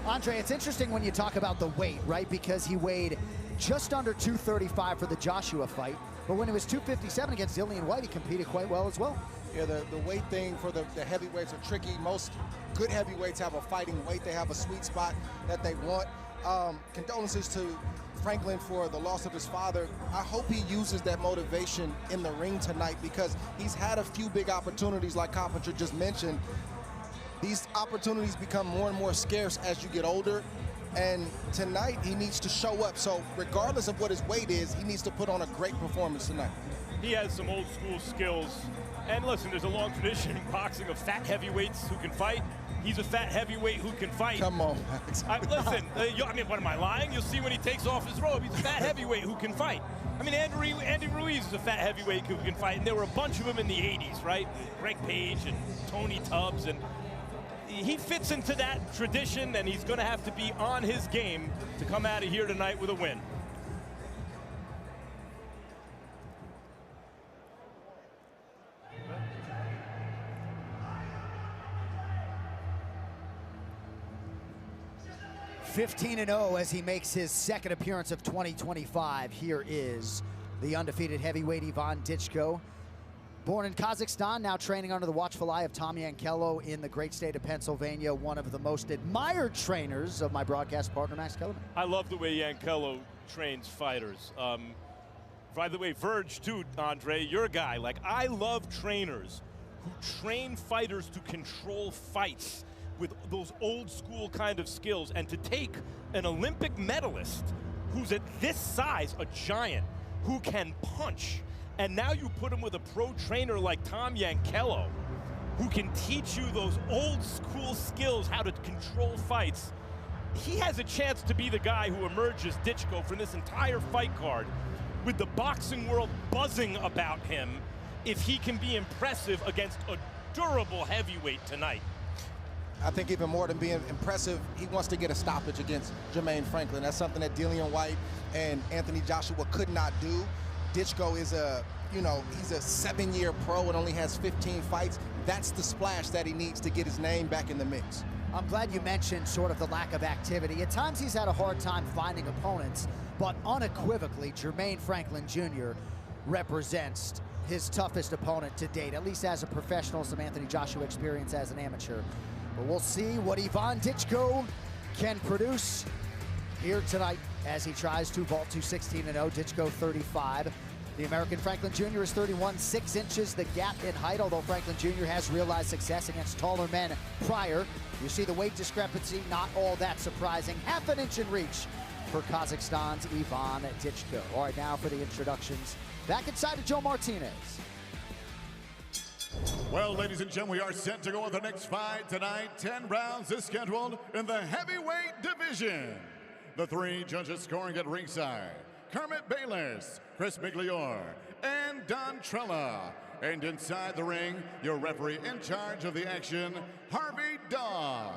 Andre, it's interesting when you talk about the weight, right? Because he weighed just under 235 for the Joshua fight, but when it was 257 against Dillian White, he competed quite well as well. Yeah, the weight thing for the heavyweights are tricky. Most good heavyweights have a fighting weight. They have a sweet spot that they want. Condolences to Franklin for the loss of his father. I hope he uses that motivation in the ring tonight because he's had a few big opportunities like Coppinger just mentioned. These opportunities become more and more scarce as you get older. And tonight he needs to show up. So regardless of what his weight is, he needs to put on a great performance tonight. He has some old school skills. And listen, there's a long tradition in boxing of fat heavyweights who can fight. He's a fat heavyweight who can fight. Come on, Listen, I mean, what am I lying? You'll see when he takes off his robe. He's a fat heavyweight who can fight. I mean, Andy Ruiz is a fat heavyweight who can fight, and there were a bunch of them in the 80s, right? Greg Page and Tony Tubbs, and he fits into that tradition, and he's going to have to be on his game to come out of here tonight with a win. (15-0) as he makes his second appearance of 2025. Here is the undefeated heavyweight Ivan Ditchko. Born in Kazakhstan, now training under the watchful eye of Tom Yankelo in the great state of Pennsylvania, one of the most admired trainers of my broadcast partner, Max Kellerman. I love the way Yankelo trains fighters. By the way, Verde too, Andre, you're a guy. Like, I love trainers who train fighters to control fights with those old school kind of skills, and to take an Olympic medalist who's at this size, a giant, who can punch, and now you put him with a pro trainer like Tom Yankelo, who can teach you those old school skills, how to control fights. He has a chance to be the guy who emerges, Ditchko, from this entire fight card with the boxing world buzzing about him, if he can be impressive against a durable heavyweight tonight. I think even more than being impressive, he wants to get a stoppage against Jermaine Franklin. That's something that Dillian White and Anthony Joshua could not do. Ditchko is he's a 7-year pro and only has 15 fights. That's the splash that he needs to get his name back in the mix. I'm glad you mentioned sort of the lack of activity. At times he's had a hard time finding opponents, but unequivocally, Jermaine Franklin Jr. represents his toughest opponent to date, at least as a professional, some Anthony Joshua experience as an amateur. But we'll see what Ivan Ditchko can produce here tonight as he tries to vault to 16-0. Ditchko 35. The American Franklin Jr. is 31, 6 inches the gap in height, although Franklin Jr. has realized success against taller men prior. You see the weight discrepancy, not all that surprising. Half an inch in reach for Kazakhstan's Ivan Ditchko. All right, now for the introductions. Back inside of Joe Martinez. Well, ladies and gentlemen, we are set to go with the next fight tonight. 10 rounds is scheduled in the heavyweight division. The 3 judges scoring at ringside: Kermit Bayless, Chris Migliore, and Don Trella. And inside the ring, your referee in charge of the action, Harvey Dog.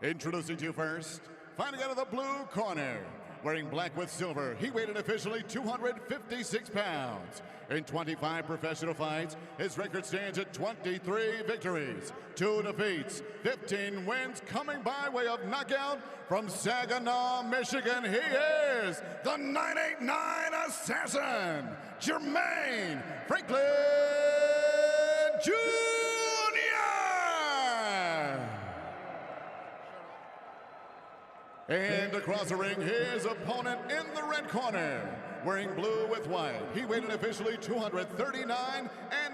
Introducing to you first, fighting out of the blue corner, wearing black with silver, he weighed in officially 256 pounds. In 25 professional fights, his record stands at 23 victories, 2 defeats, 15 wins, coming by way of knockout from Saginaw, Michigan. He is the 989 assassin, Jermaine Franklin Jr. And across the ring, his opponent in the red corner, wearing blue with white. He weighed in officially 239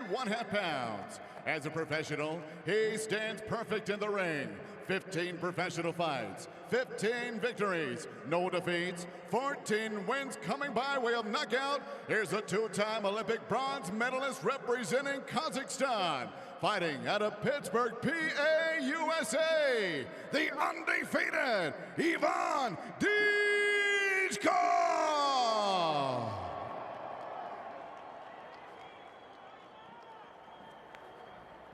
1/2 pounds. As a professional, he stands perfect in the ring. 15 professional fights, 15 victories, no defeats, 14 wins, coming by way of knockout. Here's a 2-time Olympic bronze medalist representing Kazakhstan, fighting out of Pittsburgh, PA, USA, the undefeated Ivan Ditchko.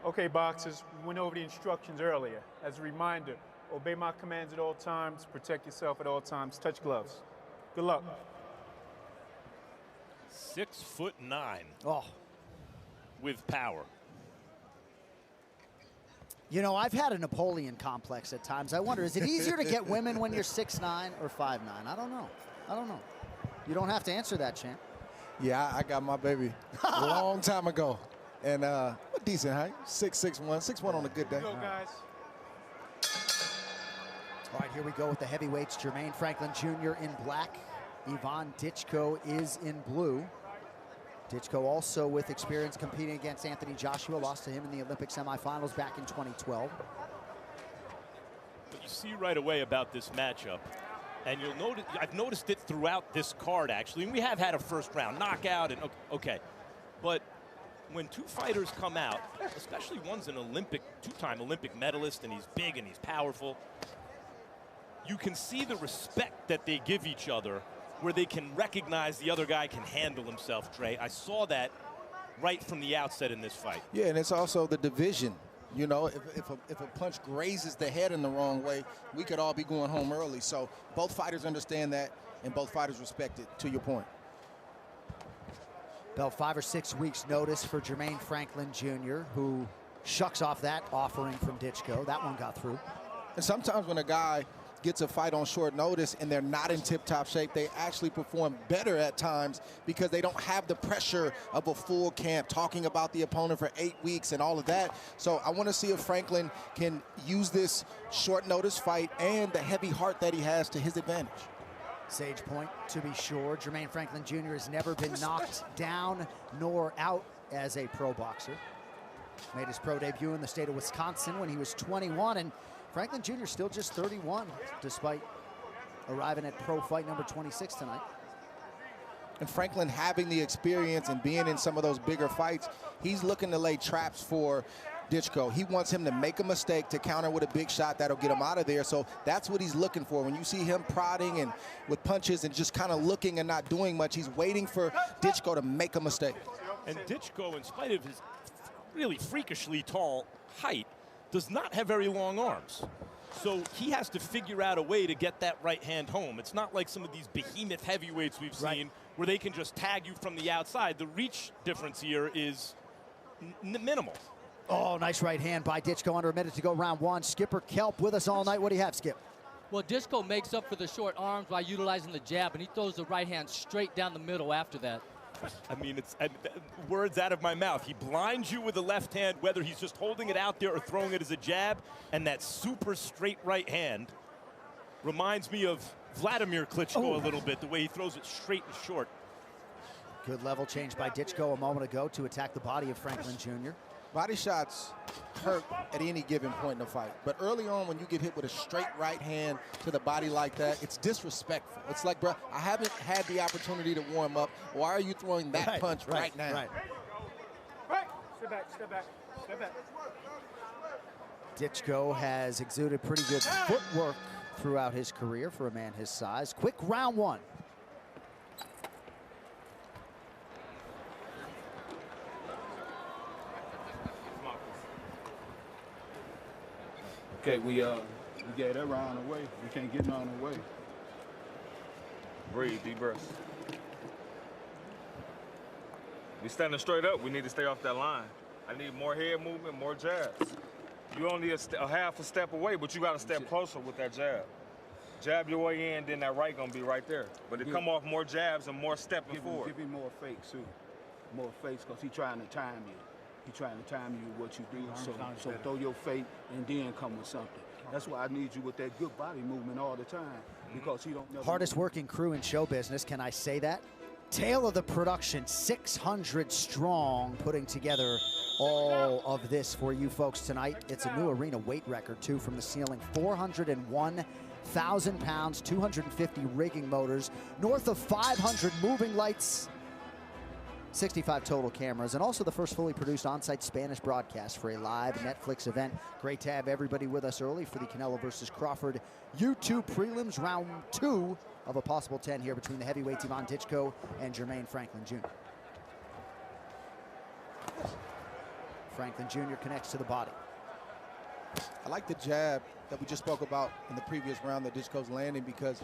Okay, boxers, we went over the instructions earlier. As a reminder, obey my commands at all times, protect yourself at all times, touch gloves. Good luck. 6'9". Oh. With power. You know, I've had a Napoleon complex at times. I wonder, is it easier to get women when you're 6'9" or 5'9"? I don't know. I don't know. You don't have to answer that, champ. Yeah, I got my baby a long time ago. And a decent height, 6'1", 6'1" on a good day. Go, guys. All right, here we go with the heavyweights. Jermaine Franklin Jr. in black. Ivan Ditchko is in blue. Ditchko also with experience competing against Anthony Joshua, lost to him in the Olympic semifinals back in 2012. What you see right away about this matchup, and you'll notice, I've noticed it throughout this card actually, and we have had a first round knockout, and okay, but when 2 fighters come out, especially one's an Olympic, 2-time Olympic medalist, and he's big and he's powerful, you can see the respect that they give each other, where they can recognize the other guy can handle himself, Trey. I saw that right from the outset in this fight. Yeah, and it's also the division You know, if a punch grazes the head in the wrong way, we could all be going home early. So both fighters understand that, and both fighters respect it, to your point. About 5 or 6 weeks notice for Jermaine Franklin Jr., who shucks off that offering from Ditchko. That one got through. And sometimes when a guy gets a fight on short notice and they're not in tip-top shape, they actually perform better at times because they don't have the pressure of a full camp, talking about the opponent for 8 weeks and all of that. So I want to see if Franklin can use this short notice fight and the heavy heart that he has to his advantage. Sage point, to be sure. Jermaine Franklin Jr. has never been knocked down nor out as a pro boxer. Made his pro debut in the state of Wisconsin when he was 21, and Franklin Jr. still just 31, despite arriving at pro fight number 26 tonight. And Franklin having the experience and being in some of those bigger fights, he's looking to lay traps for Ditchko. He wants him to make a mistake to counter with a big shot that'll get him out of there. So that's what he's looking for. When you see him prodding and with punches and just kind of looking and not doing much, he's waiting for Ditchko to make a mistake. And Ditchko, in spite of his really freakishly tall height, does not have very long arms. So he has to figure out a way to get that right hand home. It's not like some of these behemoth heavyweights we've seen where they can just tag you from the outside. The reach difference here is minimal. Oh, nice right hand by Ditchko. Under a minute to go, round one. Skipper Kelp with us all night. What do you have, Skip? Well, Ditchko makes up for the short arms by utilizing the jab, and he throws the right hand straight down the middle after that. I mean, it's words out of my mouth. He blinds you with the left hand, whether he's just holding it out there or throwing it as a jab, and that super straight right hand reminds me of Vladimir Klitschko a little bit, the way he throws it straight and short. Good level change by Ditchko a moment ago to attack the body of Franklin Jr. Body shots hurt at any given point in the fight. But early on, when you get hit with a straight right hand to the body like that, it's disrespectful. It's like, bro, I haven't had the opportunity to warm up. Why are you throwing that punch right now? Right. Step back, step back, step back. Ditchko has exuded pretty good footwork throughout his career for a man his size. Quick round one. Okay, we gave that round away. We can't get none away. Breathe, deep breaths. We standing straight up. We need to stay off that line. I need more head movement, more jabs. You only a half a step away, but you got to step closer with that jab. Jab your way in, then that right gonna be right there. But it come off more jabs and more stepping forward. Give him more fakes too. More fakes, because he's trying to time you. He's trying to time you what you do. So throw your fake and then come with something. That's why I need you with that good body movement all the time, because he don't never Hardest working crew in show business, can I say that? Tail of the production, 600 strong, putting together all of this for you folks tonight. It's a new arena weight record too from the ceiling, 401,000 pounds, 250 rigging motors, north of 500 moving lights, 65 total cameras, and also the first fully produced on-site Spanish broadcast for a live Netflix event. Great to have everybody with us early for the Canelo versus Crawford YouTube prelims, round 2 of a possible 10 here between the heavyweights Ivan Ditchko and Jermaine Franklin Jr. Franklin Jr. connects to the body. I like the jab that we just spoke about in the previous round that Ditchko's landing, because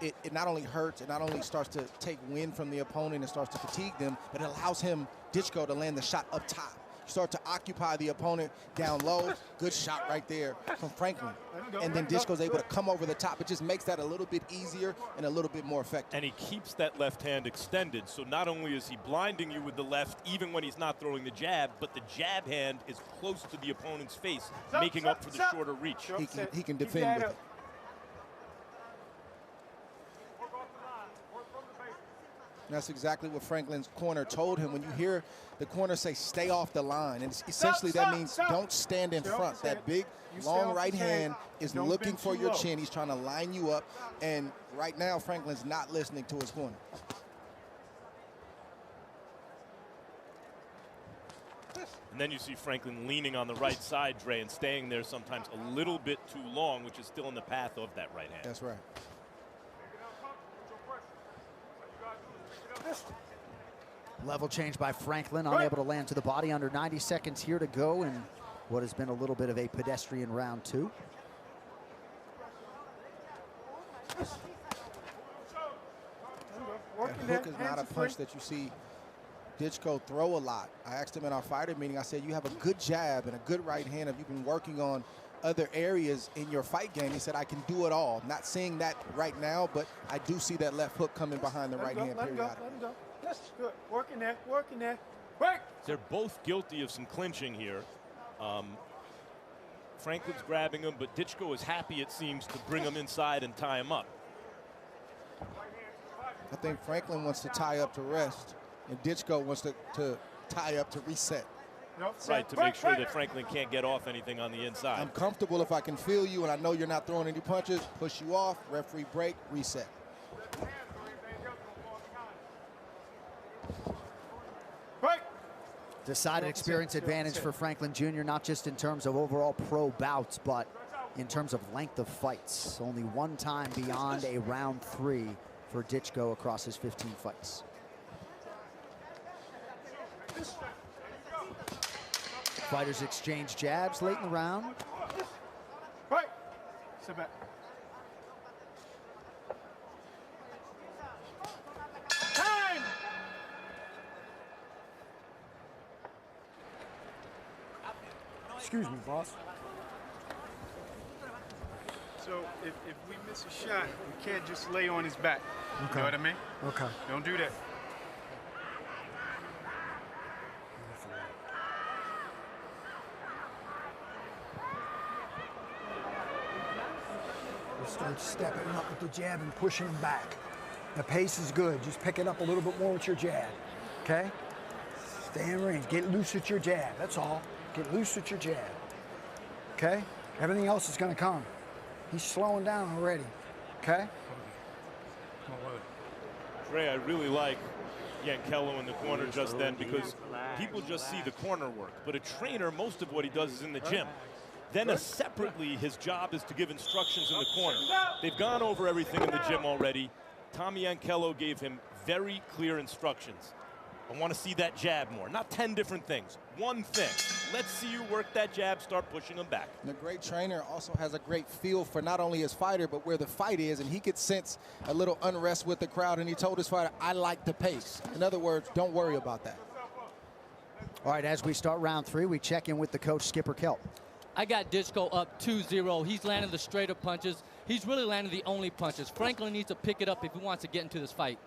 it not only hurts, it not only starts to take wind from the opponent and starts to fatigue them, but it allows him, Ditchko, to land the shot up top. You start to occupy the opponent down low. Good shot right there from Franklin. And then Ditchko's able to come over the top. It just makes that a little bit easier and a little bit more effective. And he keeps that left hand extended, so not only is he blinding you with the left, even when he's not throwing the jab, but the jab hand is close to the opponent's face, making up for the shorter reach. He can defend with it. That's exactly what Franklin's corner told him. When you hear the corner say, stay off the line, and essentially that means don't stand in front. That big, long right hand is looking for your chin. He's trying to line you up, and right now Franklin's not listening to his corner. And then you see Franklin leaning on the right side, Dre, and staying there sometimes a little bit too long, which is still in the path of that right hand. That's right. Level change by Franklin, unable to land to the body. Under 90 seconds here to go, and what has been a little bit of a pedestrian round 2. That hook is not a punch that you see Ditchko throw a lot. I asked him in our fighter meeting, I said, you have a good jab and a good right hand. Have you been working on other areas in your fight game? He said, I can do it all. Not seeing that right now, but I do see that left hook coming behind the right hand periodically. Let him go. Yes, good. Working there, working there. Break! They're both guilty of some clinching here. Franklin's grabbing him, but Ditchko is happy, it seems, to bring him inside and tie him up. I think Franklin wants to tie up to rest, and Ditchko wants to tie up to reset. Right, to make sure that Franklin can't get off anything on the inside. I'm comfortable if I can feel you and I know you're not throwing any punches, push you off, referee break, reset. Decided experience advantage for Franklin Jr., not just in terms of overall pro bouts, but in terms of length of fights. Only one time beyond a round 3 for Ditchko across his 15 fights. Fighters exchange jabs late in the round. Right. Sit back. Time! Excuse me, boss. So if we miss a shot, we can't just lay on his back. Okay. You know what I mean? Okay. Don't do that. Start stepping up with the jab and pushing him back. The pace is good. Just pick it up a little bit more with your jab. Okay? Stay in range. Get loose with your jab. That's all. Get loose with your jab. Okay? Everything else is going to come. He's slowing down already. Okay? Trey, I really like Yankello in the corner just then because people just see the corner work. But a trainer, most of what he does is in the gym. Then separately, his job is to give instructions in the corner. They've gone over everything in the gym already. Tommy Yankello gave him very clear instructions. I want to see that jab more. Not 10 different things. One thing. Let's see you work that jab, start pushing him back. And the great trainer also has a great feel for not only his fighter, but where the fight is, and he could sense a little unrest with the crowd, and he told his fighter, I like the pace. In other words, don't worry about that. All right, as we start round 3, we check in with the coach, Skipper Kelp. I got Ditchko up 2-0. He's landing the straighter punches. He's really landing the only punches. Franklin needs to pick it up if he wants to get into this fight.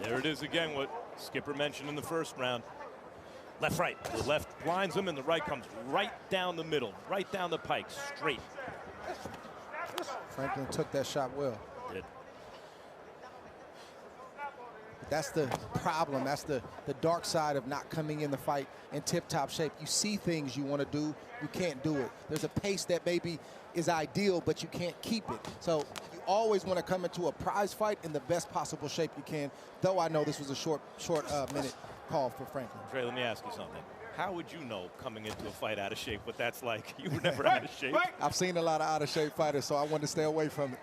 There it is again, what Skipper mentioned in the first round. Left, right. The left blinds him, and the right comes right down the middle, right down the pike, straight. Franklin took that shot well. Did. That's the problem. That's the dark side of not coming in the fight in tip-top shape. You see things you want to do, you can't do it. There's a pace that maybe is ideal, but you can't keep it. So you always want to come into a prize fight in the best possible shape you can, though I know this was a short minute call for Franklin. Trey, let me ask you something. How would you know coming into a fight out of shape what that's like? You were never out of shape. I've seen a lot of out-of-shape fighters, so I wanted to stay away from it.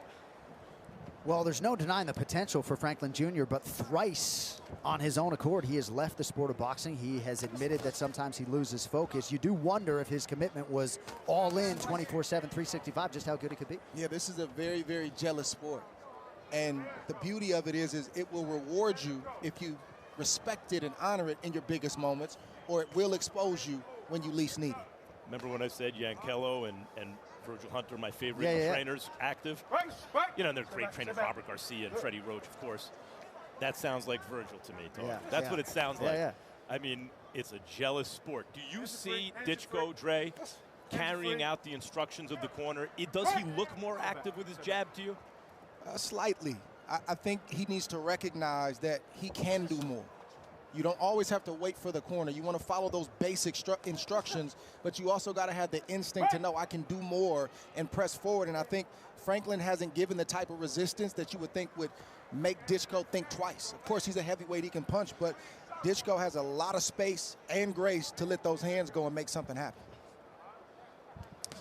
Well, there's no denying the potential for Franklin Jr., but thrice on his own accord, he has left the sport of boxing. He has admitted that sometimes he loses focus. You do wonder if his commitment was all in 24/7, 365, just how good it could be. Yeah, this is a very, very jealous sport. And the beauty of it is it will reward you if you respect it and honor it in your biggest moments, or it will expose you when you least need it. Remember when I said Yankello and Virgil Hunter, my favorite trainers, active? You know, and they're great trainers, Robert Garcia and Freddie Roach, of course. That sounds like Virgil to me, Tom. That's what it sounds like. I mean, it's a jealous sport. Do you see Ditchko, Dre, carrying out the instructions of the corner? Does he look more active with his jab to you? Slightly. I think he needs to recognize that he can do more. You don't always have to wait for the corner. You want to follow those basic instructions, but you also got to have the instinct to know I can do more and press forward. And I think Franklin hasn't given the type of resistance that you would think would make Ditchko think twice. Of course, he's a heavyweight, he can punch, but Ditchko has a lot of space and grace to let those hands go and make something happen.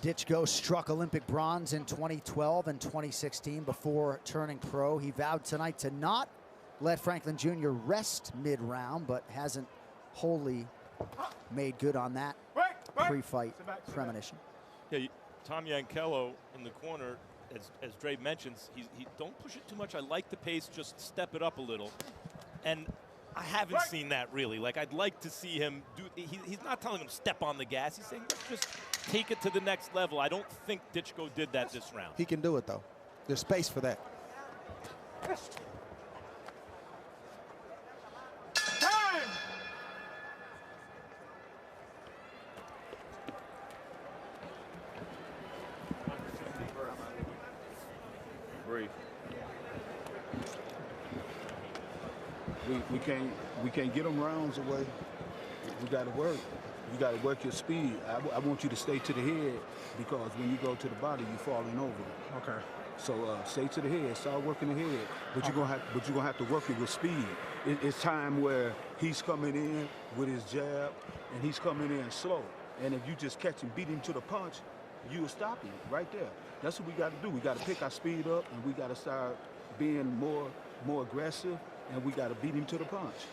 Ditchko struck Olympic bronze in 2012 and 2016 before turning pro. He vowed tonight to not let Franklin Jr. rest mid-round, but hasn't wholly made good on that pre-fight premonition. Yeah, Tom Yankello in the corner, as Dre mentions, he don't push it too much. I like the pace, just step it up a little. And I haven't seen that really. Like, I'd like to see him do, he's not telling him step on the gas. He's saying, let's just take it to the next level. I don't think Ditchko did that this round. He can do it, though. There's space for that. Breathe. We can't get them rounds away. We got to work. You got to work your speed. I want you to stay to the head, because when you go to the body, you're falling over. Okay. So stay to the head. Start working the head. But you're gonna have to work it with speed. It's time where he's coming in with his jab, and he's coming in slow. And if you just catch him, beat him to the punch, you'll stop him right there. That's what we got to do. We got to pick our speed up, and we got to start being more aggressive, and we got to beat him to the punch.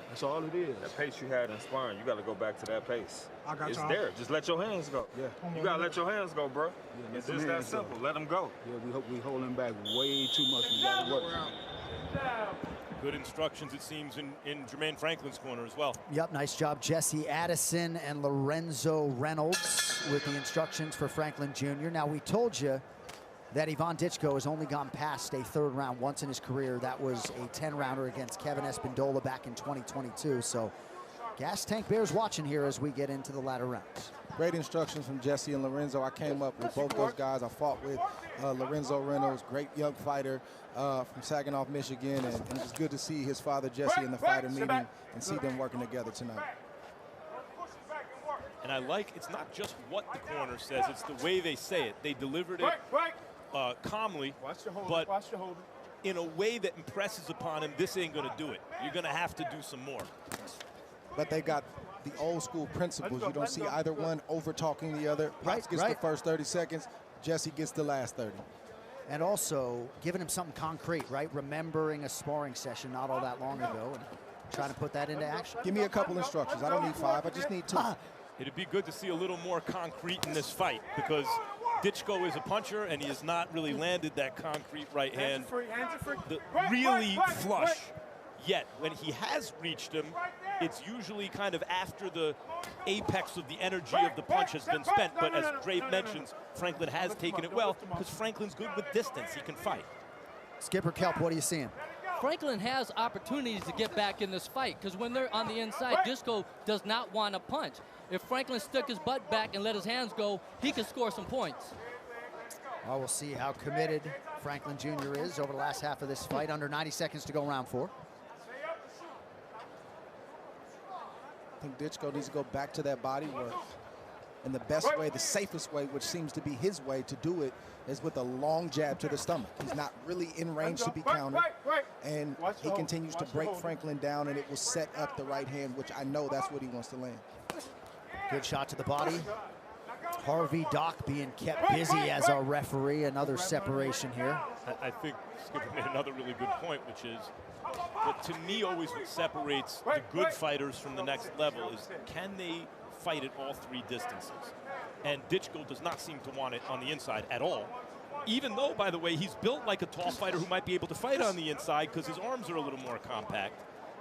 That's all it is. That pace you had in sparring, you got to go back to that pace. I got it's y'all. there. Just let your hands go. Yeah. You got to let your hands go, bro. Yeah, it's just that simple. Let them go. Yeah, we holding back way too much. We got to work. Good instructions, it seems, in Jermaine Franklin's corner as well. Yep, nice job, Jesse Addison and Lorenzo Reynolds with the instructions for Franklin Jr. Now, we told you that Ivan Ditchko has only gone past a third round once in his career. That was a 10-rounder against Kevin Espindola back in 2022. So gas tank bears watching here as we get into the latter rounds. Great instructions from Jesse and Lorenzo. I came up with both those guys. I fought with Lorenzo Reynolds, great young fighter from Saginaw, Michigan, and it's good to see his father Jesse in the fighter meeting and see them working together tonight. And I like, it's not just what the corner says, it's the way they say it. They delivered it calmly, but in a way that impresses upon him, this ain't gonna do it. You're gonna have to do some more. But they got the old school principles. You don't see either one over talking the other. Pops gets the first 30 seconds, Jesse gets the last 30. And also giving him something concrete, right? Remembering a sparring session not all that long ago and trying to put that into action. Give me a couple instructions. I don't need 5, I just need 2. It'd be good to see a little more concrete in this fight, because Ditchko is a puncher and he has not really landed that concrete right hand really flush yet. When he has reached him, it's usually kind of after the apex of the energy of the punch has been spent. But as Dre mentions, Franklin has taken it well, because Franklin's good with distance. He can fight. Skipper Kelp, what are you seeing? Franklin has opportunities to get back in this fight, because when they're on the inside, Ditchko does not want to punch. If Franklin stuck his butt back and let his hands go, he can score some points. Well, we'll see how committed Franklin Jr. is over the last half of this fight. Under 90 seconds to go, round 4. I think Ditchko needs to go back to that body work. And the best way, the safest way, which seems to be his way to do it, is with a long jab to the stomach. He's not really in range to be countered. And he continues to break Franklin down, and it will set up the right hand, which I know that's what he wants to land. Good shot to the body. Harvey Dock being kept busy as our referee. Another separation here. I think Skipper made another really good point, which is, but to me always what separates the good fighters from the next level is, can they fight at all 3 distances? And Ditchko does not seem to want it on the inside at all. Even though, by the way, he's built like a tall fighter who might be able to fight on the inside because his arms are a little more compact.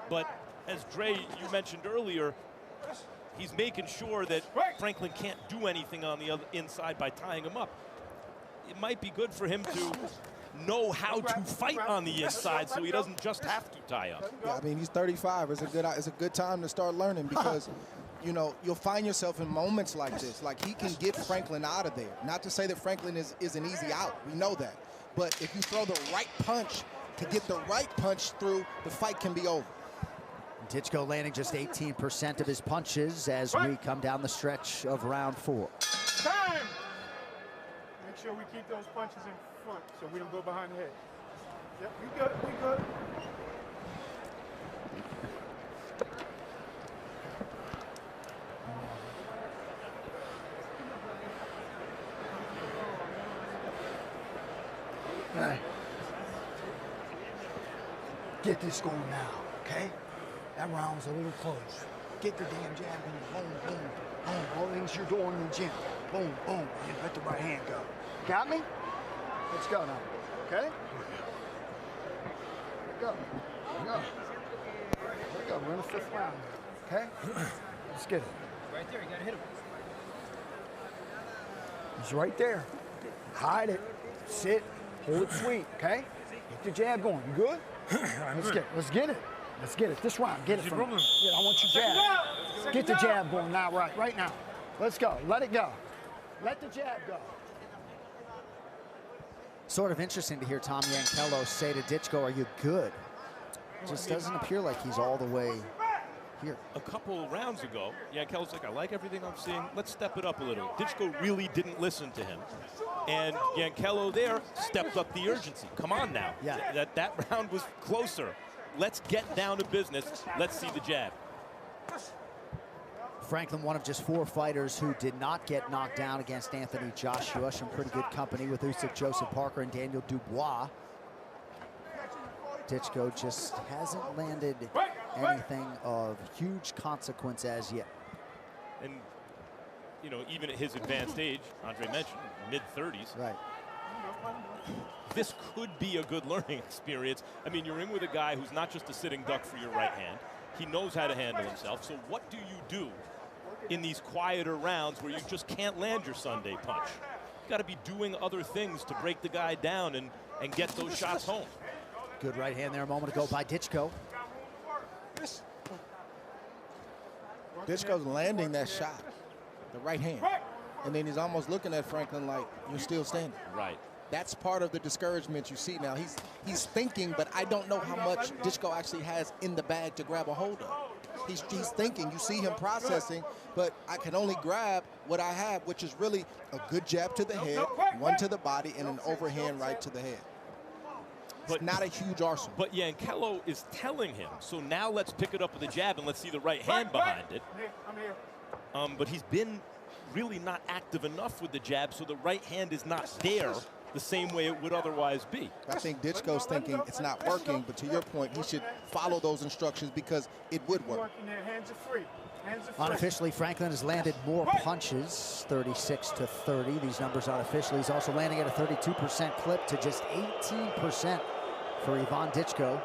But as Dre, you mentioned earlier, he's making sure that Franklin can't do anything on the other inside by tying him up. It might be good for him to know how to fight on the inside so he doesn't just have to tie up. Yeah, I mean, he's 35. It's a good time to start learning, because you know, you'll find yourself in moments like this. Like, he can get Franklin out of there. Not to say that Franklin is an easy out. We know that. But if you throw the right punch to get the right punch through, the fight can be over. Ditchko landing just 18% of his punches as we come down the stretch of round 4. Time! Make sure we keep those punches in front so we don't go behind the head. Yep, we good, we good. All right. Get this going now, okay? That round's a little close. get the damn jab going. Boom, boom, boom. All the things you're doing in the gym. Boom, boom. And let the right hand go. Got me? Let's go now. Okay? Go. Go. There we go. We're in the 5th round. Okay? Let's get it. Right there, you gotta hit him. He's right there. Hide it. Sit. Hold it sweet. Okay? Get the jab going. You good? Let's get it. Let's get it. Let's get it. This round. Get it from me. Yeah, I want your jab. Get the jab going now, right now. Let's go. Let it go. Let the jab go. Sort of interesting to hear Tom Yankello say to Ditchko, "Are you good?" Just doesn't appear like he's all the way here. A couple rounds ago, Yankello's like, "I like everything I'm seeing. Let's step it up a little." Ditchko really didn't listen to him. And Yankello there stepped up the urgency. Come on now. Yeah. That round was closer. Let's get down to business. Let's see the jab. Franklin, one of just 4 fighters who did not get knocked down against Anthony Joshua. Some pretty good company with Usyk, Joseph Parker, and Daniel Dubois. Ditchko just hasn't landed anything of huge consequence as yet. And, you know, even at his advanced age, Andre mentioned, mid-30s. Right. This could be a good learning experience. I mean, you're in with a guy who's not just a sitting duck for your right hand. He knows how to handle himself. So what do you do in these quieter rounds where you just can't land your Sunday punch? You got to be doing other things to break the guy down and get those shots home. Good right hand there a moment ago by Ditchko. Ditchko's landing that shot, the right hand. And then he's almost looking at Franklin like, you're still standing. Right. That's part of the discouragement you see now. He's thinking, but I don't know how much Ditchko actually has in the bag to grab a hold of. He's thinking, you see him processing, but I can only grab what I have, which is really a good jab to the head, one to the body, and an overhand right to the head. But not a huge arsenal. But Yankello is telling him, so now let's pick it up with a jab and let's see the right hand behind it. I'm here. But he's been really not active enough with the jab, so the right hand is not there the same way it would otherwise be. I think Ditchko's thinking it's not working, but to your point, he should follow those instructions because it would work. Hands are free. Hands are free. Unofficially, Franklin has landed more punches, 36 to 30. These numbers unofficially. He's also landing at a 32% clip to just 18% for Ivan Ditchko.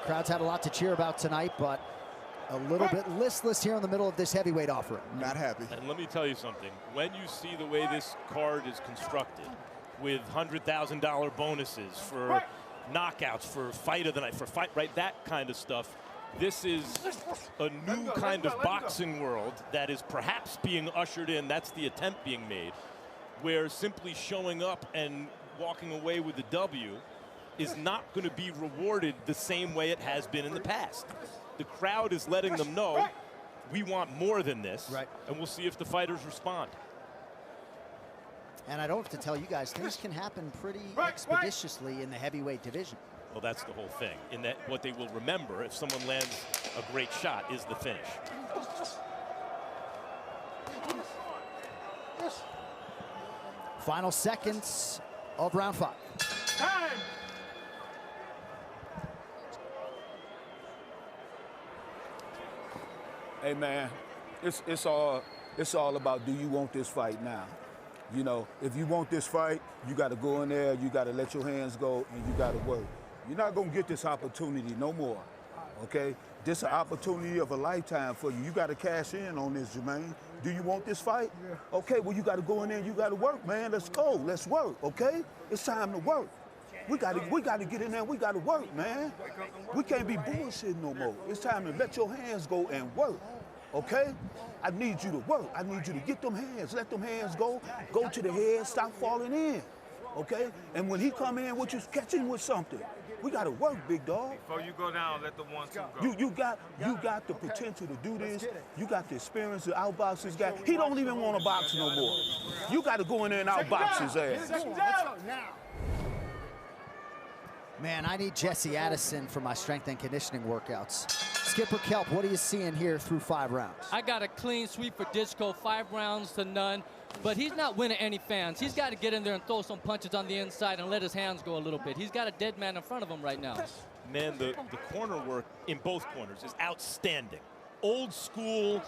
Crowd's had a lot to cheer about tonight, but a little bit listless here in the middle of this heavyweight offering. Not happy. And let me tell you something. When you see the way this card is constructed, with $100,000 bonuses for knockouts, for fight of the night, for fight, right, that kind of stuff, this is a new kind of boxing world that is perhaps being ushered in. That's the attempt being made, where simply showing up and walking away with the W is not going to be rewarded the same way it has been in the past. The crowd is letting them know we want more than this, right, and we'll see if the fighters respond. And I don't have to tell you guys, things can happen pretty expeditiously in the heavyweight division. Well, that's the whole thing. In that, what they will remember if someone lands a great shot is the finish. Final seconds of round 5. Time. Hey man, it's all about, do you want this fight now? You know, if you want this fight, you got to go in there, you got to let your hands go, and you got to work. You're not gonna get this opportunity no more, okay? This is an opportunity of a lifetime for you. You got to cash in on this, Jermaine. Do you want this fight? Yeah. Okay, well you got to go in there and you got to work, man. Let's go, let's work, okay? It's time to work. We got to get in there. We got to work, man. We can't be bullshitting no more. It's time to let your hands go and work, okay? I need you to work. I need you to get them hands. Let them hands go. Go to the head. Stop falling in, okay? And when he come in, what you catch him with something. We got to work, big dog. Before you go down, let the 1-2 go. You got the potential to do this. You got the experience to outbox this guy. He don't even want to box no more. You got to go in there and outbox his ass. Man, I need Jesse Addison for my strength and conditioning workouts. Skipper Kelp, what are you seeing here through 5 rounds? I got a clean sweep for Ditchko, 5 rounds to none. But he's not winning any fans. He's got to get in there and throw some punches on the inside and let his hands go a little bit. He's got a dead man in front of him right now. Man, the corner work in both corners is outstanding. Old school,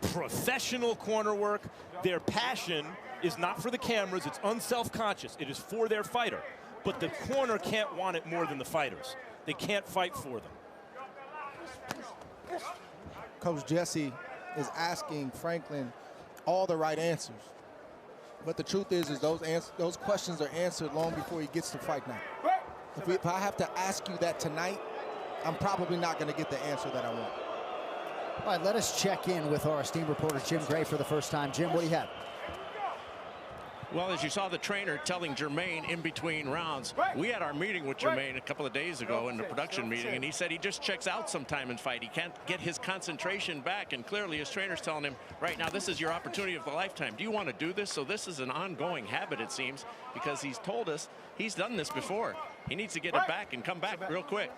professional corner work. Their passion is not for the cameras, it's unself-conscious. It is for their fighter. But the corner can't want it more than the fighters. They can't fight for them. Coach Jesse is asking Franklin all the right answers. But the truth is those questions are answered long before he gets to fight night. If I have to ask you that tonight, I'm probably not going to get the answer that I want. All right, let us check in with our esteemed reporter, Jim Gray, for the first time. Jim, what do you have? Well, as you saw the trainer telling Jermaine in between rounds, we had our meeting with Jermaine a couple of days ago in the production meeting, and he said he just checks out sometime in fight. He can't get his concentration back, and clearly his trainer's telling him, right now, this is your opportunity of a lifetime. Do you want to do this? So this is an ongoing habit, it seems, because he's told us he's done this before. He needs to get it back and come back real quick.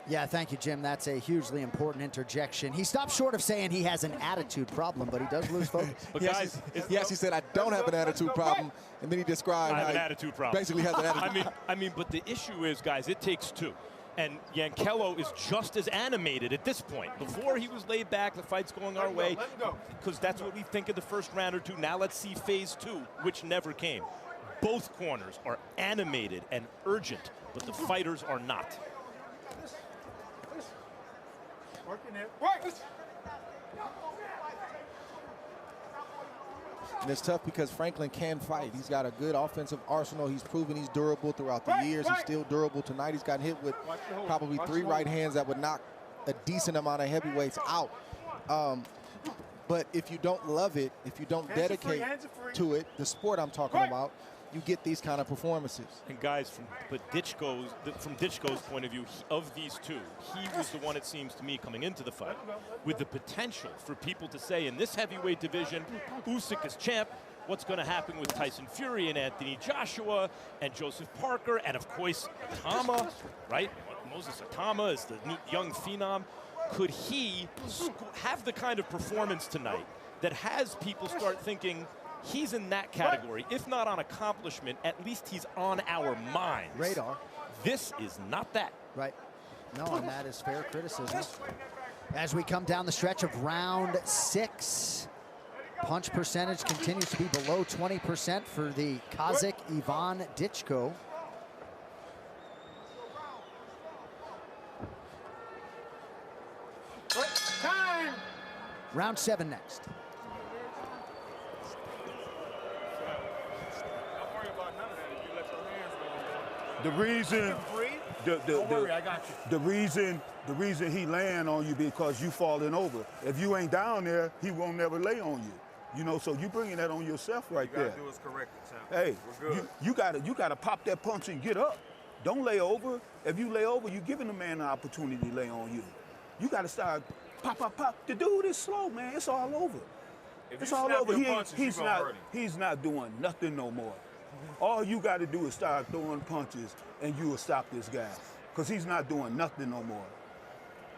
Yeah, thank you, Jim. That's a hugely important interjection. He stopped short of saying he has an attitude problem, but he does lose focus. But guys, yes, he said, I don't have an attitude problem, and then he described I have how an attitude problem. Basically has an attitude. I mean, but the issue is, guys, it takes two. And Yankello is just as animated at this point. Before he was laid back, the fight's going our way, because that's what we think of the first round or two. Now let's see phase two, which never came. Both corners are animated and urgent, but the fighters are not. And it's tough because Franklin can fight. He's got a good offensive arsenal. He's proven he's durable throughout the years. He's still durable tonight. He's got hit with probably 3 right hands that would knock a decent amount of heavyweights out. But if you don't love it, if you don't dedicate to it, the sport I'm talking about, you get these kind of performances. And guys, from Ditchko's point of view, of these two, he was the one, it seems to me, coming into the fight with the potential for people to say, in this heavyweight division, Usyk is champ. What's going to happen with Tyson Fury and Anthony Joshua and Joseph Parker and, of course, Atama, right? Moses Atama is the new young phenom. Could he have the kind of performance tonight that has people start thinking, he's in that category, if not on accomplishment, at least he's on our minds. Radar. This is not that. Right. No, and that is fair criticism. As we come down the stretch of round 6, punch percentage continues to be below 20% for the Kazakh Ivan Ditchko. Time! Round 7 next. The reason, the reason he laying on you because you falling over. If you ain't down there, he won't never lay on you. You know, so you bringing that on yourself right there. You gotta do is correct it, champ. Hey, we're good. you gotta pop that punch and get up. Don't lay over. If you lay over, you're giving the man the opportunity to lay on you. You gotta start pop, pop, pop. The dude is slow, man. It's all over. It's all over. He's not doing nothing no more. All you got to do is start throwing punches, and you will stop this guy, because he's not doing nothing no more.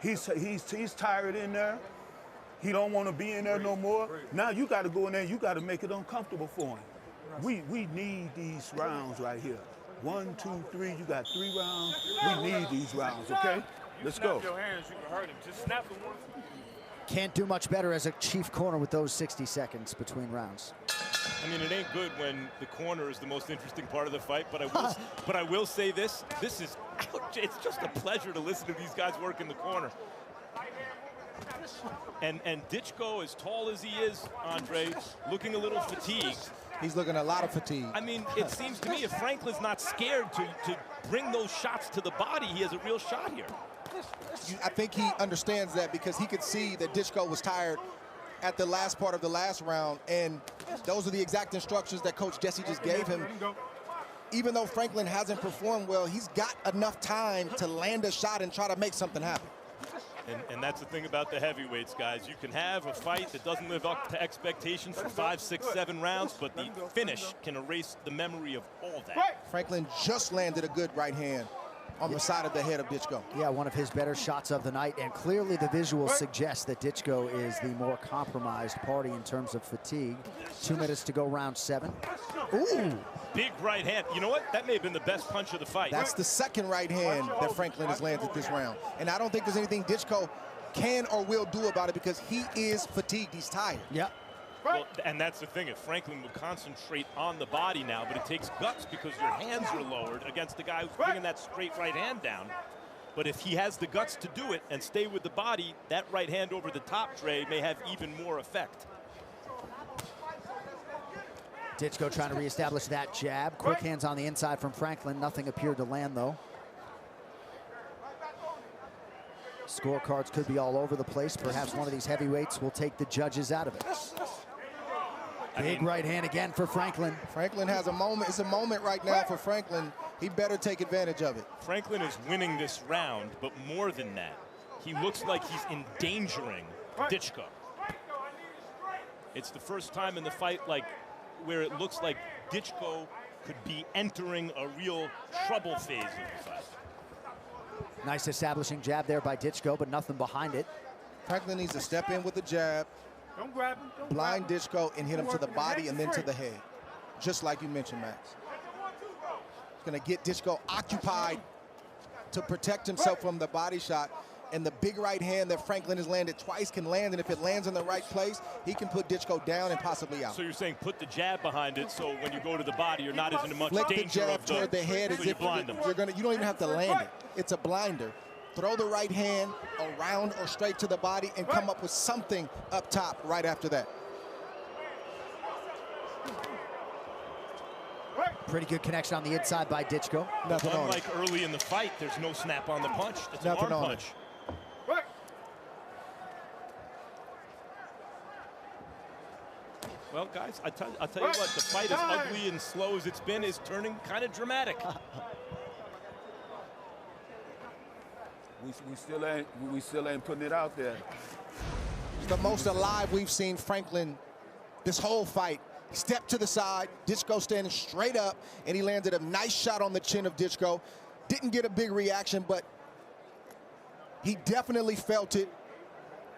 He's tired in there. He don't want to be in there no more. Now you got to go in there. You got to make it uncomfortable for him. We need these rounds right here. 1, 2, 3. You got 3 rounds. We need these rounds. Okay, let's go. Snap your hands, you can hurt him. Just snap them once. Can't do much better as a chief corner with those 60 seconds between rounds. I mean, it ain't good when the corner is the most interesting part of the fight, but I will say this. This is, it's just a pleasure to listen to these guys work in the corner. And Ditchko, as tall as he is, Andre, looking a little fatigued. He's looking a lot of fatigue. I mean, it seems to me if Franklin's not scared to bring those shots to the body, he has a real shot here. I think he understands that because he could see that Ditchko was tired at the last part of the last round, and those are the exact instructions that Coach Jesse just gave him. Even though Franklin hasn't performed well, he's got enough time to land a shot and try to make something happen. And that's the thing about the heavyweights, guys. You can have a fight that doesn't live up to expectations for 5, 6, 7 rounds, but the finish can erase the memory of all that. Franklin just landed a good right hand. on the side of the head of Ditchko. Yeah, one of his better shots of the night, and clearly the visuals suggest that Ditchko is the more compromised party in terms of fatigue. 2 minutes to go, round 7. Ooh! Big right hand. You know what? That may have been the best punch of the fight. That's the second right hand that Franklin has landed this round. And I don't think there's anything Ditchko can or will do about it because he is fatigued. He's tired. Yeah. Well, and that's the thing. If Franklin would concentrate on the body now, but it takes guts because your hands are lowered against the guy who's bringing that straight right hand down. But if he has the guts to do it and stay with the body, that right hand over the top tray may have even more effect. Ditchko trying to reestablish that jab. Quick hands on the inside from Franklin. Nothing appeared to land, though. Scorecards could be all over the place. Perhaps one of these heavyweights will take the judges out of it. Big right hand again for Franklin. Franklin has a moment. It's a moment right now for Franklin. He better take advantage of it. Franklin is winning this round, but more than that, he looks like he's endangering Ditchko. It's the first time in the fight where it looks like Ditchko could be entering a real trouble phase of the fight. Nice establishing jab there by Ditchko, but nothing behind it. Franklin needs to step in with the jab, don't grab him, don't blind Ditchko, and hit him to the body and then to the head. Just like you mentioned, Max. He's gonna get Ditchko occupied to protect himself from the body shot. And the big right hand that Franklin has landed twice can land, and if it lands in the right place, he can put Ditchko down and possibly out. So you're saying put the jab behind it, so when you go to the body, you're not as much Flick danger the jab of toward the head so as you if blind them. you don't even have to land it. It's a blinder. Throw the right hand around or straight to the body and come up with something up top right after that. Pretty good connection on the inside by Ditchko. Nothing on it. Unlike early in the fight, there's no snap on the punch. It's Nothing an arm on punch. Well, guys, I'll tell you what, the fight, as ugly and slow as it's been, is turning kind of dramatic. We still ain't putting it out there. It's the most alive we've seen Franklin this whole fight. He stepped to the side, Ditchko standing straight up, and he landed a nice shot on the chin of Ditchko. Didn't get a big reaction, but he definitely felt it.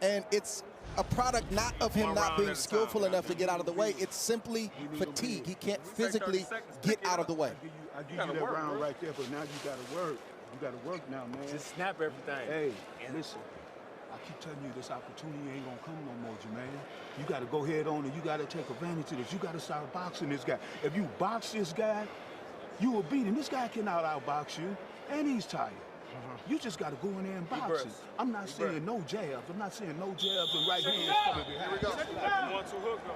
And it's a product not of him not being skillful enough to get out of the way. It's simply fatigue. He can't physically get out of the way. I give you that round right there, but now you got to work. You got to work now, man. Just snap everything. Hey, listen. I keep telling you this opportunity ain't going to come no more, Jermaine. You got to go head on and you got to take advantage of this. You got to start boxing this guy. If you box this guy, you will beat him. This guy cannot outbox you, and he's tired. You just got to go in there and box him. I'm not saying no jabs. I'm not saying no jabs and right hands coming behind. Here we go. 1-2 hook, go.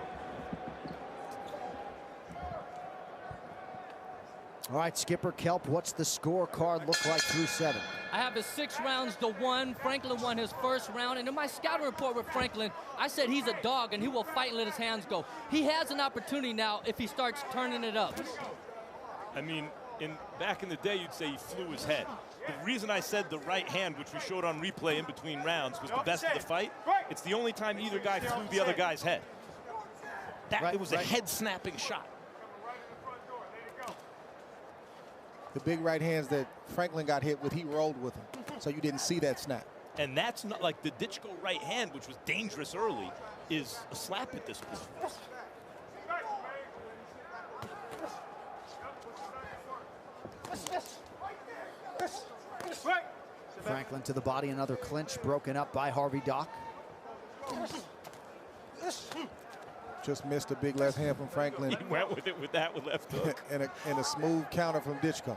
All right, Skipper Kelp, what's the scorecard look like through 7? I have it 6 rounds to 1. Franklin won his first round, and in my scouting report with Franklin, I said he's a dog and he will fight and let his hands go. He has an opportunity now if he starts turning it up. I mean, back in the day, you'd say he flew his head. The reason I said the right hand, which we showed on replay in between rounds, was the best of the fight. It's the only time either guy flew the other guy's head. It was a head-snapping shot. The big right hands that Franklin got hit with, he rolled with him. So you didn't see that snap. And that's not like the Ditchko right hand, which was dangerous early, is a slap at this point. Franklin to the body, another clinch broken up by Harvey Dock. Just missed a big left hand from Franklin. He went with it with that with left hook. and a smooth counter from Ditchko.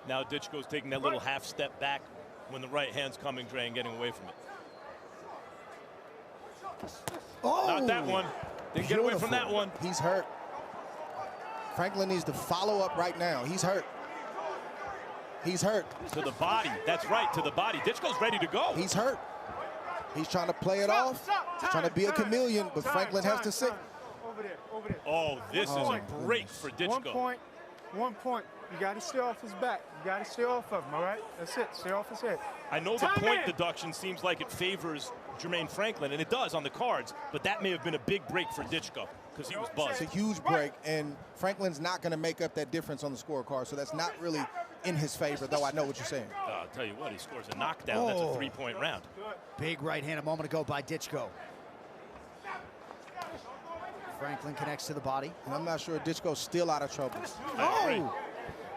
Now Ditchko's taking that little half step back when the right hand's coming, Dre, and getting away from it. Oh! Not that one. Didn't get away from that one. He's hurt. Franklin needs to follow up right now. He's hurt. He's hurt. To the body. That's right, to the body. Ditchko's ready to go. He's hurt. He's trying to play it off. He's trying to be a chameleon, but Franklin has to sit. Over there. Oh, this is a break for Ditchko. 1 point. You got to stay off his back. You got to stay off of him, all right? That's it. Stay off his head. I know the point deduction seems like it favors Jermaine Franklin, and it does on the cards, but that may have been a big break for Ditchko because he was buzzed. It's a huge break, and Franklin's not going to make up that difference on the scorecard, so that's not really in his favor, though I know what you're saying. I'll tell you what, he scores a knockdown. That's a 3-point round. Big right hand a moment ago by Ditchko. Franklin connects to the body. And I'm not sure Ditchko's still out of trouble. Oh!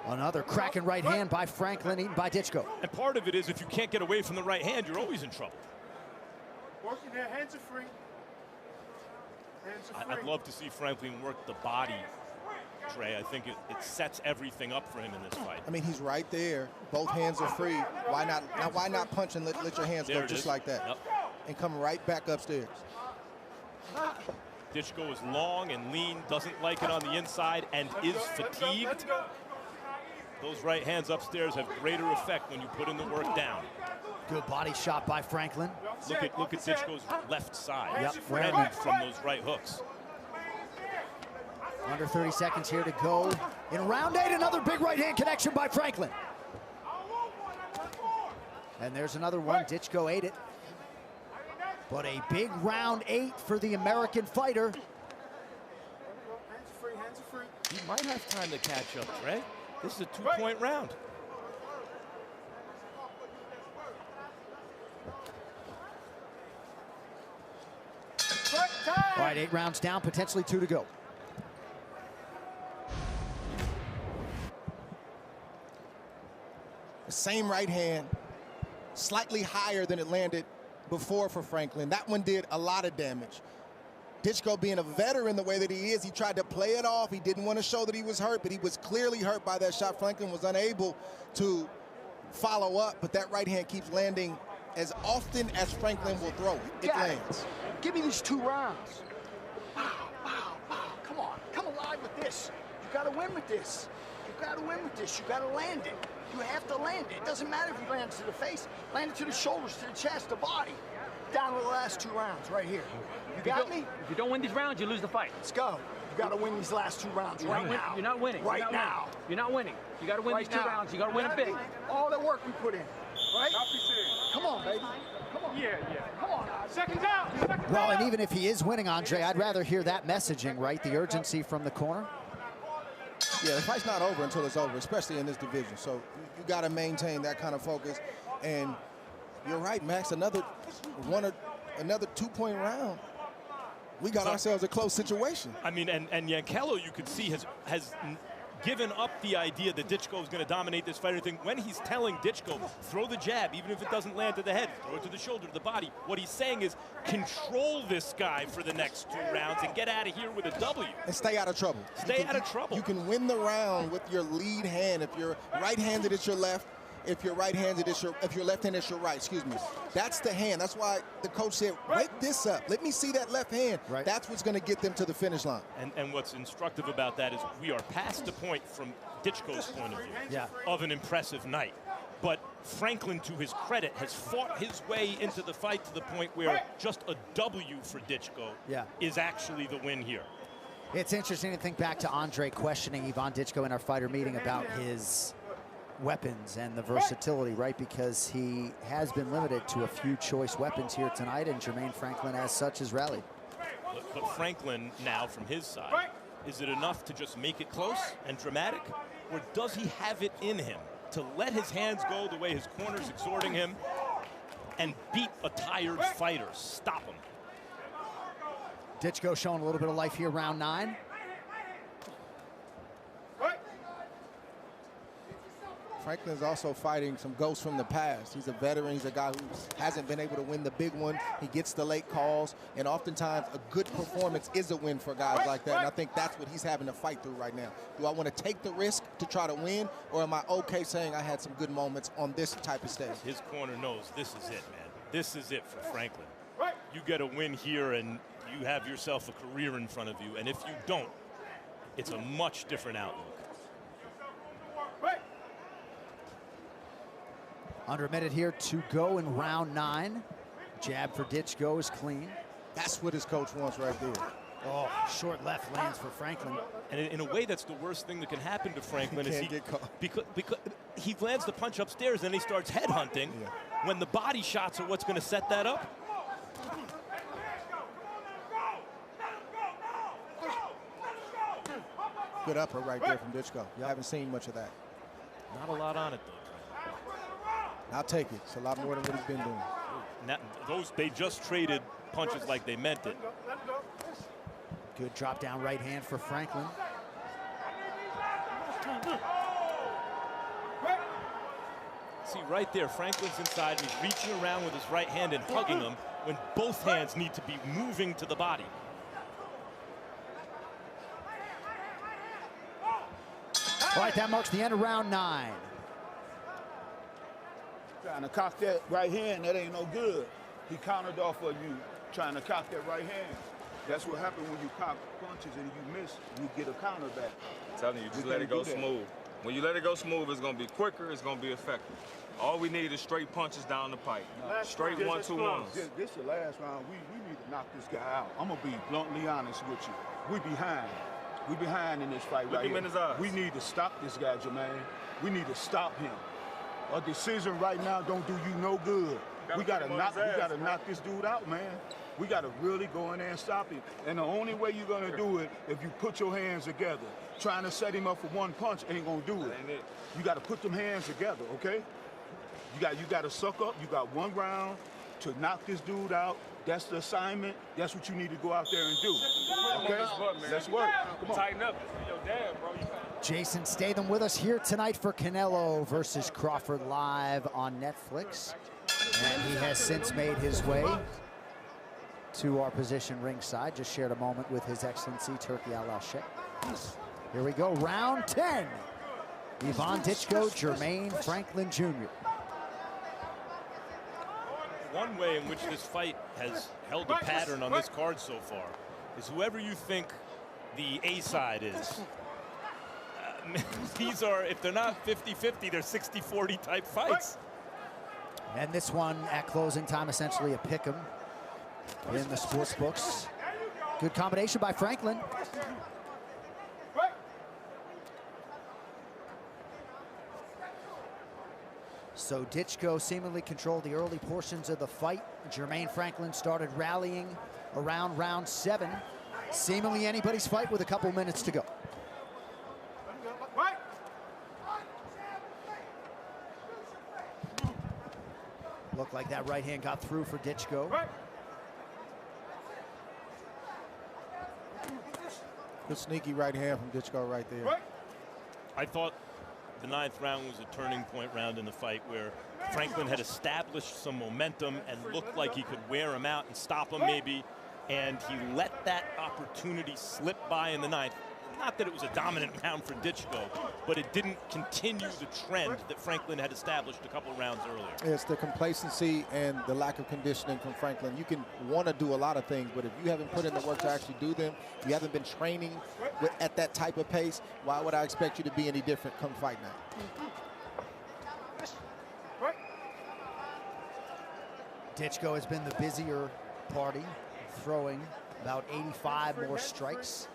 Another cracking right hand by Franklin, eaten by Ditchko. And part of it is if you can't get away from the right hand, you're always in trouble. Working there, hands are free. Hands are free. I'd love to see Franklin work the body, Trey. I think it sets everything up for him in this fight. I mean, he's right there. Both hands are free. Why not punch and let your hands go just like that? Yep. And come right back upstairs. Ditchko is long and lean, doesn't like it on the inside, and is fatigued. Those right hands upstairs have greater effect when you put in the work down. Good body shot by Franklin. Look at Ditchko's left side. Yep. Reddened from those right hooks. Under 30 seconds here to go. In round 8, another big right hand connection by Franklin. And there's another one. Ditchko ate it. But a big round 8 for the American fighter. Hands are free, hands are free. He might have time to catch up, Trey. This is a 2-point round. All right, 8 rounds down, potentially 2 to go. The same right hand, slightly higher than it landed before for Franklin. That one did a lot of damage. Ditchko, being a veteran the way that he is, he tried to play it off. He didn't want to show that he was hurt, but he was clearly hurt by that shot. Franklin was unable to follow up, but that right hand keeps landing as often as Franklin will throw it. It lands. Give me these 2 rounds. Wow, wow, wow. Come on, come alive with this. You gotta win with this. You gotta win with this. You gotta land it. You have to land it. It doesn't matter if you land it to the face, land it to the shoulders, to the chest, the body. Down to the last 2 rounds right here. You got me? If you don't win these rounds, you lose the fight. Let's go. You gotta win these last 2 rounds right now. You're not winning. Right now. You're not winning. You gotta win these 2 rounds. You gotta win them big. All the work we put in, right? Come on, baby. Come on. Yeah. Come on. Seconds out. Well, and even if he is winning, Andre, I'd rather hear that messaging, right? The urgency from the corner. Yeah, the fight's not over until it's over, especially in this division. So you got to maintain that kind of focus. And you're right, Max. Another 2-point round. We got ourselves a close situation. I mean, and Akale, you could see, has given up the idea that Ditchko is going to dominate this fight. I think when he's telling Ditchko, throw the jab, even if it doesn't land to the head, throw it to the shoulder, to the body, what he's saying is control this guy for the next 2 rounds and get out of here with a W. And stay out of trouble. Stay out of trouble. You can win the round with your lead hand. If you're right-handed, it's your left. If you're right-handed, if you're left-handed, it's your right, excuse me. That's the hand. That's why the coach said, break this up. Let me see that left hand. Right. That's what's going to get them to the finish line. And what's instructive about that is we are past the point from Ditchko's point of view of an impressive night. But Franklin, to his credit, has fought his way into the fight to the point where just a W for Ditchko is actually the win here. It's interesting to think back to Andre questioning Ivan Ditchko in our fighter meeting about his weapons and the versatility, right? Because he has been limited to a few choice weapons here tonight, and Jermaine Franklin as such has rallied. But Franklin now from his side, is it enough to just make it close and dramatic? Or does he have it in him to let his hands go the way his corner's exhorting him and beat a tired fighter, stop him? Ditchko showing a little bit of life here, round 9. Franklin's also fighting some ghosts from the past. He's a veteran. He's a guy who hasn't been able to win the big one. He gets the late calls, and oftentimes a good performance is a win for guys like that, and I think that's what he's having to fight through right now. Do I want to take the risk to try to win, or am I okay saying I had some good moments on this type of stage? His corner knows this is it, man. This is it for Franklin. You get a win here, and you have yourself a career in front of you, and if you don't, it's a much different outlook. Under a minute here to go in round 9. Jab for Ditchko is clean. That's what his coach wants right there. Oh, short left lands for Franklin. And in a way, that's the worst thing that can happen to Franklin. He is can't get caught. Because he lands the punch upstairs, and he starts headhunting when the body shots are what's going to set that up. Good upper right there from Ditchko. You haven't seen much of that. Not a lot on it, though. I'll take it. It's a lot more than what he's been doing. Now, they just traded punches like they meant it. Good drop down right hand for Franklin. See, right there, Franklin's inside, and he's reaching around with his right hand and hugging him when both hands need to be moving to the body. All right, that marks the end of round 9. Trying to cock that right hand, that ain't no good. He countered off of you trying to cock that right hand. That's what happens when you cock punches and you miss, you get a counter back. I'm telling you, just let it go smooth. When you let it go smooth, it's going to be quicker, it's going to be effective. All we need is straight punches down the pipe. Straight 1-2 ones. This is the last round. We need to knock this guy out. I'm going to be bluntly honest with you. We behind. We behind in this fight right here. Look him in his eyes. We need to stop this guy, Jermaine. We need to stop him. A decision right now don't do you no good. We gotta knock this dude out, man. We gotta really go in there and stop him. And the only way you're gonna do it if you put your hands together. Trying to set him up for one punch ain't gonna do it. You gotta put them hands together, okay? You gotta suck up. You got 1 round to knock this dude out. That's the assignment. That's what you need to go out there and do. Okay? Let's work. Come on. Tighten up. Yo, damn, bro. Jason Statham with us here tonight for Canelo versus Crawford live on Netflix. And he has since made his way to our position ringside. Just shared a moment with His Excellency Turki Al-Sheikh. Here we go, round 10. Ivan Ditchko, Jermaine Franklin Jr. One way in which this fight has held a pattern on this card so far is whoever you think the A side is. These are, if they're not 50-50, they're 60-40 type fights. And this one at closing time, essentially a pick 'em in the sports books. Good combination by Franklin. So Ditchko seemingly controlled the early portions of the fight. Jermaine Franklin started rallying around round 7. Seemingly anybody's fight with a couple minutes to go. Looked like that right hand got through for Ditchko. Good sneaky right hand from Ditchko right there. I thought the 9th round was a turning point round in the fight where Franklin had established some momentum and looked like he could wear him out and stop him maybe, and he let that opportunity slip by in the 9th. Not that it was a dominant round for Ditchko, but it didn't continue the trend that Franklin had established a couple rounds earlier. It's the complacency and the lack of conditioning from Franklin. You can want to do a lot of things, but if you haven't put in the work to actually do them, you haven't been training at that type of pace, why would I expect you to be any different come fight night? Ditchko has been the busier party, throwing about 85 more strikes.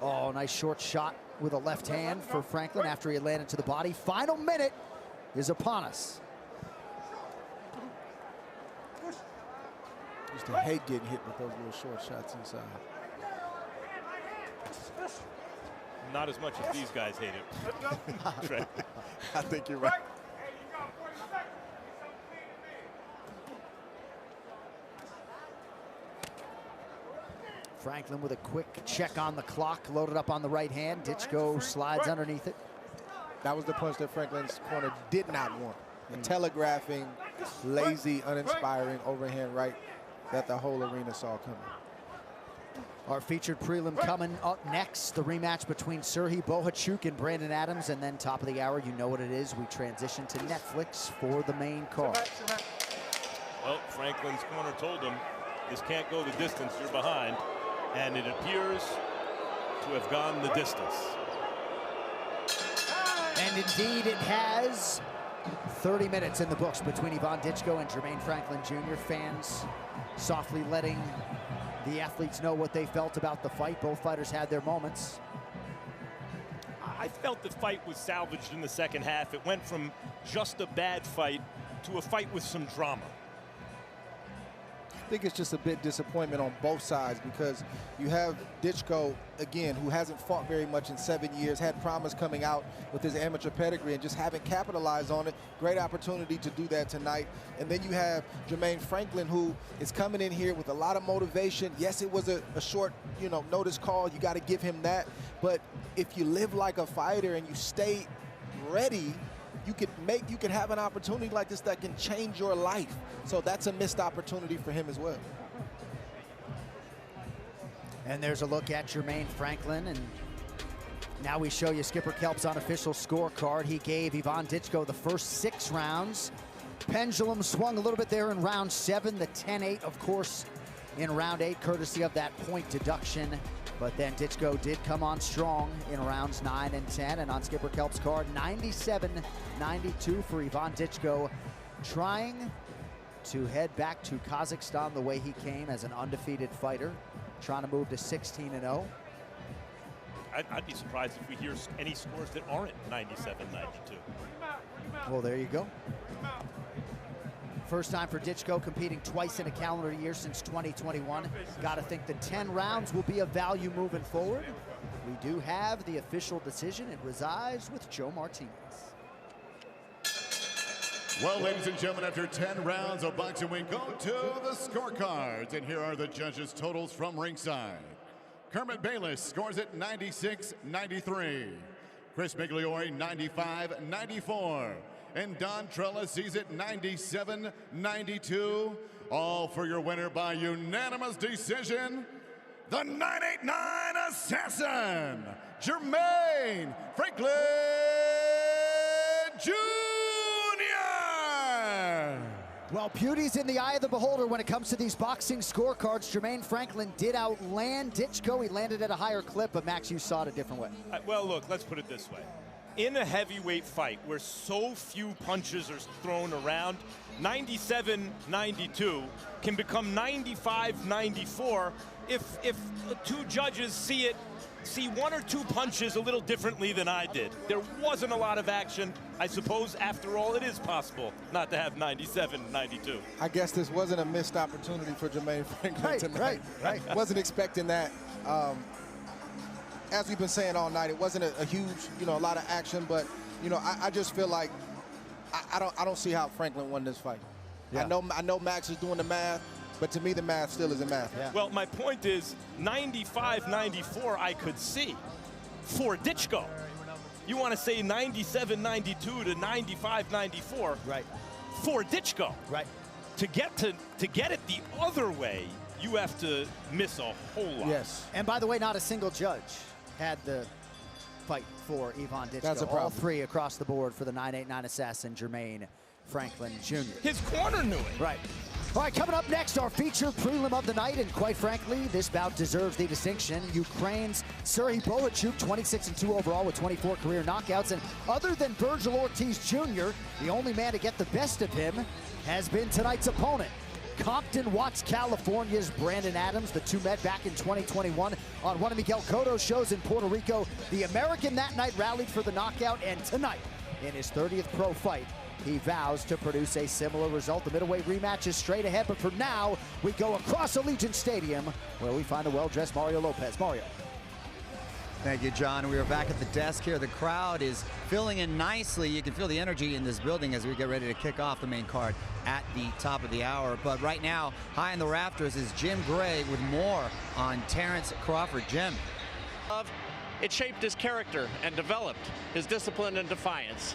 Oh, nice short shot with a left hand for Franklin after he landed to the body. Final minute is upon us. Used to hate getting hit with those little short shots inside. Not as much as these guys hate it. I think you're right. Franklin with a quick check on the clock, loaded up on the right hand. Ditchko slides underneath it. That was the punch that Franklin's corner did not want. The telegraphing, lazy, uninspiring overhand right that the whole arena saw coming. Our featured prelim coming up next, the rematch between Serhii Bohachuk and Brandon Adams, and then top of the hour, you know what it is, we transition to Netflix for the main card. Well, Franklin's corner told him, this can't go the distance, you're behind. And it appears to have gone the distance. And indeed it has. 30 minutes in the books between Ivan Ditchko and Jermaine Franklin Jr. Fans softly letting the athletes know what they felt about the fight. Both fighters had their moments. I felt the fight was salvaged in the second half. It went from just a bad fight to a fight with some drama. think it's just a bit disappointment on both sides because you have Ditchko, again, who hasn't fought very much in 7 years, had promise coming out with his amateur pedigree and just haven't capitalized on it. Great opportunity to do that tonight. And then you have Jermaine Franklin, who is coming in here with a lot of motivation. Yes, it was a short, notice call. You got to give him that. But if you live like a fighter and you stay ready, you could have an opportunity like this that can change your life. So that's a missed opportunity for him as well. And there's a look at Jermaine Franklin, and now we show you Skipper Kelp's unofficial scorecard. He gave Ivan Ditchko the first 6 rounds. Pendulum swung a little bit there in round 7, the 10-8, of course, in round 8, courtesy of that point deduction. But then Ditchko did come on strong in rounds 9 and 10, and on Skipper Kelp's card, 97-92 for Ivan Ditchko, trying to head back to Kazakhstan the way he came as an undefeated fighter, trying to move to 16-0. I'd be surprised if we hear any scores that aren't 97-92. Well, there you go. First time for Ditchko, competing twice in a calendar year since 2021. Got to think the 10 rounds will be of value moving forward. We do have the official decision. It resides with Joe Martinez. Well, ladies and gentlemen, after 10 rounds of boxing, we go to the scorecards. And here are the judges' totals from ringside. Kermit Bayless scores at 96-93. Chris Migliore, 95-94. And Don Trella sees it 97-92. All for your winner by unanimous decision, the 989 assassin, Jermaine Franklin Jr. Well, beauty's in the eye of the beholder when it comes to these boxing scorecards. Jermaine Franklin did outland Ditchko. He landed at a higher clip, but Max, you saw it a different way. Well, look, let's put it this way. In a heavyweight fight where so few punches are thrown around, 97-92 can become 95-94 if the 2 judges see 1 or 2 punches a little differently than I did. There wasn't a lot of action. I suppose, after all, it is possible not to have 97-92. I guess this wasn't a missed opportunity for Jermaine Franklin tonight. Right. Wasn't expecting that. As we've been saying all night, it wasn't a huge, a lot of action, but, I just feel like I don't see how Franklin won this fight. Yeah. I know Max is doing the math, but to me the math still isn't math. Yeah. Well, my point is 95-94 I could see for Ditchko. You want to say 97-92 to 95-94 right for Ditchko. Right. To get it the other way, you have to miss a whole lot. Yes. And by the way, not a single judge had the fight for Ivan Ditchko. That's a problem. All 3 across the board for the 989 assassin, Jermaine Franklin Jr. His corner knew it. Right. All right, coming up next, our featured prelim of the night, and quite frankly, this bout deserves the distinction. Ukraine's Serhiy Bohachuk, 26-2 overall with 24 career knockouts, and other than Virgil Ortiz Jr., the only man to get the best of him has been tonight's opponent. Compton, Watts, California's Brandon Adams. The 2 met back in 2021 on one of Miguel Cotto's shows in Puerto Rico. The American that night rallied for the knockout, and tonight, in his 30th pro fight, he vows to produce a similar result. The middleweight rematch is straight ahead, but for now, we go across Allegiant Stadium, where we find the well-dressed Mario Lopez. Mario. Thank you, John. We are back at the desk here. The crowd is filling in nicely. You can feel the energy in this building as we get ready to kick off the main card at the top of the hour. But right now, high in the rafters is Jim Gray with more on Terrence Crawford. Jim. It shaped his character and developed his discipline and defiance.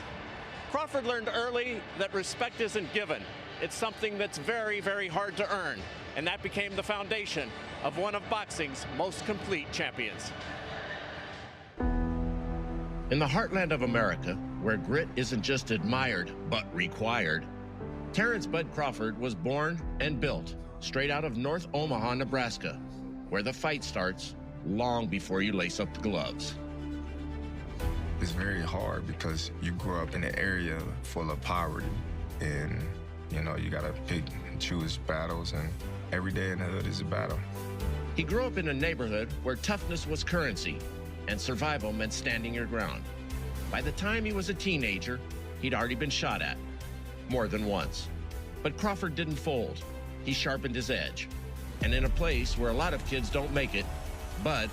Crawford learned early that respect isn't given. It's something that's very, very hard to earn. And that became the foundation of one of boxing's most complete champions. In the heartland of America, where grit isn't just admired, but required, Terrence Bud Crawford was born and built straight out of North Omaha, Nebraska, where the fight starts long before you lace up the gloves. It's very hard because you grow up in an area full of poverty, and you gotta pick and choose battles, and every day in the hood is a battle. He grew up in a neighborhood where toughness was currency and survival meant standing your ground. By the time he was a teenager, he'd already been shot at, more than once. But Crawford didn't fold. he sharpened his edge. And in a place where a lot of kids don't make it, Bud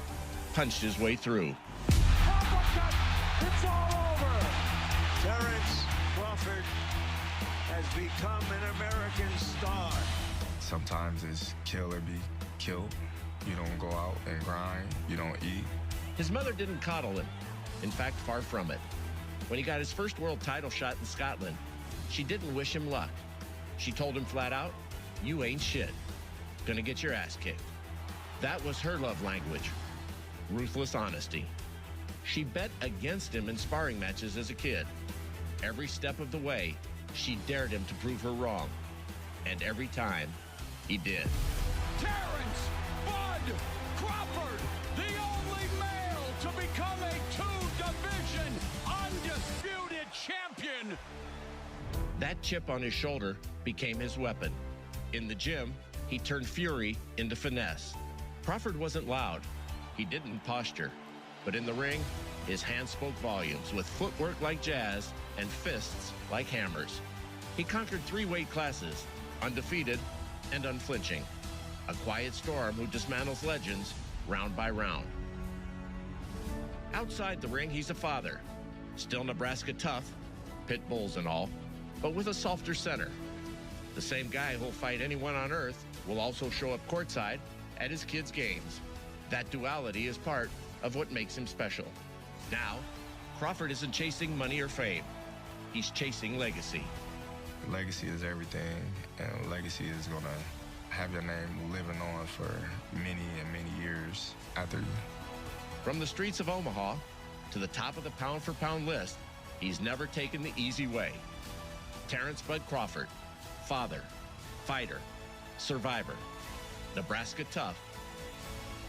punched his way through. It's all over. Terence Crawford has become an American star. Sometimes it's kill or be killed. You don't go out and grind. You don't eat. His mother didn't coddle him. In fact, far from it. When he got his first world title shot in Scotland, she didn't wish him luck. She told him flat out, "You ain't shit. Gonna get your ass kicked." That was her love language. Ruthless honesty. She bet against him in sparring matches as a kid. Every step of the way, she dared him to prove her wrong. And every time, he did. Terence Bud Crawford, the only male to become a two-division undisputed champion. That chip on his shoulder became his weapon. In the gym, he turned fury into finesse. Crawford wasn't loud. He didn't posture. But in the ring, his hands spoke volumes with footwork like jazz and fists like hammers. He conquered 3 weight classes, undefeated and unflinching. A quiet storm who dismantles legends round by round. Outside the ring, he's a father. Still Nebraska tough, pit bulls and all, but with a softer center. The same guy who'll fight anyone on earth will also show up courtside at his kids' games. That duality is part of what makes him special. Now, Crawford isn't chasing money or fame. He's chasing legacy. Legacy is everything, and legacy is gonna have your name living on for many and many years after you. From the streets of Omaha to the top of the pound-for-pound list, he's never taken the easy way. Terence Bud Crawford, father, fighter, survivor, Nebraska tough,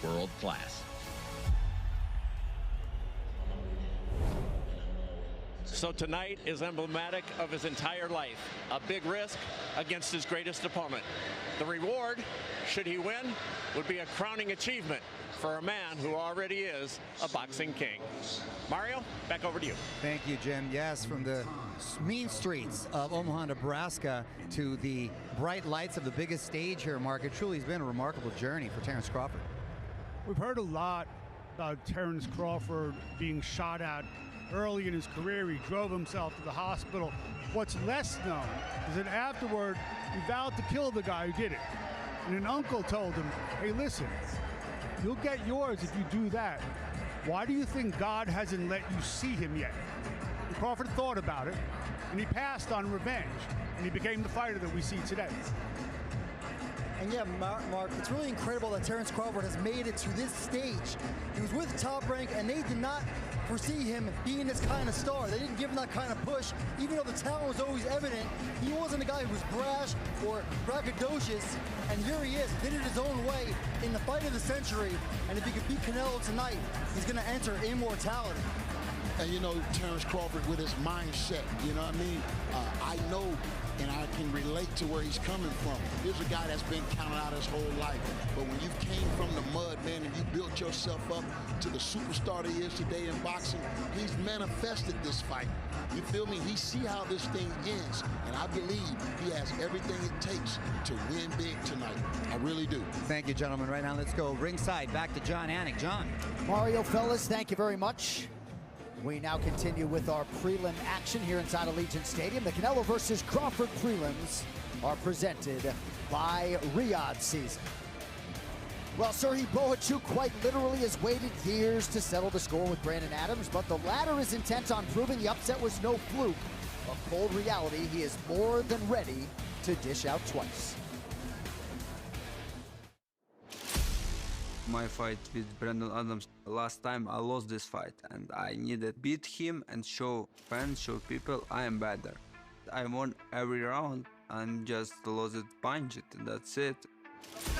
world class. So tonight is emblematic of his entire life. A big risk against his greatest opponent. The reward, should he win, would be a crowning achievement for a man who already is a boxing king. Mario, back over to you. Thank you, Jim. Yes, from the mean streets of Omaha, Nebraska to the bright lights of the biggest stage here, Mark. It truly has been a remarkable journey for Terence Crawford. We've heard a lot about Terence Crawford being shot at early in his career. He drove himself to the hospital. What's less known is that afterward, he vowed to kill the guy who did it. And an uncle told him, hey, listen, you'll get yours if you do that. Why do you think God hasn't let you see him yet? And Crawford thought about it, and he passed on revenge, and he became the fighter that we see today. And yeah, Mark, it's really incredible that Terence Crawford has made it to this stage. He was with Top Rank, and they did not foresee him being this kind of star. They didn't give him that kind of push. Even though the talent was always evident, he wasn't a guy who was brash or braggadocious. And here he is, did it his own way in the fight of the century. And if he could beat Canelo tonight, he's going to enter immortality. And you know, Terence Crawford with his mindset, you know what I mean? I know and I can relate to where he's coming from. Here's a guy that's been counted out his whole life. But when you came from the mud, man, and you built yourself up to the superstar that he is today in boxing, he's manifested this fight. You feel me? He see how this thing ends. And I believe he has everything it takes to win big tonight. I really do. Thank you, gentlemen. Right now, let's go ringside back to John Anik. John. Mario, fellas, thank you very much. We now continue with our prelim action here inside Allegiant Stadium. The Canelo versus Crawford prelims are presented by Riyadh Season. Well, Serhiy Bohachuk quite literally has waited years to settle the score with Brandon Adams, but the latter is intent on proving the upset was no fluke. A cold reality, he is more than ready to dish out twice. My fight with Brandon Adams, last time I lost this fight and I needed beat him and show fans, show people I am better. I won every round and just lost it, punch it, that's it.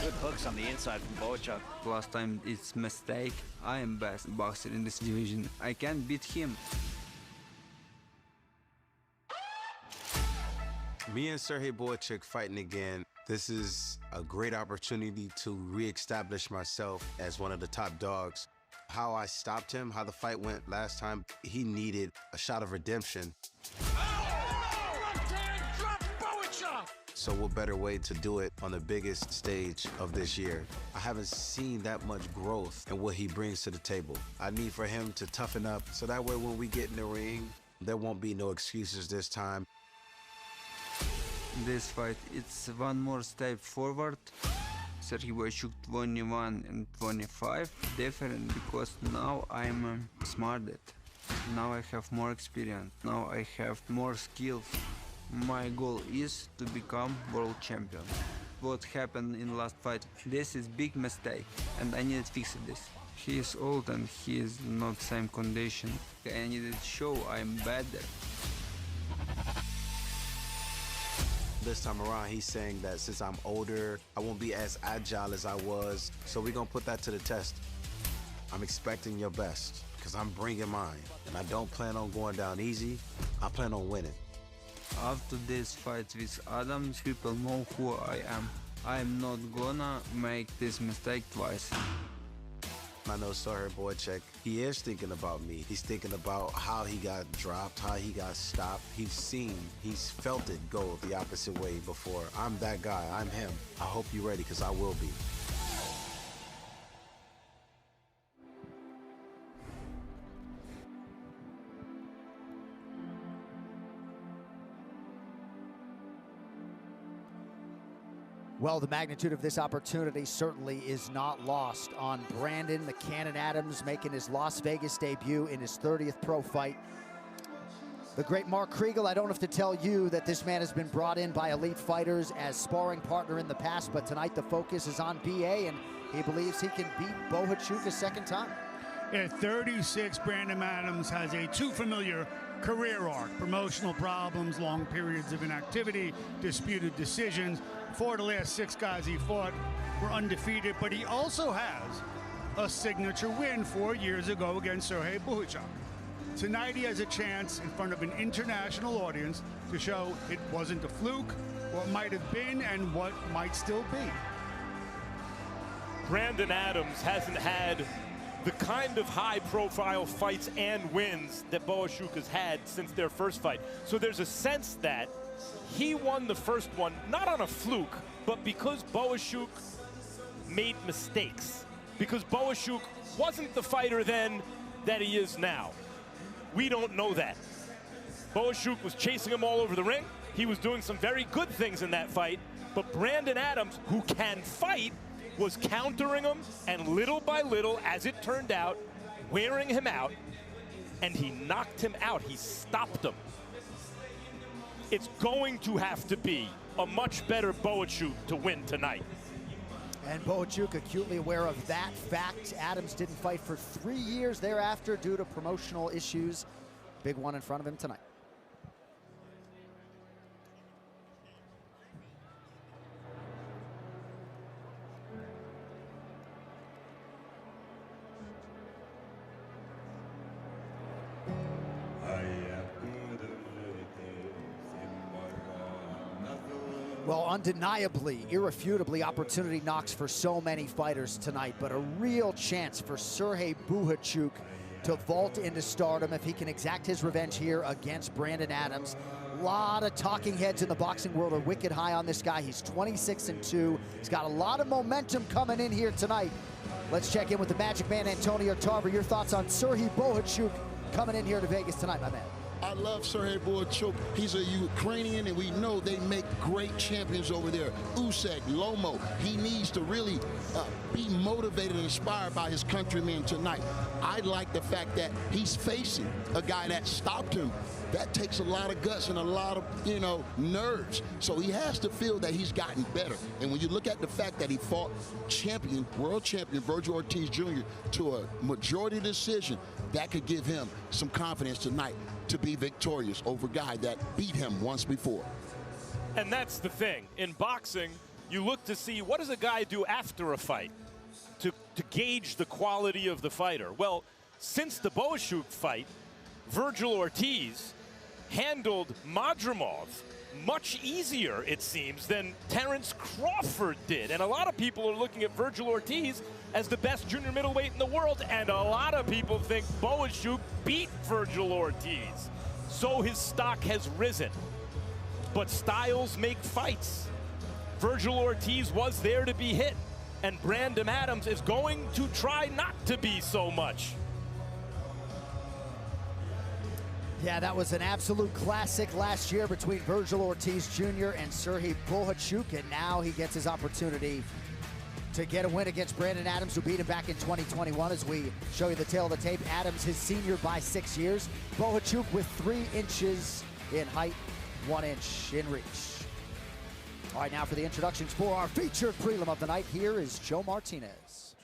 Good hooks on the inside from Bohachuk. Last time it's mistake. I am best boxer in this division. I can't beat him. Me and Serhiy Bohachuk fighting again. This is a great opportunity to re-establish myself as one of the top dogs. How I stopped him, how the fight went last time, he needed a shot of redemption. So what better way to do it on the biggest stage of this year? I haven't seen that much growth in what he brings to the table. I need for him to toughen up so that way when we get in the ring, there won't be no excuses this time. This fight, it's one more step forward. Sergey Bohachuk 21 and 25. Different because now I'm smarter. Now I have more experience. Now I have more skills. My goal is to become world champion. What happened in last fight, this is big mistake and I need to fix this. He is old and he is not same condition. I need to show I'm better. This time around, he's saying that since I'm older, I won't be as agile as I was. So we're gonna put that to the test. I'm expecting your best because I'm bringing mine. And I don't plan on going down easy. I plan on winning. After this fight with Adams, people know who I am. I'm not gonna make this mistake twice. I know Sergey Bohachuk, he is thinking about me. He's thinking about how he got dropped, how he got stopped. He's felt it go the opposite way before. I'm that guy, I'm him. I hope you're ready, because I will be. Well, the magnitude of this opportunity certainly is not lost on Brandon the Cannon Adams, making his Las Vegas debut in his 30th pro fight. The great Mark Kriegel, I don't have to tell you that this man has been brought in by elite fighters as sparring partner in the past, but tonight the focus is on BA, and he believes he can beat Bohachuk a second time. At 36, Brandon Adams has a too familiar career arc. Promotional problems, long periods of inactivity, disputed decisions. 4 of the last 6 guys he fought were undefeated, but he also has a signature win 4 years ago against Sergey Bohachuk. Tonight he has a chance in front of an international audience to show it wasn't a fluke, what might have been and what might still be. Brandon Adams hasn't had the kind of high-profile fights and wins that Bohachuk has had since their first fight. So there's a sense that he won the first one, not on a fluke, but because Bohachuk made mistakes. Because Bohachuk wasn't the fighter then that he is now. We don't know that. Bohachuk was chasing him all over the ring. He was doing some very good things in that fight, but Brandon Adams, who can fight, was countering him, and little by little, as it turned out, wearing him out, and he knocked him out. He stopped him. It's going to have to be a much better Bohachuk to win tonight. And Bohachuk acutely aware of that fact. Adams didn't fight for 3 years thereafter due to promotional issues. Big one in front of him tonight. Well, undeniably, irrefutably, opportunity knocks for so many fighters tonight, but a real chance for Sergey Bohachuk to vault into stardom if he can exact his revenge here against Brandon Adams. A lot of talking heads in the boxing world are wicked high on this guy. He's 26-2. He's got a lot of momentum coming in here tonight. Let's check in with the Magic Man, Antonio Tarver. Your thoughts on Sergey Bohachuk coming in here to Vegas tonight, my man? I love Sergey Bohachuk. He's a Ukrainian, and we know they make great champions over there. Usyk, Lomo. He needs to really be motivated and inspired by his countrymen tonight. I like the fact that he's facing a guy that stopped him. That takes a lot of guts and a lot of, nerves. So he has to feel that he's gotten better. And when you look at the fact that he fought world champion Virgil Ortiz Jr. to a majority decision, that could give him some confidence tonight to be victorious over a guy that beat him once before. And that's the thing. In boxing, you look to see what does a guy do after a fight to gauge the quality of the fighter. Well, since the Bohachuk fight, Virgil Ortiz handled Madrimov much easier, it seems, than Terence Crawford did. And a lot of people are looking at Virgil Ortiz as the best junior middleweight in the world, and a lot of people think Bohachuk beat Virgil Ortiz. So his stock has risen. but styles make fights. Virgil Ortiz was there to be hit, and Brandon Adams is going to try not to be so much. Yeah, that was an absolute classic last year between Virgil Ortiz Jr. and Serhii Bohachuk, and now he gets his opportunity to get a win against Brandon Adams, who beat him back in 2021. As we show you the tail of the tape, Adams his senior by 6 years. Bohachuk with 3 inches in height, 1 inch in reach. All right, now for the introductions for our featured prelim of the night, here is Joe Martinez.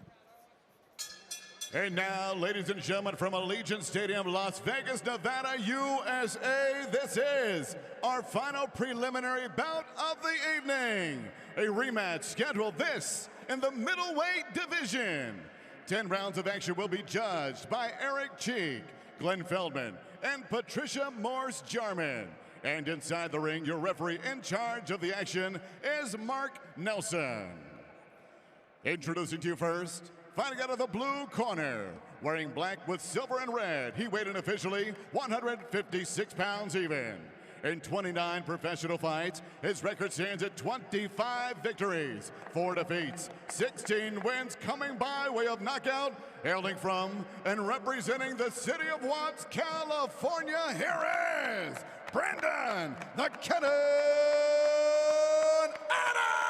And now, ladies and gentlemen, from Allegiant Stadium, Las Vegas, Nevada, USA, this is our final preliminary bout of the evening. A rematch scheduled this in the middleweight division. 10 rounds of action will be judged by Eric Cheek, Glenn Feldman, and Patricia Morse-Jarman. And inside the ring, your referee in charge of the action is Mark Nelson. Introducing to you first, fighting out of the blue corner, wearing black with silver and red, he weighed in officially 156 pounds even. In 29 professional fights, his record stands at 25 victories, 4 defeats, 16 wins, coming by way of knockout, hailing from and representing the city of Watts, California. Here is Brandon the Cannon Adams!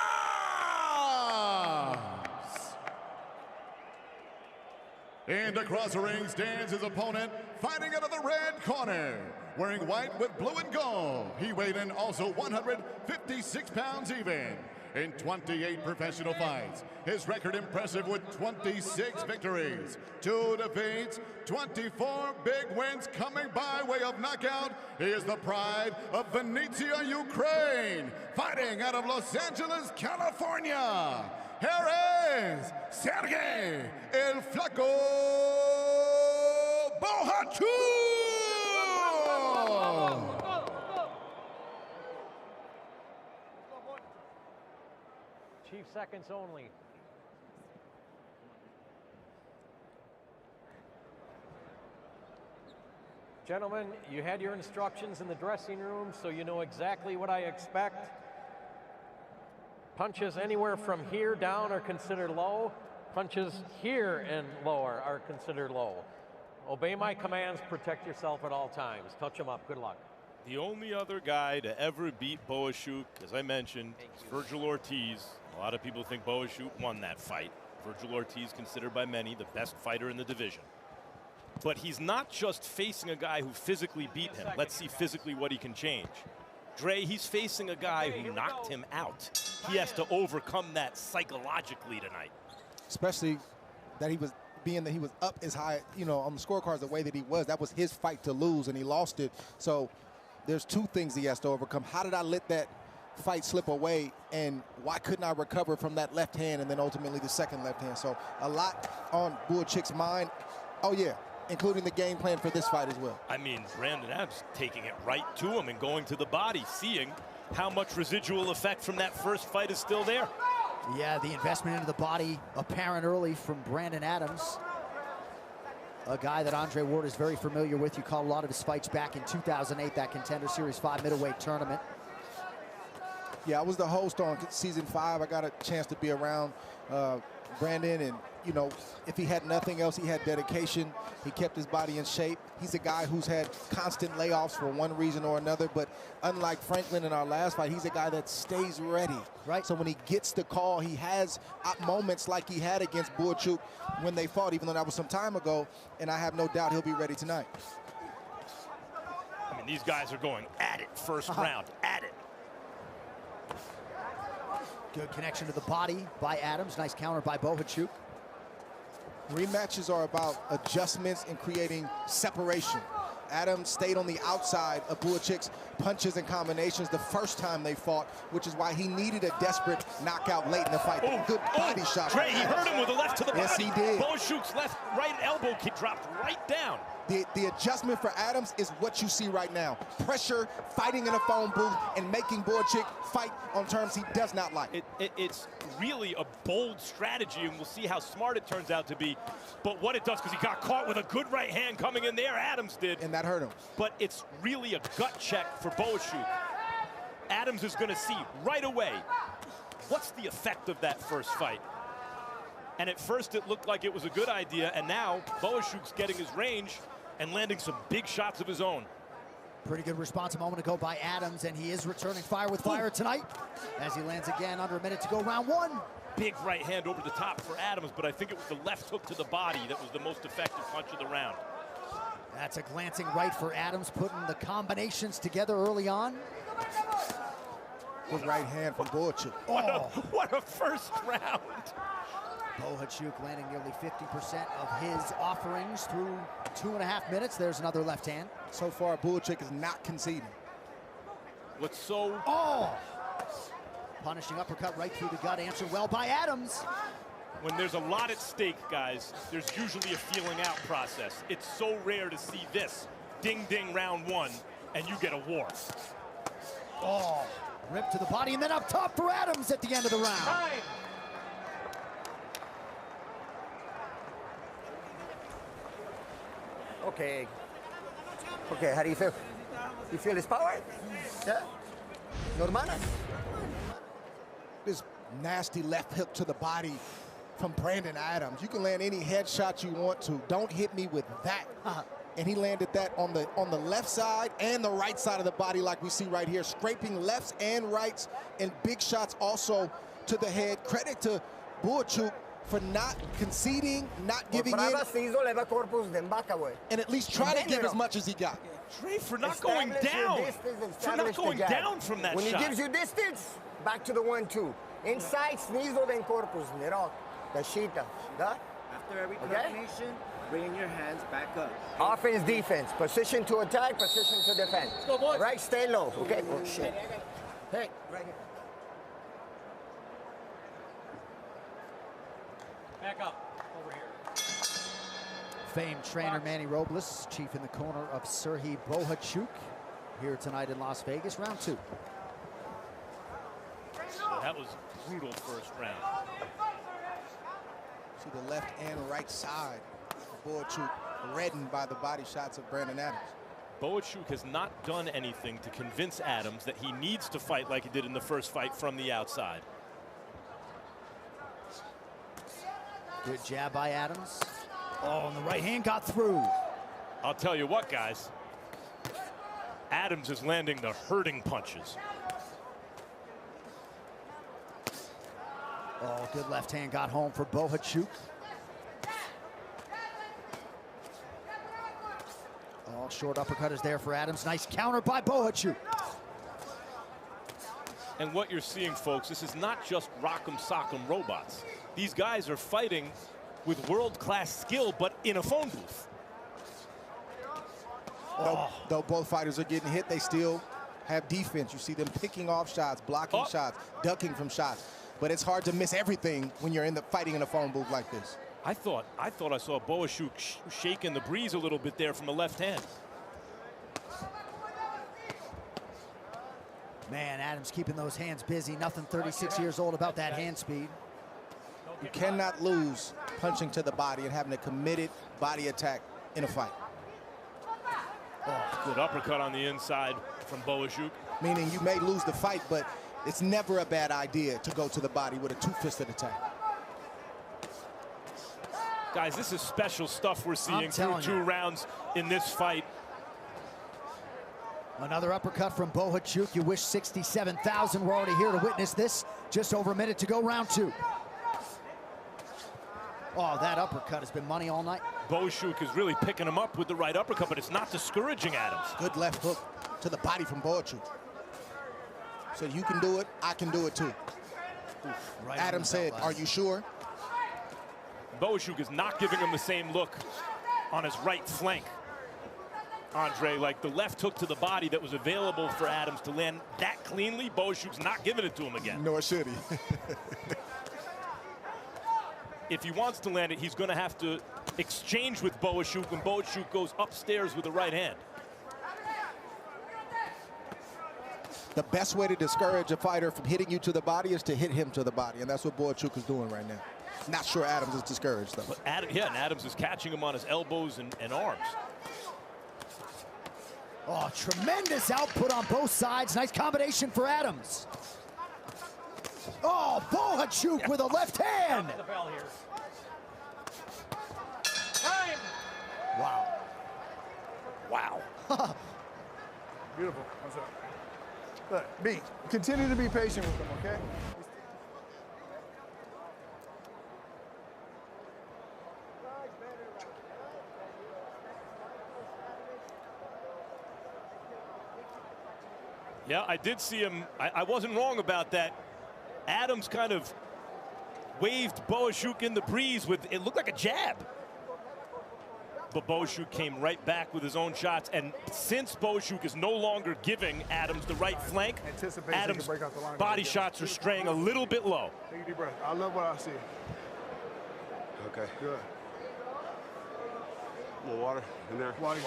And across the ring stands his opponent, fighting out of the red corner, wearing white with blue and gold. He weighed in also 156 pounds even. In 28 professional fights, his record impressive with 26 victories, 2 defeats, 24 big wins, coming by way of knockout. He is the pride of Vinnytsia, Ukraine, fighting out of Los Angeles, California. Here is Sergey El Flaco Bohachuk! Chief, seconds only. Gentlemen, you had your instructions in the dressing room, so you know exactly what I expect. Punches anywhere from here down are considered low. Punches here and lower are considered low. Obey my commands, protect yourself at all times. Touch them up, good luck. The only other guy to ever beat Bohachuk, as I mentioned, is Virgil Ortiz. A lot of people think Bohachuk won that fight. Virgil Ortiz considered by many the best fighter in the division. But he's not just facing a guy who physically beat him. Let's see physically what he can change. Dre, he's facing a guy who knocked him out. He has to overcome that psychologically tonight. Especially that he was being that he was up as high, you know, on the scorecards the way that he was. That was his fight to lose, and he lost it. So there's 2 things he has to overcome. How did I let that fight slip away, and why couldn't I recover from that left hand and then ultimately the second left hand? So a lot on Bohachuk's mind. Oh, yeah, including the game plan for this fight as well. I mean, Brandon Adams taking it right to him and going to the body, seeing how much residual effect from that first fight is still there. Yeah, the investment into the body apparent early from Brandon Adams. A guy that Andre Ward is very familiar with. You caught a lot of his fights back in 2008, that Contender Series 5 middleweight tournament. Yeah, I was the host on season 5. I got a chance to be around Brandon, and you know, if he had nothing else, he had dedication. He kept his body in shape. He's a guy who's had constant layoffs for one reason or another, but unlike Franklin in our last fight, he's a guy that stays ready, right? So when he gets the call, he has moments like he had against Bohachuk when they fought, even though that was some time ago, and I have no doubt he'll be ready tonight. I mean, these guys are going at it first round, at it. Good connection to the body by Adams. Nice counter by Bohachuk. Rematches are about adjustments and creating separation. Adams stayed on the outside of Bohachuk's punches and combinations the first time they fought, which is why he needed a desperate knockout late in the fight. Good body shot. Trey, he hurt him with a left to the body. Yes, he did. Bohachuk's right elbow dropped right down. The adjustment for Adams is what you see right now. Pressure, fighting in a phone booth, and making Bohachuk fight on terms he does not like. It's really a bold strategy, and we'll see how smart it turns out to be. But what it does, because he got caught with a good right hand coming in there, Adams did. And that hurt him. But it's really a gut check for Bohachuk. Adams is going to see right away what's the effect of that first fight. And at first it looked like it was a good idea, and now Bohachuk's getting his range and landing some big shots of his own. Pretty good response a moment ago by Adams, and he is returning fire with fire tonight as he lands again under a minute to go, round one. Big right hand over the top for Adams, but I think it was the left hook to the body that was the most effective punch of the round. That's a glancing right for Adams, putting the combinations together early on. Good right hand from Bohachuk. What a first round. Bohachuk landing nearly 50% of his offerings through 2.5 minutes. There's another left hand. So far, Bohachuk is not conceding. What's so... Punishing uppercut right through the gut, answered well by Adams. When there's a lot at stake, guys, there's usually a feeling out process. It's so rare to see this. Ding, ding, round one, and you get a war. Rip to the body, and then up top for Adams at the end of the round. Okay. Okay, how do you feel? You feel his power? Yeah? Normal? This nasty left hook to the body from Brandon Adams. You can land any headshot you want to. Don't hit me with that. And he landed that on the left side and the right side of the body, like we see right here, scraping lefts and rights, and big shots also to the head. Credit to Bohachuk for not conceding, not giving in, and at least try to give as much as he got. Trey, for not going down. For not going down from that when shot. When he gives you distance, back to the 1-2. Inside, sneeze den corpus, nero, Dashita. After every combination, bring your hands back up. Offense, defense, position to attack, position to defend. Let's go, boys. Right, stay low, okay? Oh, shit. Hey, right here. Back up, over here. Famed trainer Manny Robles, chief in the corner of Serhiy Bohachuk, here tonight in Las Vegas, round two. So that was brutal first round. See the left and right side of Bohachuk reddened by the body shots of Brandon Adams. Bohachuk has not done anything to convince Adams that he needs to fight like he did in the first fight from the outside. Good jab by Adams. And the right hand got through. I'll tell you what, guys. Adams is landing the hurting punches. Good left hand got home for Bohachuk. Short uppercut is there for Adams. Nice counter by Bohachuk. And what you're seeing, folks, this is not just rock'em sock'em robots. These guys are fighting with world-class skill, but in a phone booth. Though both fighters are getting hit, they still have defense. You see them picking off shots, blocking shots, ducking from shots. But it's hard to miss everything when you're fighting in a phone booth like this. I thought I saw Bohachuk shaking the breeze a little bit there from the left hand. Man, Adams keeping those hands busy. Nothing 36 years old about that hand speed. You cannot lose punching to the body and having a committed body attack in a fight. Good uppercut on the inside from Bohachuk. Meaning you may lose the fight, but it's never a bad idea to go to the body with a two-fisted attack. Guys, this is special stuff we're seeing through two rounds in this fight. Another uppercut from Bohachuk. You wish 67,000 were already here to witness this. Just over a minute to go, round two. That uppercut has been money all night. Bohachuk is really picking him up with the right uppercut, but it's not discouraging Adams. Good left hook to the body from Bohachuk. So you can do it, I can do it too. Right Adams said, are you sure? Bohachuk is not giving him the same look on his right flank. Andre, like the left hook to the body that was available for Adams to land that cleanly, Bohachuk's not giving it to him again. Nor should he. If he wants to land it, he's going to have to exchange with Bohachuk when Bohachuk goes upstairs with the right hand. The best way to discourage a fighter from hitting you to the body is to hit him to the body, and that's what Bohachuk is doing right now. Not sure Adams is discouraged, though. But and Adams is catching him on his elbows and arms. Oh, tremendous output on both sides. Nice combination for Adams. Oh, Bohachuk with a left hand. The bell here. Time. Wow. Wow. Beautiful. What's up? Look, B, continue to be patient with them, okay? Yeah, I did see him. I wasn't wrong about that. Adams kind of waved Bohachuk in the breeze with, it looked like a jab. But Bohachuk came right back with his own shots. And since Bohachuk is no longer giving Adams the right flank, Adams' body shots are straying a little bit low. Take a deep breath. I love what I see. Okay. Good. A little water in there. Water.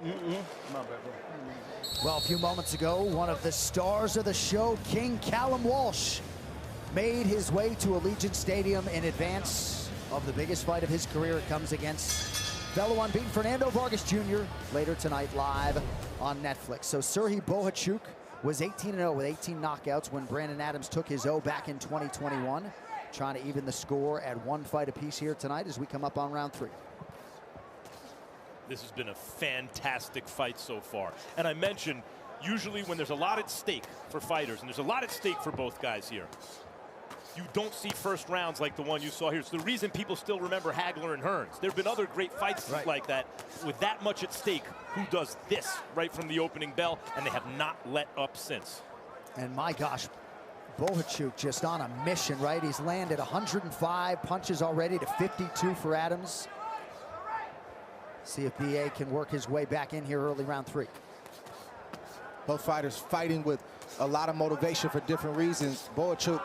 My bad, bro. Well, a few moments ago, one of the stars of the show, King Callum Walsh, made his way to Allegiant Stadium in advance of the biggest fight of his career. It comes against fellow unbeaten Fernando Vargas Jr. later tonight live on Netflix. So Serhii Bohachuk was 18-0 with 18 knockouts when Brandon Adams took his O back in 2021. Trying to even the score at one fight apiece here tonight as we come up on round 3. This has been a fantastic fight so far. And I mentioned, usually when there's a lot at stake for fighters, and there's a lot at stake for both guys here, you don't see first rounds like the one you saw here. It's the reason people still remember Hagler and Hearns. There have been other great fights like that with that much at stake. Who does this right from the opening bell, and they have not let up since. And my gosh, Bohachuk just on a mission, right? He's landed 105 punches already to 52 for Adams. See if BA can work his way back in here early round 3. Both fighters fighting with a lot of motivation for different reasons. Bohachuk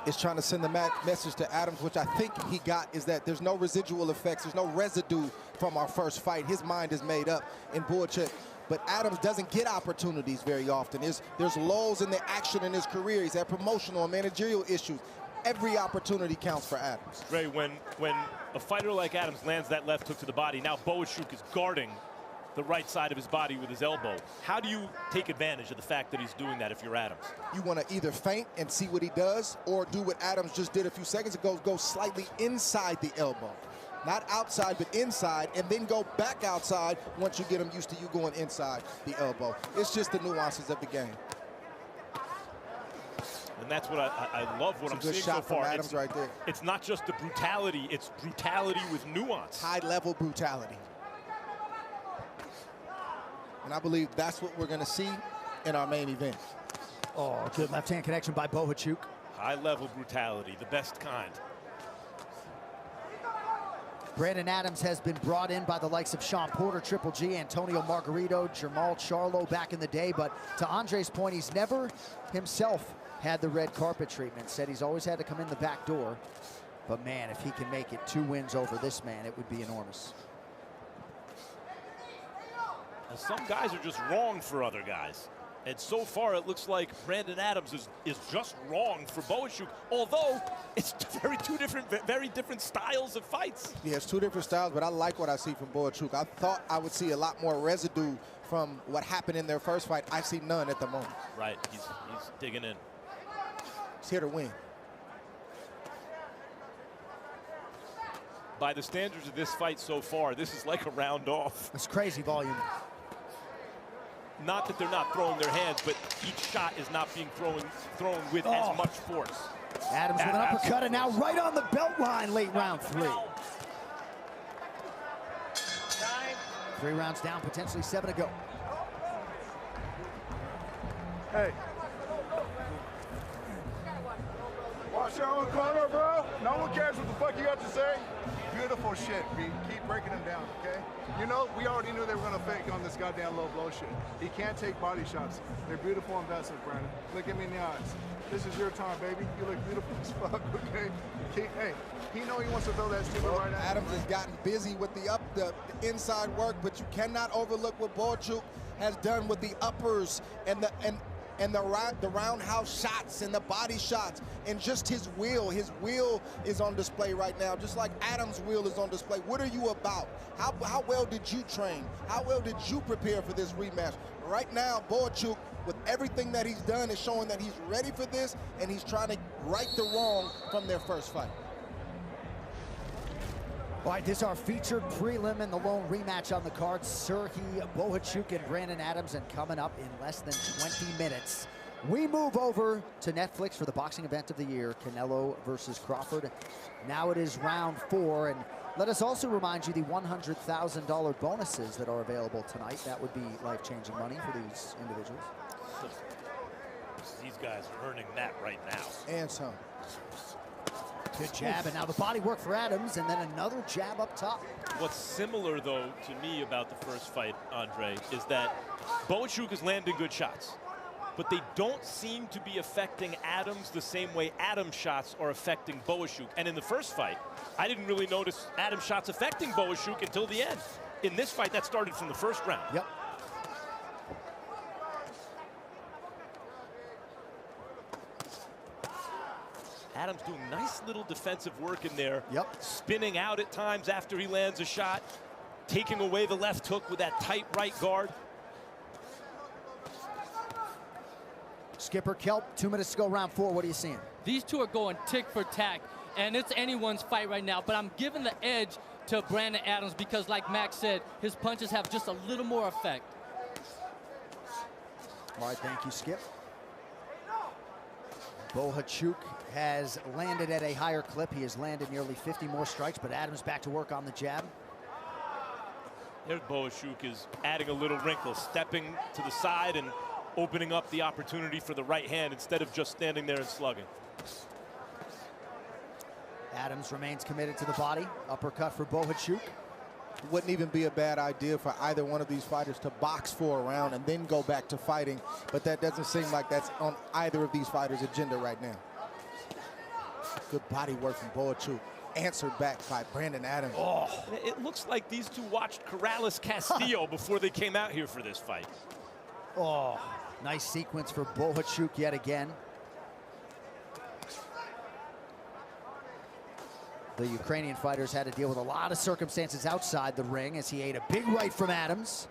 is trying to send the message to Adams, which I think he got, is that there's no residual effects, there's no residue from our first fight. His mind is made up in Bohachuk, but Adams doesn't get opportunities very often. There's lulls in the action in his career. He's had promotional and managerial issues. Every opportunity counts for Adams. Ray, when a fighter like Adams lands that left hook to the body, now Bohachuk is guarding the right side of his body with his elbow. How do you take advantage of the fact that he's doing that if you're Adams? You want to either feint and see what he does, or do what Adams just did a few seconds ago, go slightly inside the elbow. Not outside, but inside, and then go back outside once you get him used to you going inside the elbow. It's just the nuances of the game. And that's what I love what I'm seeing so far. Adams right there. It's not just the brutality, it's brutality with nuance. High-level brutality. And I believe that's what we're going to see in our main event. Oh, good left-hand connection by Bohachuk. High-level brutality, the best kind. Brandon Adams has been brought in by the likes of Sean Porter, Triple G, Antonio Margarito, Jamal Charlo back in the day. But to Andre's point, he's never himself had the red carpet treatment. Said he's always had to come in the back door. But man, if he can make it 2 wins over this man, it would be enormous. And some guys are just wrong for other guys. And so far, it looks like Brandon Adams is just wrong for Bohachuk, although it's very different styles of fights. Yeah, it's 2 different styles, but I like what I see from Bohachuk. I thought I would see a lot more residue from what happened in their first fight. I see none at the moment. Right, he's digging in. He's here to win. By the standards of this fight so far, this is like a round off. It's crazy volume. Not that they're not throwing their hands, but each shot is not being thrown with as much force. Adams with an uppercut, and now right on the belt line late round 3. 3 rounds down, potentially 7 to go. Hey. Watch your own corner, bro. No one cares what the fuck you got to say. Beautiful shit, B. Keep breaking them down, okay? You know, we already knew they were gonna fake on this goddamn low blow shit. He can't take body shots. They're beautiful investments, Brandon. Look at me in the eyes. This is your time, baby. You look beautiful as fuck, okay? Hey, he know he wants to throw that stupid right now. Adams has gotten busy with the inside work, but you cannot overlook what Bohachuk has done with the uppers and and the roundhouse shots and the body shots and just his will is on display right now, just like Adams' will is on display. What are you about? How well did you train? How well did you prepare for this rematch? Right now, Bohachuk, with everything that he's done, is showing that he's ready for this, and he's trying to right the wrong from their first fight. All right, this is our featured prelim and the lone rematch on the card. Serhii Bohachuk and Brandon Adams, and coming up in less than 20 minutes, we move over to Netflix for the boxing event of the year, Canelo versus Crawford. Now it is round 4, and let us also remind you the $100,000 bonuses that are available tonight. That would be life-changing money for these individuals. These guys are earning that right now. And some. Good jab, and now the body work for Adams, and then another jab up top. What's similar, though, to me about the first fight, Andre, is that Bohachuk is landing good shots, but they don't seem to be affecting Adams the same way Adams' shots are affecting Bohachuk. And in the first fight, I didn't really notice Adams' shots affecting Bohachuk until the end. In this fight, that started from the first round. Yep. Adams doing nice little defensive work in there. Yep. Spinning out at times after he lands a shot, taking away the left hook with that tight right guard. Skipper Kelp, 2 minutes to go, round 4. What are you seeing? These two are going tick for tack, and it's anyone's fight right now, but I'm giving the edge to Brandon Adams because, like Max said, his punches have just a little more effect. All right, thank you, Skip. Bohachuk has landed at a higher clip. He has landed nearly 50 more strikes, but Adams back to work on the jab. There's Bohachuk is adding a little wrinkle, stepping to the side and opening up the opportunity for the right hand instead of just standing there and slugging. Adams remains committed to the body. Uppercut for Bohachuk. Wouldn't even be a bad idea for either one of these fighters to box for a round and then go back to fighting, but that doesn't seem like that's on either of these fighters' agenda right now. Good body work from Bohachuk. Answered back by Brandon Adams. Oh, it looks like these two watched Corrales Castillo before they came out here for this fight. Oh, nice sequence for Bohachuk yet again. The Ukrainian fighters had to deal with a lot of circumstances outside the ring as he ate a big right from Adams.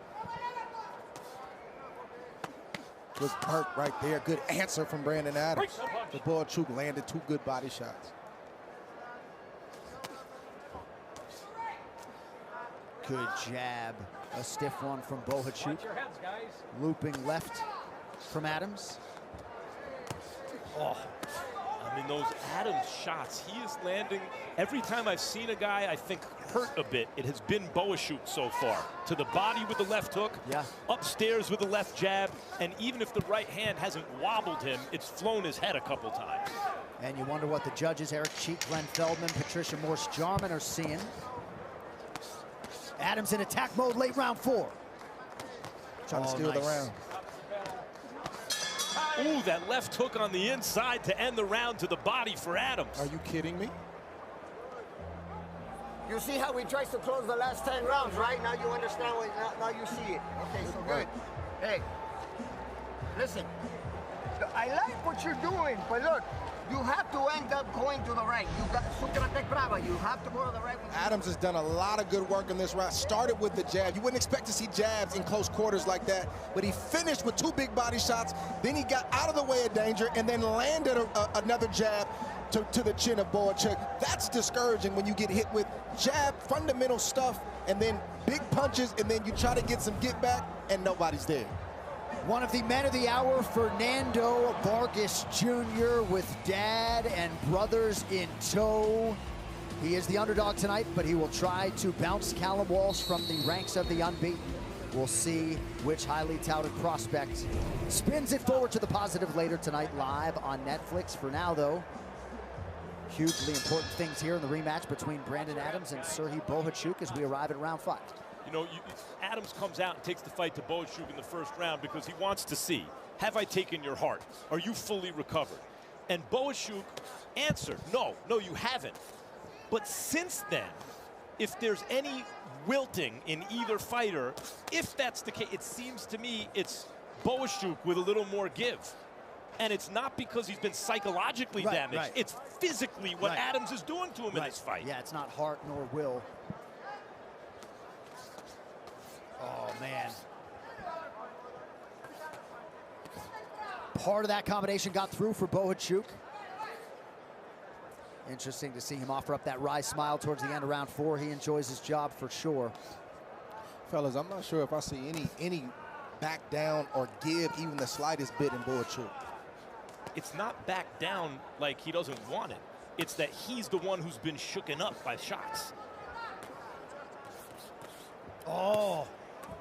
Good perk right there. Good answer from Brandon Adams. The Bohachuk landed 2 good body shots. Good jab. A stiff one from Bohachuk. Looping left from Adams. Oh, I mean, those Adams shots, he is landing. Every time I've seen a guy, I think, hurt a bit, it has been Bohachuk so far. To the body with the left hook, upstairs with the left jab, and even if the right hand hasn't wobbled him, it's flown his head a couple times. And you wonder what the judges, Eric Cheek, Glenn Feldman, Patricia Morse-Jarman, are seeing. Adams in attack mode late round 4. Trying to steal the round. Ooh, that left hook on the inside to end the round to the body for Adams. Are you kidding me? You see how he tries to close the last 10 rounds, right? Now you understand what, now you see it. Okay, so good. Hey, listen, I like what you're doing, but look, you have to end up going to the right. You have to go to the right. Adams has done a lot of good work in this round. Started with the jab. You wouldn't expect to see jabs in close quarters like that, but he finished with 2 big body shots. Then he got out of the way of danger and then landed another jab to the chin of Bohachuk. That's discouraging when you get hit with jab, fundamental stuff, and then big punches, and then you try to get some get back, and nobody's there. One of the men of the hour, Fernando Vargas Jr. with dad and brothers in tow. He is the underdog tonight, but he will try to bounce Callum Walsh from the ranks of the unbeaten. We'll see which highly touted prospect spins it forward to the positive later tonight, live on Netflix. For now, though, hugely important things here in the rematch between Brandon Adams and Serhii Bohachuk as we arrive at round 5. You know, Adams comes out and takes the fight to Bohachuk in the first round because he wants to see, have I taken your heart? Are you fully recovered? And Bohachuk answered, no, you haven't. But since then, if there's any wilting in either fighter, if that's the case, it seems to me it's Bohachuk with a little more give. And it's not because he's been psychologically damaged. Right. It's physically what Adams is doing to him in this fight. Yeah, it's not heart nor will. Oh, man. Part of that combination got through for Bohachuk. Interesting to see him offer up that wry smile towards the end of round 4. He enjoys his job for sure. Fellas, I'm not sure if I see any back down or give even the slightest bit in Bohachuk. It's not back down like he doesn't want it. It's that he's the one who's been shooken up by shots. Oh,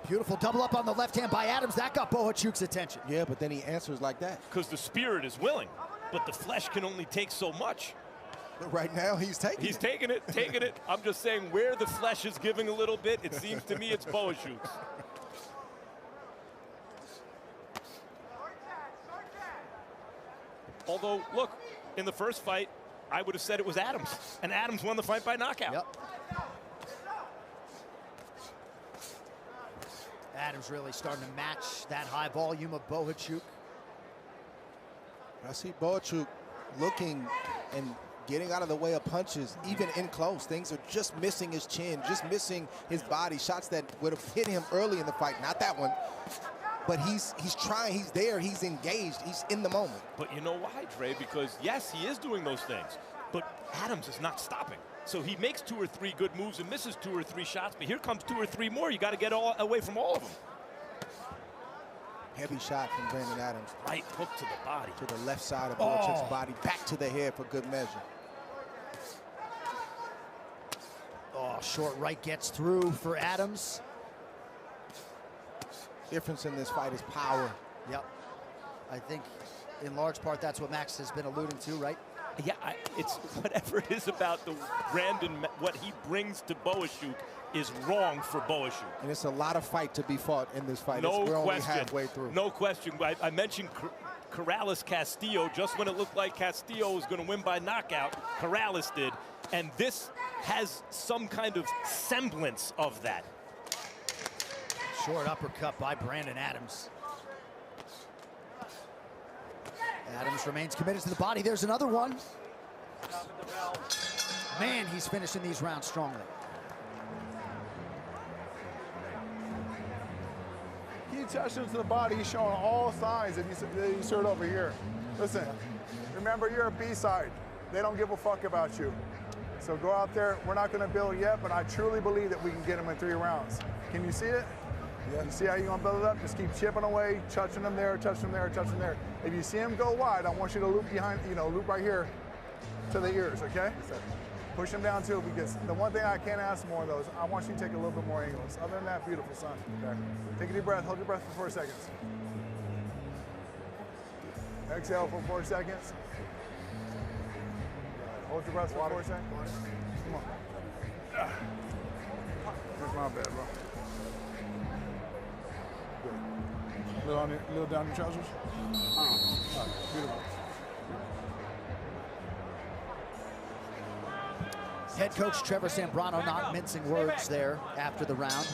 beautiful double up on the left hand by Adams. That got Bohachuk's attention. Yeah, but then he answers like that. Because the spirit is willing, but the flesh can only take so much. But right now, he's taking it. taking it. I'm just saying where the flesh is giving a little bit, it seems to me it's Bohachuk's. Although, look, in the first fight, I would have said it was Adams, and Adams won the fight by knockout. Yep. Adams really starting to match that high volume of Bohachuk. I see Bohachuk looking and getting out of the way of punches, even in close. Things are just missing his chin, just missing his body. Shots that would have hit him early in the fight, not that one. But he's trying, he's there, he's engaged, he's in the moment. But you know why, Dre? Because yes, he is doing those things, but Adams is not stopping. So he makes 2 or 3 good moves and misses 2 or 3 shots, but here comes 2 or 3 more. You got to get away from all of them. Heavy shot from Brandon Adams. Right hook to the body. To the left side of Bohachuk's body, back to the head for good measure. Oh, short right gets through for Adams. Difference in this fight is power. Yep. I think in large part that's what Max has been alluding to, right? Yeah, it's whatever it is about the Brandon, what he brings to Bohachuk is wrong for Bohachuk. And it's a lot of fight to be fought in this fight. No We're only question. halfway through. No question. I mentioned Corrales Castillo just when it looked like Castillo was going to win by knockout. Corrales did, and this has some kind of semblance of that. Short uppercut by Brandon Adams. Adams remains committed to the body. There's another one. Man, he's finishing these rounds strongly. He touched him to the body. He's showing all signs that he's hurt over here. Listen, remember, you're a B-side. They don't give a fuck about you. So go out there. We're not going to build yet, but I truly believe that we can get him in 3 rounds. Can you see it? Yeah. You see how you're going to build it up? Just keep chipping away, touching him there, touching him there, touching him there. If you see him go wide, I want you to loop behind, loop right here to the ears, okay? Push him down too, because the one thing I can't ask more of those, I want you to take a little bit more angles. Other than that, beautiful, son. Okay. Take a deep breath. Hold your breath for 4 seconds. Exhale for 4 seconds. Hold your breath for 4 seconds. Come on. That's my bad, bro. Good. Little down your trousers. All right, beautiful. Head coach Trevor Sambrano not mincing words there after the round.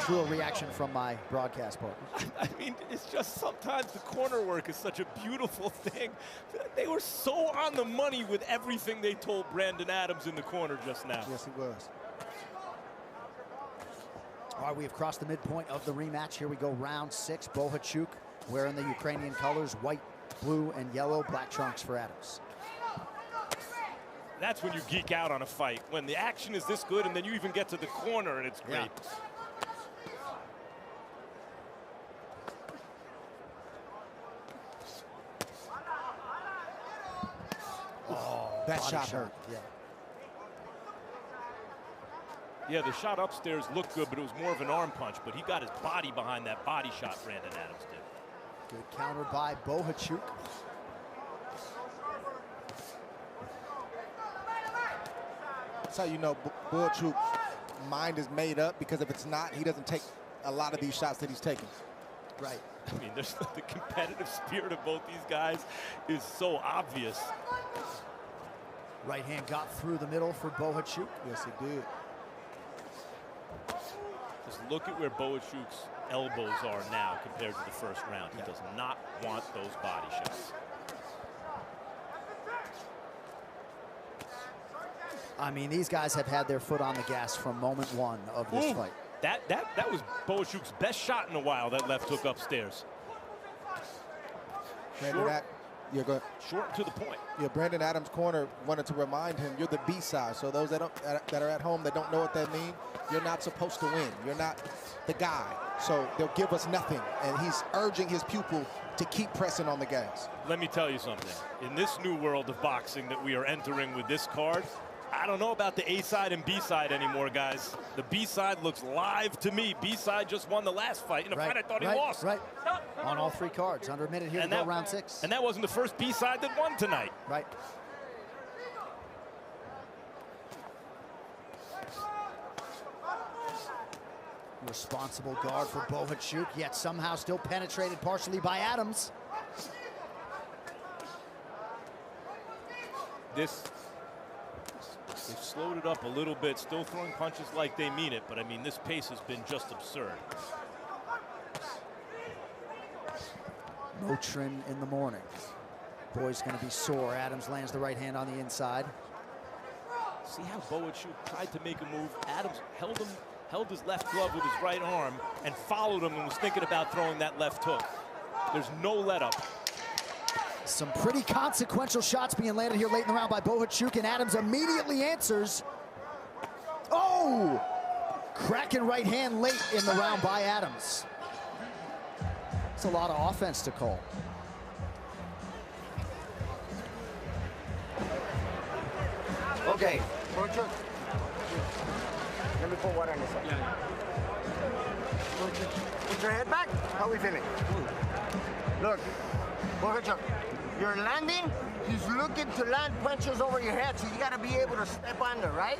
True reaction from my broadcast partner. I mean, it's just sometimes the corner work is such a beautiful thing. They were so on the money with everything they told Brandon Adams in the corner just now. Yes, he was. All right, we have crossed the midpoint of the rematch. Here we go, round 6. Bohachuk wearing the Ukrainian colors, white, blue, and yellow. Black trunks for Adams. That's when you geek out on a fight, when the action is this good and then you even get to the corner and it's great. Yeah. Oh, that shot hurt. Yeah. Yeah, the shot upstairs looked good, but it was more of an arm punch. But he got his body behind that body shot Brandon Adams did. Good counter by Bohachuk. That's how you know Bohachuk's mind is made up, because if it's not, he doesn't take a lot of these shots that he's taking. Right. I mean, there's the competitive spirit of both these guys is so obvious. Right hand got through the middle for Bohachuk. Yes, he did. Just look at where Bohachuk's elbows are now compared to the first round. He does not want those body shots. I mean, these guys have had their foot on the gas from moment one of this fight. That was Bohachuk's best shot in a while, that left hook upstairs. Short to the point. Yeah, Brandon Adams' corner wanted to remind him, you're the B-side. So those that are at home that don't know what that means, you're not supposed to win. You're not the guy. So they'll give us nothing. And he's urging his pupil to keep pressing on the gas. Let me tell you something. In this new world of boxing that we are entering with this card, I don't know about the A side and B side anymore, guys. The B side looks live to me. B side just won the last fight in a fight I thought he lost. Right. On all 3 cards. Under a minute here to go round 6. And that wasn't the first B side that won tonight. Right. Responsible guard for Bohachuk, yet somehow still penetrated partially by Adams. They've slowed it up a little bit, still throwing punches like they mean it, but I mean, this pace has been just absurd. Motrin in the morning. Boy's going to be sore. Adams lands the right hand on the inside. See how Bohachuk tried to make a move. Adams held his left glove with his right arm and followed him and was thinking about throwing that left hook. There's no let up. Some pretty consequential shots being landed here late in the round by Bohachuk, and Adams immediately answers. Oh! Cracking right hand late in the round by Adams. It's a lot of offense to call. Okay. Let me put water on this side. Put your head back. How are we feeling? Look, Bohachuk, you're landing. He's looking to land punches over your head, so you got to be able to step under, right?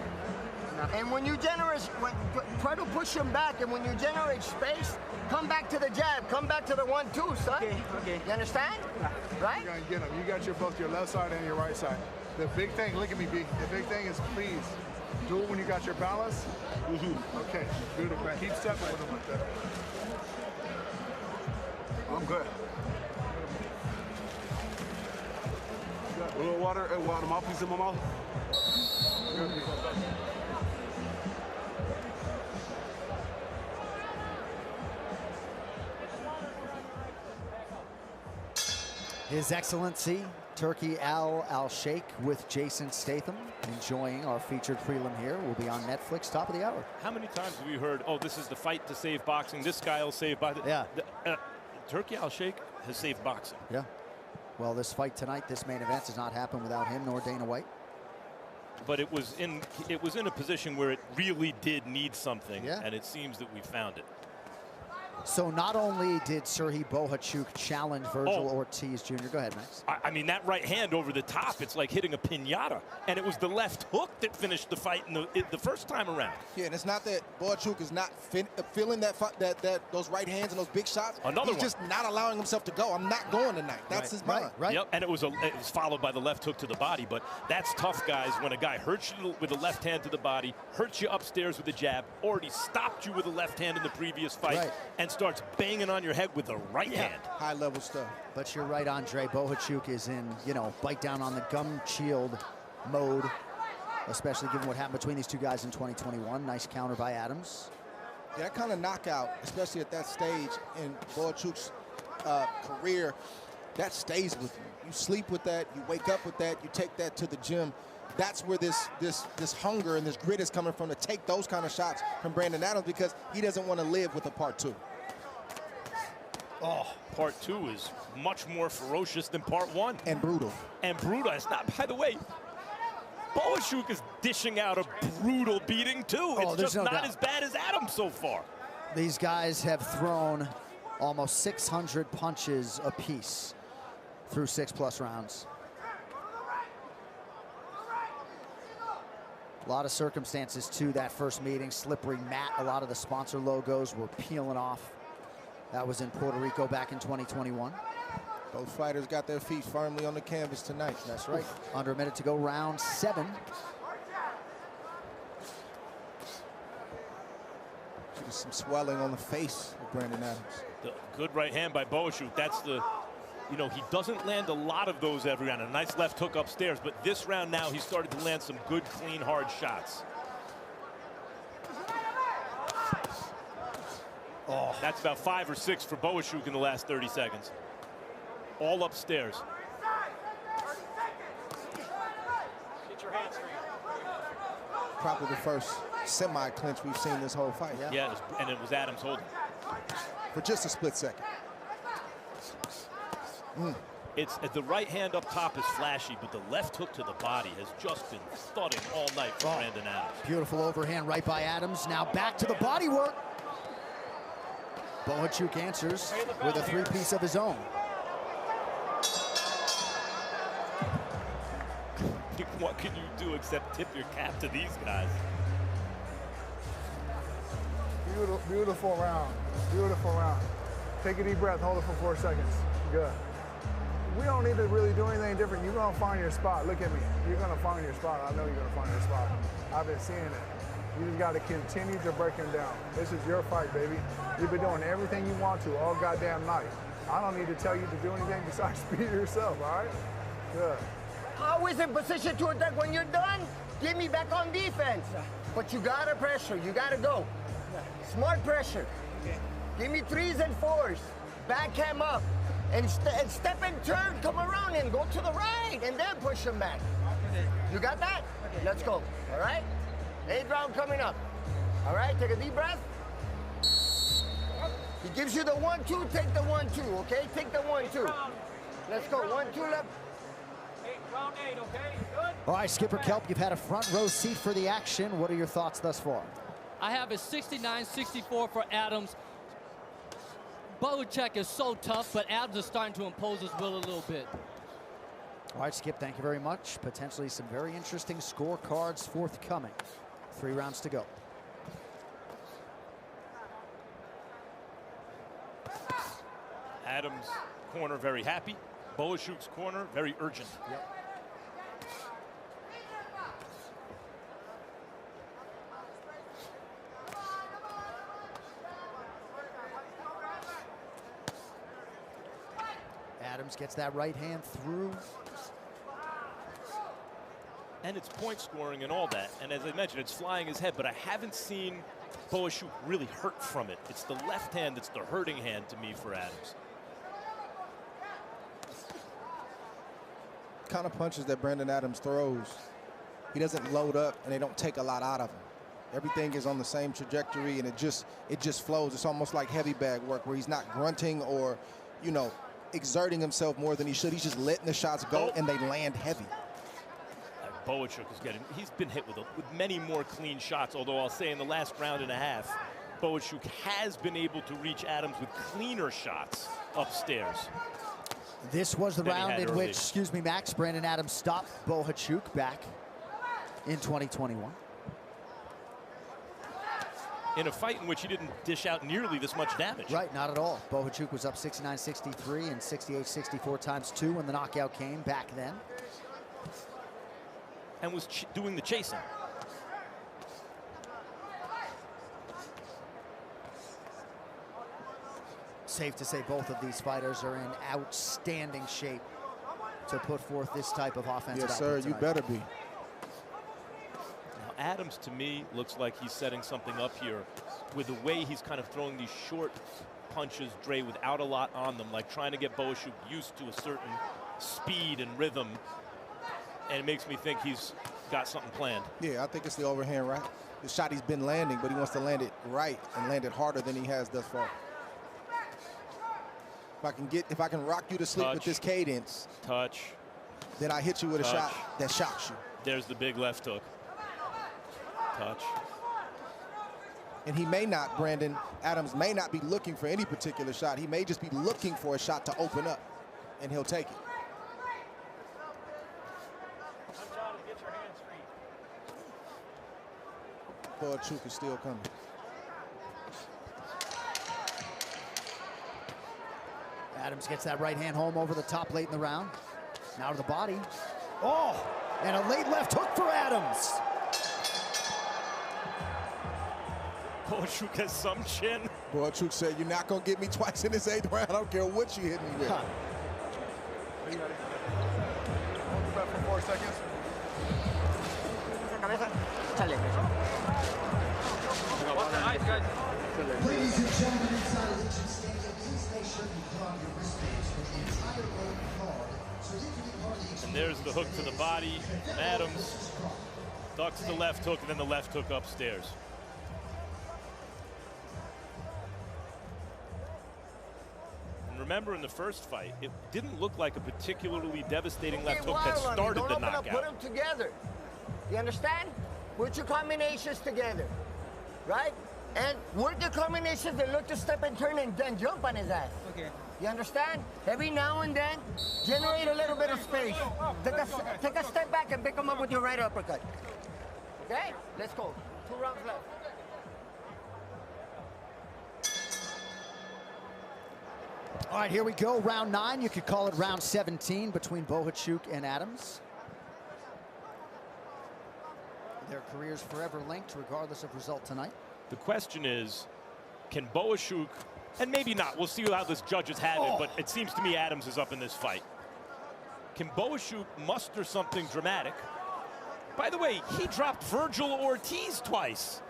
And when you try to push him back, and when you generate space, come back to the jab. Come back to the 1-2, son. Okay. You understand? Right? You're gonna get him. You got both your left side and your right side. The big thing, look at me, B. The big thing is please do it when you got your balance. Okay, beautiful. Keep stepping with him like that. I'm good. A little water while the mouthpiece in my mouth. His Excellency, Turki Al-Sheikh with Jason Statham, enjoying our featured prelim here. Will be on Netflix, top of the hour. How many times have we heard, oh, this is the fight to save boxing, this guy will save boxing? Yeah. Turki Al-Sheikh has saved boxing. Yeah. Well, this fight tonight, this main event, does not happen without him nor Dana White. But it was in a position where it really did need something, and it seems that we found it. So not only did Serhii Bohachuk challenge Virgil Ortiz Jr. Go ahead, Max. I mean, that right hand over the top, it's like hitting a piñata. And it was the left hook that finished the fight the first time around. Yeah, and it's not that Bohachuk is not feeling those right hands and those big shots. He's just not allowing himself to go. I'm not going tonight. That's his mind. Right. Yep. And it was followed by the left hook to the body. But that's tough, guys, when a guy hurts you with the left hand to the body, hurts you upstairs with a jab, already stopped you with a left hand in the previous fight, and starts banging on your head with the right hand. High level stuff. But you're right, Andre. Bohachuk is in, bite down on the gum shield mode, especially given what happened between these two guys in 2021. Nice counter by Adams. Yeah, that kind of knockout, especially at that stage in Bohachuk's career, that stays with you. You sleep with that, you wake up with that, you take that to the gym. That's where this hunger and this grit is coming from, to take those kind of shots from Brandon Adams, because he doesn't want to live with a part 2. Oh, part 2 is much more ferocious than part 1. And brutal. And brutal. It's not, by the way, Bohachuk is dishing out a brutal beating too. It's just not as bad as Adams so far. These guys have thrown almost 600 punches apiece through 6+ rounds. A lot of circumstances to that first meeting. Slippery mat. A lot of the sponsor logos were peeling off. That was in Puerto Rico back in 2021. Both fighters got their feet firmly on the canvas tonight. That's right. Under a minute to go, round 7. Just some swelling on the face of Brandon Adams. The good right hand by Bohachuk. That's the, you know, he doesn't land a lot of those every round. A nice left hook upstairs, but this round now he started to land some good, clean, hard shots. Oh, that's about 5 or 6 for Bohachuk in the last 30 seconds. All upstairs. Get your hands free. Probably the first semi-clinch we've seen this whole fight. Yeah, and it was Adams holding. For just a split second. It's the right hand up top is flashy, but the left hook to the body has just been thudding all night for Brandon Adams. Beautiful overhand right by Adams. Now back to the body work. Bohachuk answers with a three-piece of his own. What can you do except tip your cap to these guys? Beautiful round. Beautiful round. Take a deep breath. Hold it for 4 seconds. Good. We don't need to really do anything different. You're going to find your spot. Look at me. You're going to find your spot. I know you're going to find your spot. I've been seeing it. You just got to continue to break him down. This is your fight, baby. You've been doing everything you want to all goddamn night. I don't need to tell you to do anything besides be yourself, all right? Good. Always in position to attack. When you're done, get me back on defense. But you gotta pressure. You gotta go. Smart pressure. Give me 3s and 4s. Back him up. And step and turn. Come around and go to the right. And then push him back. You got that? Let's go. All right? 8th round coming up. All right? Take a deep breath. He gives you the 1-2. Take the 1-2. Okay? Take the 1-2. Let's go. 1-2 left. Round 8, okay? Good? All right, Skipper Kelp, you've had a front row seat for the action. What are your thoughts thus far? I have a 69-64 for Adams. Bohachuk is so tough, but Adams is starting to impose his will a little bit. All right, Skip, thank you very much. Potentially some very interesting scorecards forthcoming. 3 rounds to go. Adams' corner very happy. Bohachuk's corner very urgent. Yep. Adams gets that right hand through. And it's point scoring and all that. And as I mentioned, it's flying his head, but I haven't seen Bohachuk really hurt from it. It's the left hand that's the hurting hand to me for Adams. Kind of punches that Brandon Adams throws, he doesn't load up and they don't take a lot out of him. Everything is on the same trajectory and it just flows. It's almost like heavy bag work where he's not grunting or, you know, exerting himself more than he should. He's just letting the shots go and they land heavy. Bohachuk is he's been hit with many more clean shots, although I'll say in the last round and a half, Bohachuk has been able to reach Adams with cleaner shots upstairs. This was the round in which, excuse me, Max, Brandon Adams stopped Bohachuk back in 2021. In a fight in which he didn't dish out nearly this much damage. Right, not at all. Bohachuk was up 69-63 and 68-64 times 2 when the knockout came back then. And was doing the chasing. Safe to say both of these fighters are in outstanding shape to put forth this type of offensive Yes, sir, you better be. Now, Adams, to me, looks like he's setting something up here with the way he's kind of throwing these short punches, Dre, without a lot on them, like trying to get Bohachuk used to a certain speed and rhythm. And it makes me think he's got something planned. Yeah, I think it's the overhand right. The shot he's been landing, but he wants to land it right and land it harder than he has thus far. If I can rock you to sleep with this cadence, then I hit you with a shot that shocks you. There's the big left hook. Touch. And he may not, Brandon Adams may not be looking for any particular shot. He may just be looking for a shot to open up, and he'll take it. Bohachuk is still coming. Adams gets that right hand home over the top late in the round. Now to the body. Oh, and a late left hook for Adams. Bohachuk has some chin. Bohachuk said, "You're not gonna get me twice in this 8th round. I don't care what you hit me with." Hold the breath for 4 seconds. Ladies and gentlemen, inside of Legion Stadium, please make sure you put on your wristbands for the entire road card so you can be part of the And there's the hook to the body. Adams ducks the left hook and then the left hook upstairs. And remember, in the first fight, it didn't look like a particularly devastating left hook that started the knockout. Put them together. You understand? Put your combinations together, right? And work the combinations that look to step and turn and then jump on his ass. Okay. You understand? Every now and then, generate a little bit of space. Take a step back and pick him up with your right uppercut. Okay? Let's go. 2 rounds left. All right, here we go. Round 9. You could call it round 17 between Bohachuk and Adams. Their careers forever linked, regardless of result tonight. The question is, can Bohachuk, and maybe not, we'll see how this judges have it, but it seems to me Adams is up in this fight. Can Bohachuk muster something dramatic? By the way, he dropped Virgil Ortiz twice.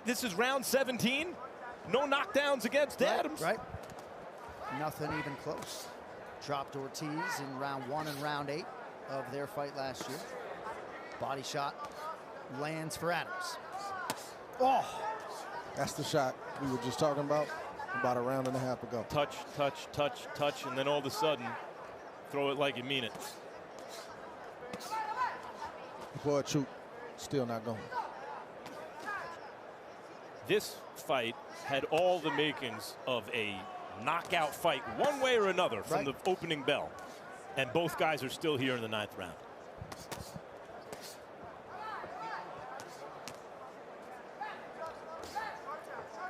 This is round 17. No knockdowns against Adams. Right. Nothing even close. Dropped Ortiz in round 1 and round 8 of their fight last year. Body shot lands for Adams. Oh! That's the shot we were just talking about a round and a half ago. Touch, touch, touch, touch, and then all of a sudden, throw it like you mean it. Bohachuk still not going. This fight had all the makings of a knockout fight, one way or another, from the opening bell. And both guys are still here in the 9th round.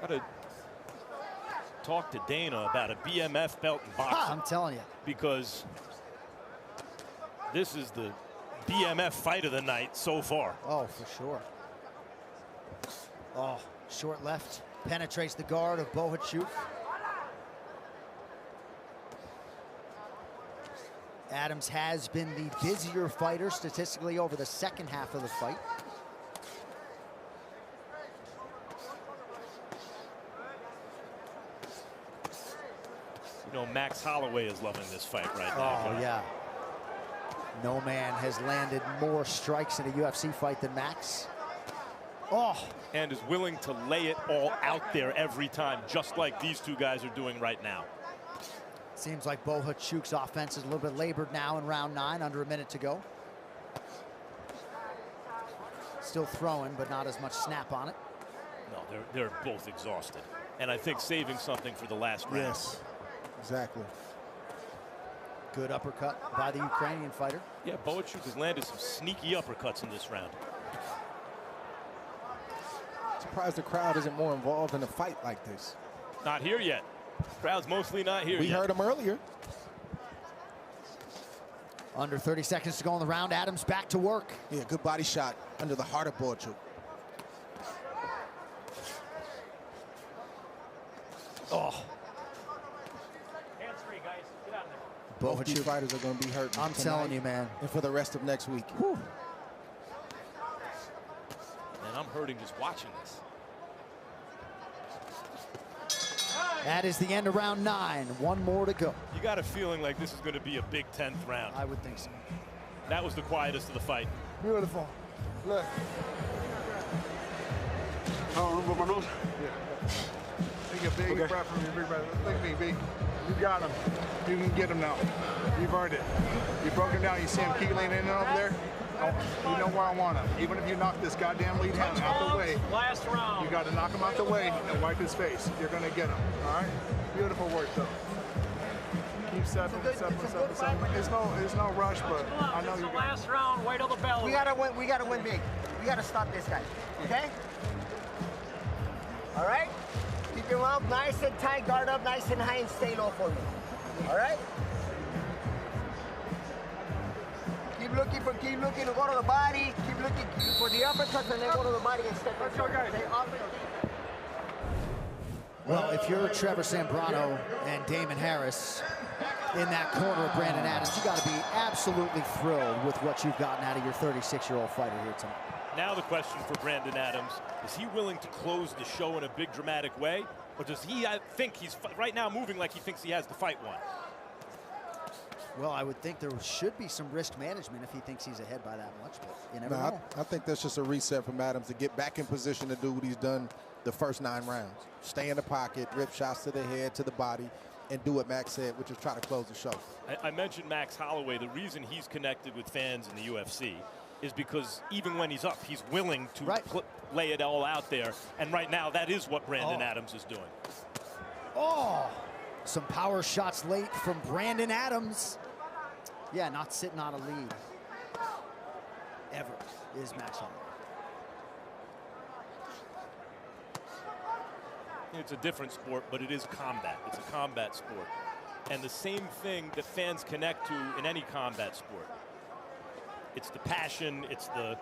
Gotta talk to Dana about a BMF belt in boxing. I'm telling you. Because this is the BMF fight of the night so far. Oh, for sure. Oh, short left. Penetrates the guard of Bohachuk. Adams has been the busier fighter statistically over the second half of the fight. You know, Max Holloway is loving this fight right now. Oh, yeah. No man has landed more strikes in a UFC fight than Max. Oh. And is willing to lay it all out there every time, just like these two guys are doing right now. Seems like Bohachuk's offense is a little bit labored now in round 9, under a minute to go. Still throwing, but not as much snap on it. No, they're both exhausted. And I think saving something for the last round. Yes, exactly. Good uppercut by the Ukrainian fighter. Yeah, Bohachuk has landed some sneaky uppercuts in this round. Surprised the crowd isn't more involved in a fight like this. Not here yet. Crowd's mostly not here yet. We heard him earlier. Under 30 seconds to go in the round. Adams back to work. Yeah, good body shot under the heart of Bohachuk. Oh. Hands free, guys. Get out of there. Both these fighters are going to be hurt. I'm telling you, man. And for the rest of next week. Whew. And I'm hurting just watching this. That is the end of round 9. One more to go. You got a feeling like this is going to be a big 10th round. I would think so. That was the quietest of the fight. Beautiful. Look. Oh, remember my nose? Yeah. Take a big breath from your big breath. Look at me, B. You got him. You can get him now. You've earned it. You broke him down. You see him keeling in over there? Oh, you know where I want him. Even if you knock this goddamn lead hand out the way. Last round. You got to knock him out the way and wipe his face. You're going to get him. All right? Beautiful work, though. Keep stepping. There's no rush, but I know you got last round, wait till the bell. We gotta win big. We gotta stop this guy. Okay? All right? Keep your mouth nice and tight, guard up nice and high, and stay low for me. All right? Keep looking to go to the body. Keep looking for the uppercuts and then go to the body and step. Let's go, guys. Stay off it. Well, if you're Trevor Zambrano and Damon Harris in that corner of Brandon Adams, you got to be absolutely thrilled with what you've gotten out of your 36-year-old fighter here tonight. Now the question for Brandon Adams, is he willing to close the show in a big dramatic way? Or does he think he's right now moving like he thinks he has the fight won? Well, I would think there should be some risk management if he thinks he's ahead by that much, but you never know. I think that's just a reset from Adams to get back in position to do what he's done the first 9 rounds. Stay in the pocket, rip shots to the head, to the body, and do what Max said, which is try to close the show. I mentioned Max Holloway. The reason he's connected with fans in the UFC is because even when he's up, he's willing to lay it all out there. And right now, that is what Brandon Adams is doing. Oh, some power shots late from Brandon Adams. Yeah, not sitting on a lead ever is Max Holloway. It's a different sport, but it is combat. It's a combat sport. And the same thing that fans connect to in any combat sport. It's the passion, it's the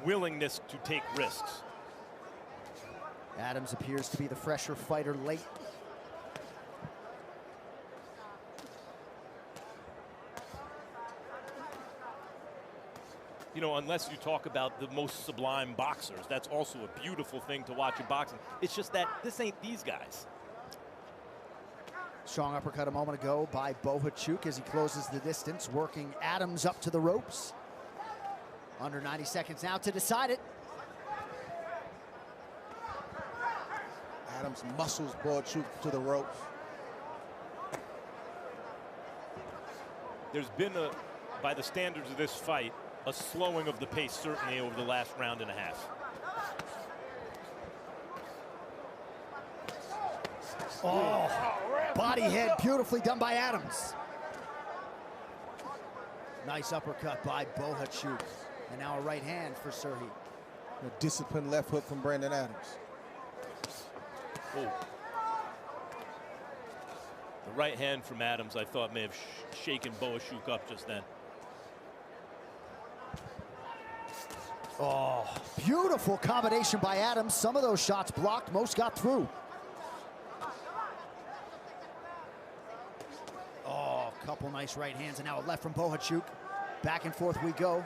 willingness to take risks. Adams appears to be the fresher fighter late. You know, unless you talk about the most sublime boxers, that's also a beautiful thing to watch in boxing. It's just that this ain't these guys. Strong uppercut a moment ago by Bohachuk as he closes the distance, working Adams up to the ropes. Under 90 seconds now to decide it. Adams muscles Bohachuk to the ropes. There's been by the standards of this fight, a slowing of the pace certainly over the last round and a half. Oh, body head beautifully done by Adams. Nice uppercut by Bohachuk. And now a right hand for Serhi. A disciplined left hook from Brandon Adams. Oh. The right hand from Adams, I thought, may have shaken Bohachuk up just then. Oh, beautiful combination by Adams. Some of those shots blocked, most got through. Oh, a couple nice right hands, and now a left from Bohachuk. Back and forth we go.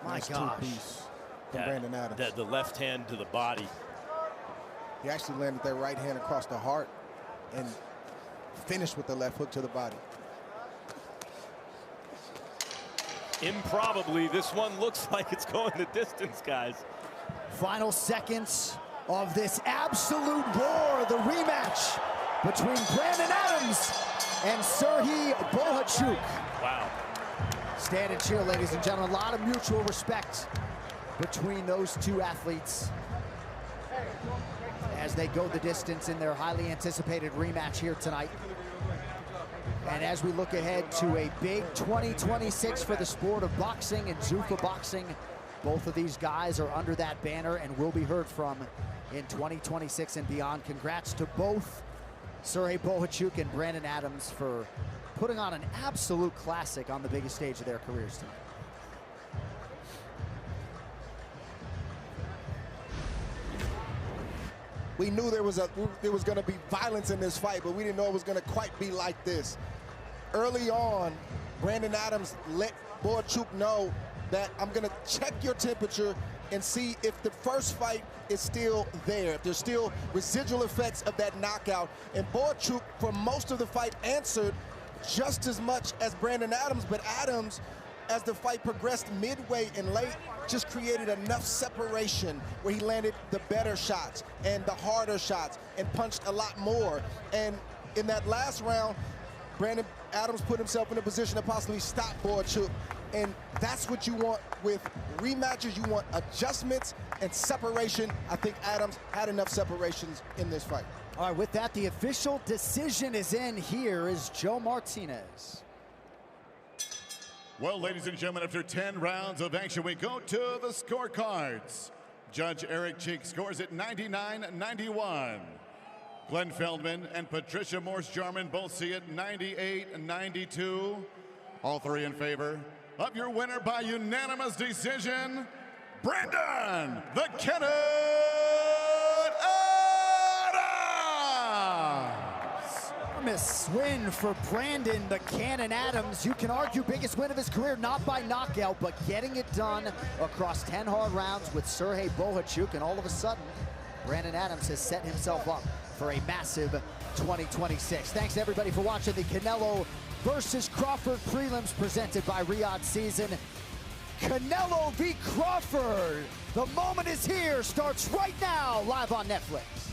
My nice gosh. two-piece from Brandon Adams. The left hand to the body. He actually landed that right hand across the heart and finished with the left hook to the body. Improbably, this one looks like it's going the distance, guys. Final seconds of this absolute war, the rematch between Brandon Adams and Serhi Bohachuk. Wow. Stand and cheer, ladies and gentlemen. A lot of mutual respect between those two athletes as they go the distance in their highly anticipated rematch here tonight. And as we look ahead to a big 2026 for the sport of boxing and Zuffa boxing, both of these guys are under that banner and will be heard from in 2026 and beyond. Congrats to both Serhi Bohachuk and Brandon Adams for putting on an absolute classic on the biggest stage of their careers tonight. We knew there was going to be violence in this fight, but we didn't know it was going to quite be like this. Early on, Brandon Adams let Bohachuk know that I'm going to check your temperature and see if the first fight is still there, if there's still residual effects of that knockout. And Bohachuk, for most of the fight, answered just as much as Brandon Adams, but Adams, as the fight progressed midway and late, just created enough separation where he landed the better shots and the harder shots and punched a lot more. And in that last round, Brandon Adams put himself in a position to possibly stop Bohachuk. And that's what you want with rematches. You want adjustments and separation. I think Adams had enough separations in this fight. All right, with that, the official decision is in. Here is Joe Martinez. Well, ladies and gentlemen, after 10 rounds of action, we go to the scorecards. Judge Eric Cheek scores it 99-91. Glenn Feldman and Patricia Morse-Jarman both see it 98-92. All three in favor of your winner by unanimous decision, Brandon the Cannon Adams. Enormous win for Brandon the Cannon Adams. You can argue biggest win of his career, not by knockout, but getting it done across 10 hard rounds with Sergey Bohachuk, and all of a sudden, Brandon Adams has set himself up for a massive 2026. Thanks everybody for watching the Canelo versus Crawford prelims presented by Riyadh Season. Canelo v. Crawford. The moment is here, starts right now, live on Netflix.